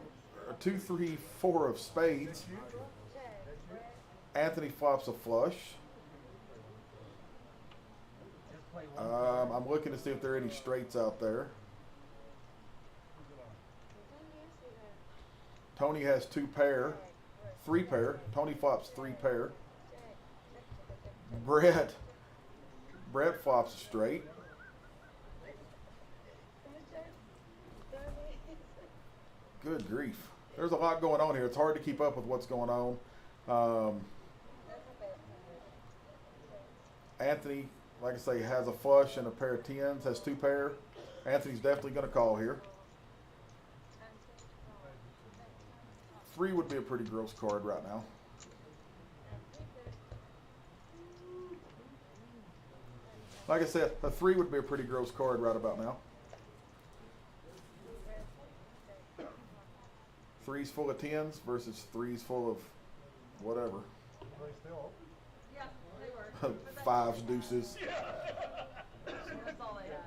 2, 3, 4 of spades. Anthony flops a flush. just play one. I'm looking to see if there are any straights out there. Tony has 2 pair, 3 pair. Tony flops 3 pair. Brett flops a straight. Good grief. There's a lot going on here. It's hard to keep up with what's going on. Anthony, like I say, has a flush and a pair of 10s, has 2 pair. Anthony's definitely going to call here. 3 would be a pretty gross card right now. Like I said, a 3 would be a pretty gross card right about now. 3's full of 10s versus 3's full of whatever. Are they still open? Yeah, they were. But that- 5s, deuces. That's all they had.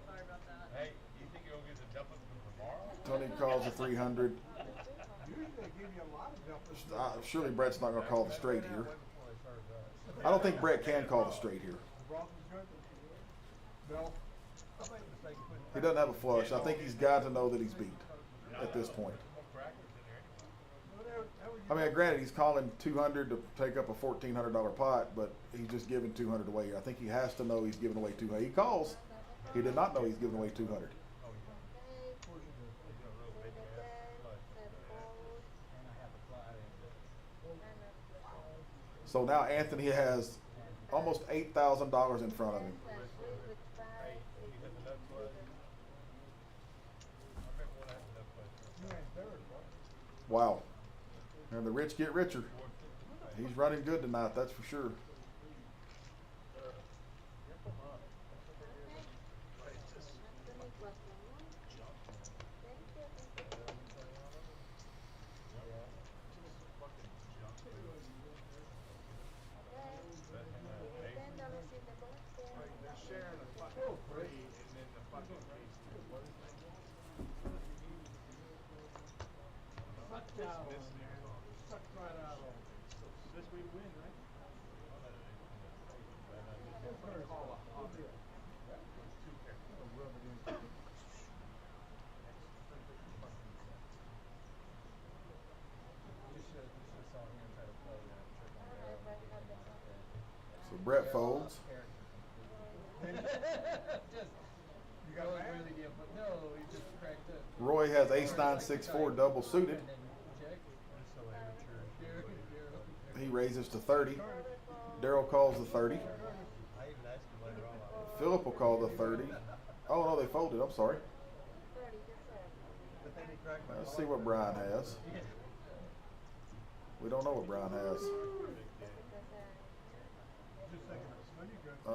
Sorry about that. Hey, you think you'll get the jumping tomorrow? Tony calls a 300. Usually they give you a lot of jumpers. Surely Brett's not going to call the straight here. I don't think Brett can call the straight here. Bronx is good. No. He doesn't have a flush. I think he's got to know that he's beat at this point. I mean, granted, he's calling 200 to take up a $1,400 pot, but he's just giving 200 away. I think he has to know he's giving away 200. He calls. He did not know he's giving away 200. So now Anthony has almost $8,000 in front of him. Wow. And the rich get richer. He's running good tonight, that's for sure. They're sharing a fucking free and then the fucking race. Sucked right out of it. This we win, right? So Brett folds. You got really good, but no, he just cracked up. Roy has ace-9-6-4 double suited. He raises to 30. Daryl calls the 30. Philip will call the 30. Oh no, they folded. I'm sorry. Let's see what Brian has. We don't know what Brian has.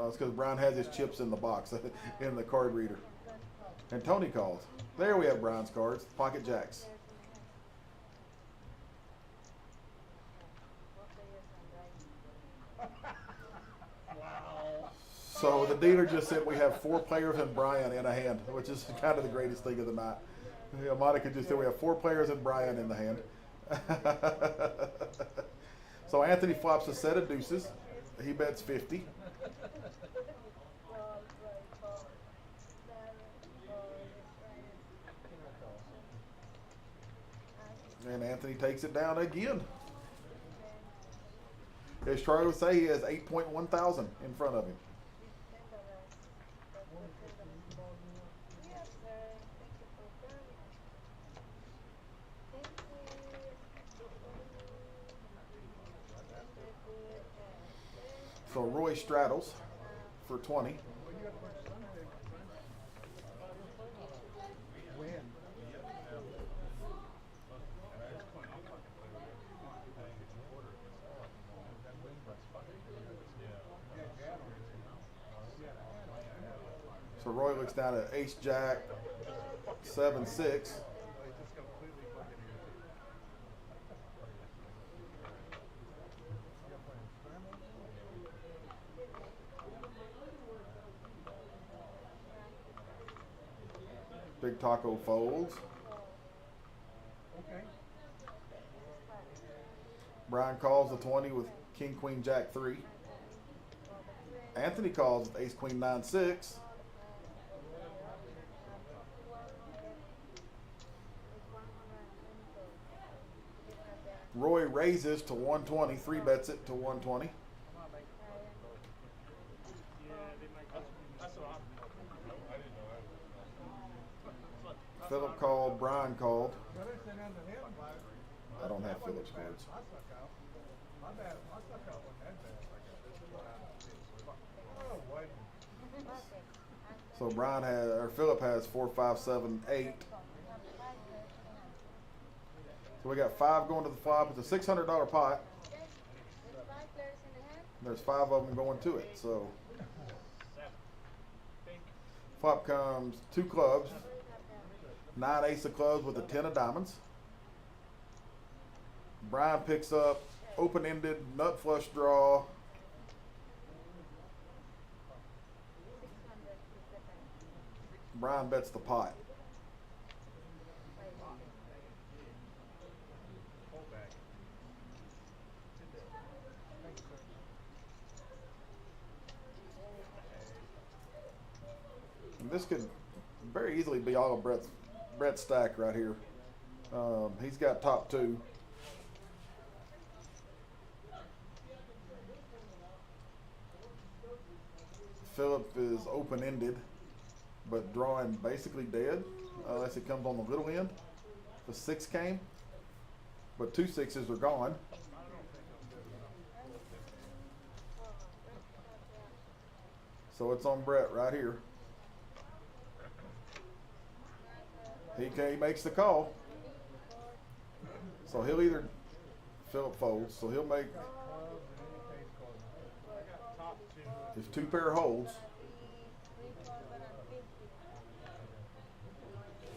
It's because Brian has his chips in the box, in the card reader. And Tony calls. There we have Brian's cards, pocket jacks. So the dealer just said we have 4 players and Brian in a hand, which is kind of the greatest thing of the night. Yeah, Monica just said we have 4 players and Brian in the hand. So Anthony flops a set of deuces. He bets 50. And Anthony takes it down again. As Charlie would say, he has 8.1 thousand in front of him. So Roy straddles for 20. So Roy looks down at ace jack 7-6. Big Taco folds. Brian calls the 20 with King, Queen, Jack 3. Anthony calls with Ace, Queen, 9-6. Roy raises to 120, 3 bets it to 120. Philip called, Brian called. I don't have Philip's cards. So Brian has, or Philip has 4, 5, 7, 8. So we got 5 going to the flop. It's a $600 pot. There's 5 of them going to it. So Flop comes 2 clubs, 9 ace of clubs with a 10 of diamonds. Brian picks up open-ended nut flush draw. Brian bets the pot. And this could very easily be all of Brett's stack right here. He's got top 2. Philip is open-ended, but drawing basically dead, unless it comes on the little end. The 6 came, but 2 6s are gone. So it's on Brett right here. He makes the call. So he'll either, Philip folds, so he'll make his 2 pair holds.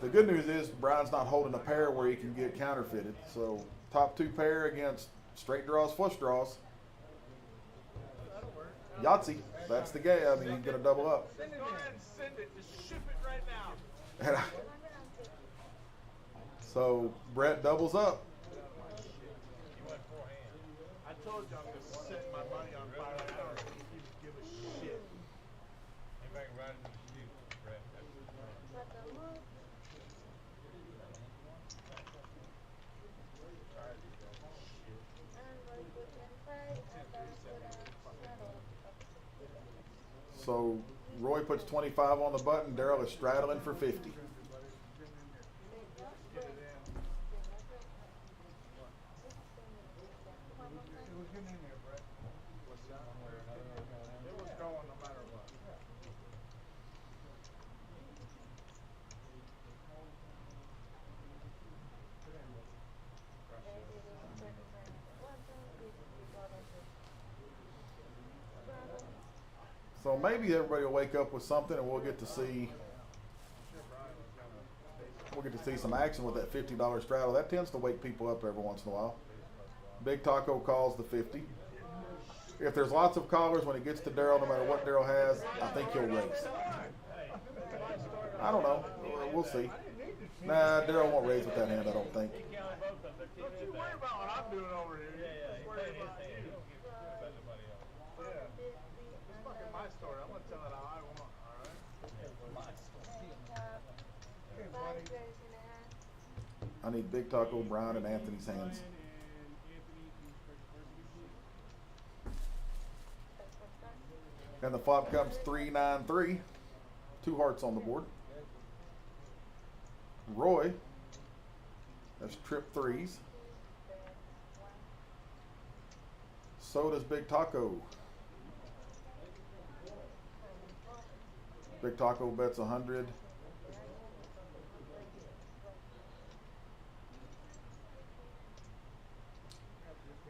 The good news is Brian's not holding a pair where he can get counterfeited. So top 2 pair against straight draws, flush draws. Yahtzee, that's the game. I mean, he's going to double up. Go ahead and send it. Just ship it right now. So Brett doubles up. I told you I'm just setting my money on fire right now. You give a shit. Anybody can ride into the street, Brett. So Roy puts 25 on the button. Daryl is straddling for 50. It was going no matter what. So maybe everybody will wake up with something, and we'll get to see some action with that $50 straddle. That tends to wake people up every once in a while. Big Taco calls the 50. If there's lots of callers when it gets to Daryl, no matter what Daryl has, I think he'll raise. I don't know. We'll see. Nah, Daryl won't raise with that hand, I don't think. Don't you worry about what I'm doing over here. Just worry about you. Yeah. It's fucking my story. I'm gonna tell it how I want, alright? I need Big Taco, Brian, and Anthony's hands. And the flop comes 3-9-3. 2 hearts on the board. Roy has trip 3s. So does Big Taco. Big Taco bets 100.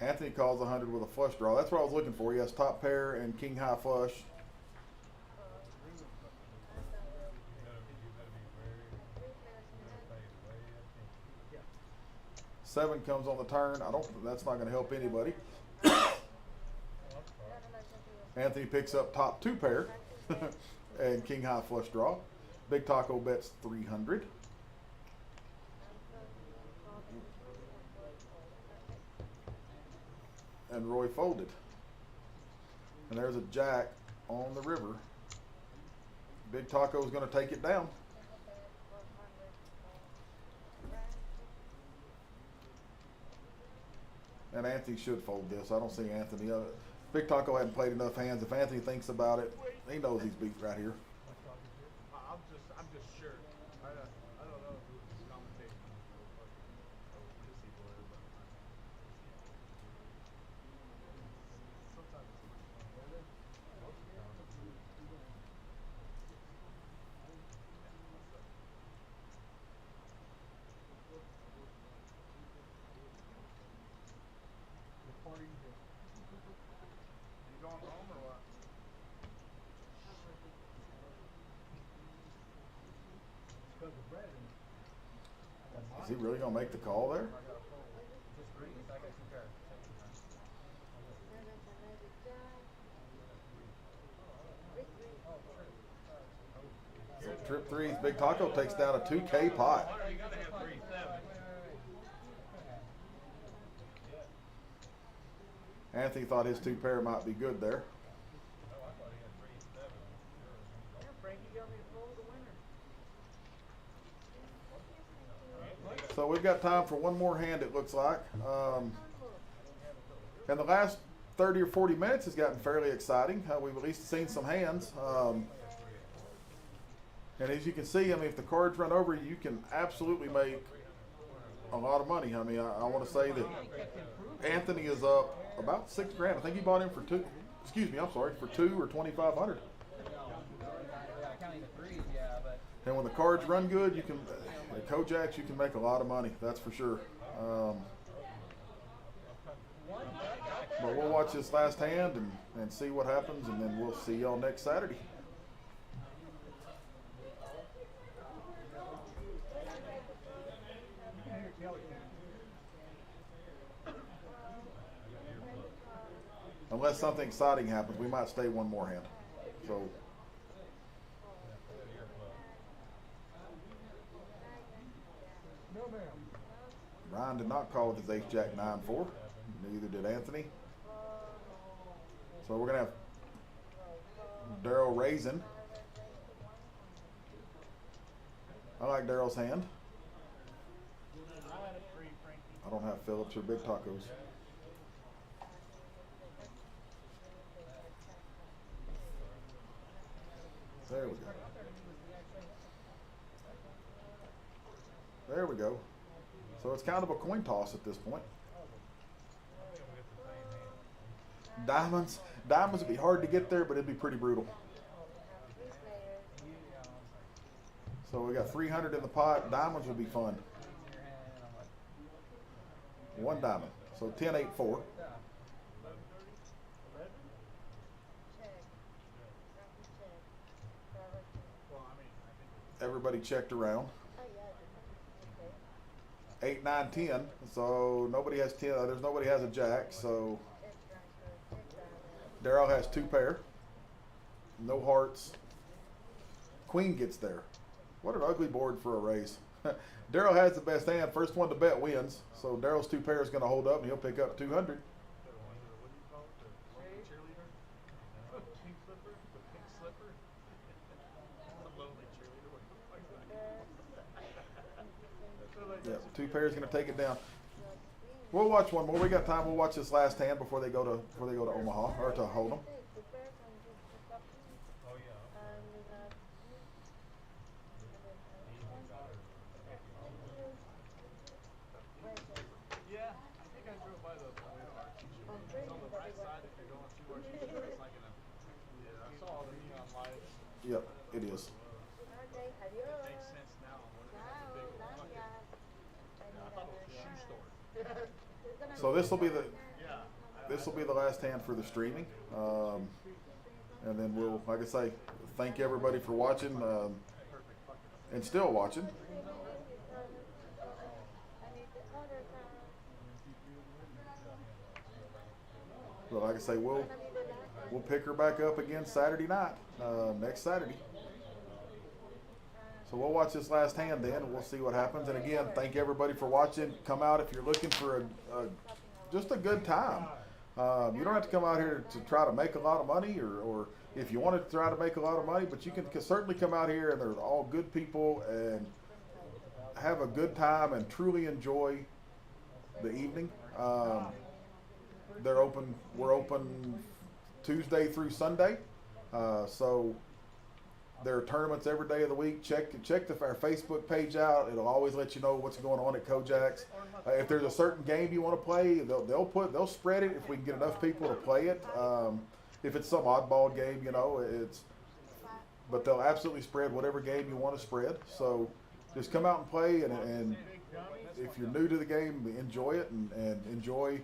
Anthony calls 100 with a flush draw. That's what I was looking for. He has top pair and king high flush. Seven comes on the turn. That's not going to help anybody. Anthony picks up top 2 pair and king high flush draw. Big Taco bets 300. And Roy folded. And there's a jack on the river. Big Taco is going to take it down. And Anthony should fold this. I don't see Anthony. Big Taco hadn't played enough hands. If Anthony thinks about it, he knows he's beat right here. I'm just sure. I don't know who this commentating pissy boy, but sometimes it's much fun. Most of the time. You going home or what? Is he really gonna make the call there? Just breeze. I got two pair. So trip threes, Big Taco takes down a 2K pot. You gotta have 3-7. Anthony thought his 2 pair might be good there. No, I thought he had 3-7. Yeah, Frankie got me a full of the winner. So we've got time for one more hand, it looks like. And the last 30 or 40 minutes has gotten fairly exciting. We've at least seen some hands. And as you can see, I mean, if the cards run over, you can absolutely make a lot of money. I mean, I want to say that Anthony is up about $6,000. I think he bought him for for 2 or 2,500. Counting the threes, yeah, but And when the cards run good, you can, at Kojaks, you can make a lot of money. That's for sure. But we'll watch this last hand and see what happens, and then we'll see y'all next Saturday. Unless something exciting happens, we might stay one more hand. So Ryan did not call with his ace-jack 9-4. Neither did Anthony. So we're gonna have Daryl raising. I like Daryl's hand. I don't have Phillips or Big Tacos. There we go. There we go. So it's kind of a coin toss at this point. Diamonds would be hard to get there, but it'd be pretty brutal. So we got 300 in the pot. Diamonds would be fun. One diamond. So 10-8-4. Everybody checked around. 8, 9, 10. So nobody has 10. There's nobody has a jack. So Daryl has 2 pair. No hearts. Queen gets there. What an ugly board for a raise. Daryl has the best hand. First one to bet wins. So Daryl's 2 pair is going to hold up, and he'll pick up 200. What do you call it? The cheerleader? Pink slipper? The pink slipper? The lonely cheerleader? What the fuck is that? Yeah, 2 pairs going to take it down. We'll watch one more. We got time. We'll watch this last hand before they go to Omaha or to Hold'em. Yeah, I think I drove by the it's on the right side if you're going too much. It's like yeah, I saw all the neon lights. Yep, it is. It makes sense now. When it's a big fucking, I thought it was a shoe store. So this will be the last hand for the streaming, and then we'll, like I say, thank everybody for watching and still watching. But like I say, we'll pick her back up again Saturday night, next Saturday. So we'll watch this last hand then, and we'll see what happens. And again, thank everybody for watching. Come out if you're looking for just a good time. You don't have to come out here to try to make a lot of money, or if you want to try to make a lot of money, but you can certainly come out here, and they're all good people, and have a good time and truly enjoy the evening. We're open Tuesday through Sunday. So there are tournaments every day of the week. Check our Facebook page out. It'll always let you know what's going on at Kojaks. If there's a certain game you want to play, they'll spread it if we can get enough people to play it. If it's some oddball game, but they'll absolutely spread whatever game you want to spread. So just come out and play, and if you're new to the game, enjoy it and enjoy.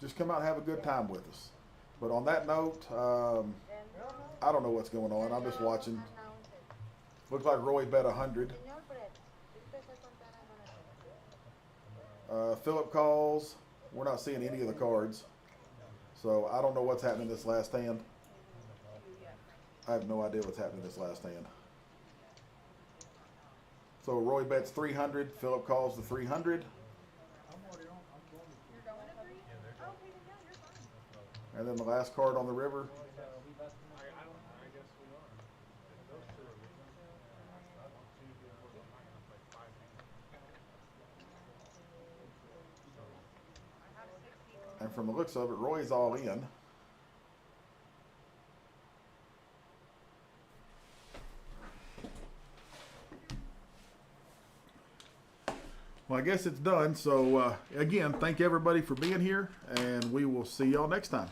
Just come out and have a good time with us. But on that note, I don't know what's going on. I'm just watching. Looks like Roy bet 100. Señor Fred, empieza a contar ahora. Philip calls. We're not seeing any of the cards. So I don't know what's happening this last hand. I have no idea what's happening this last hand. So Roy bets 300. Philip calls the 300. And then the last card on the river. And from the looks of it, Roy's all in. Well, I guess it's done. So, again, thank everybody for being here, and we will see y'all next time.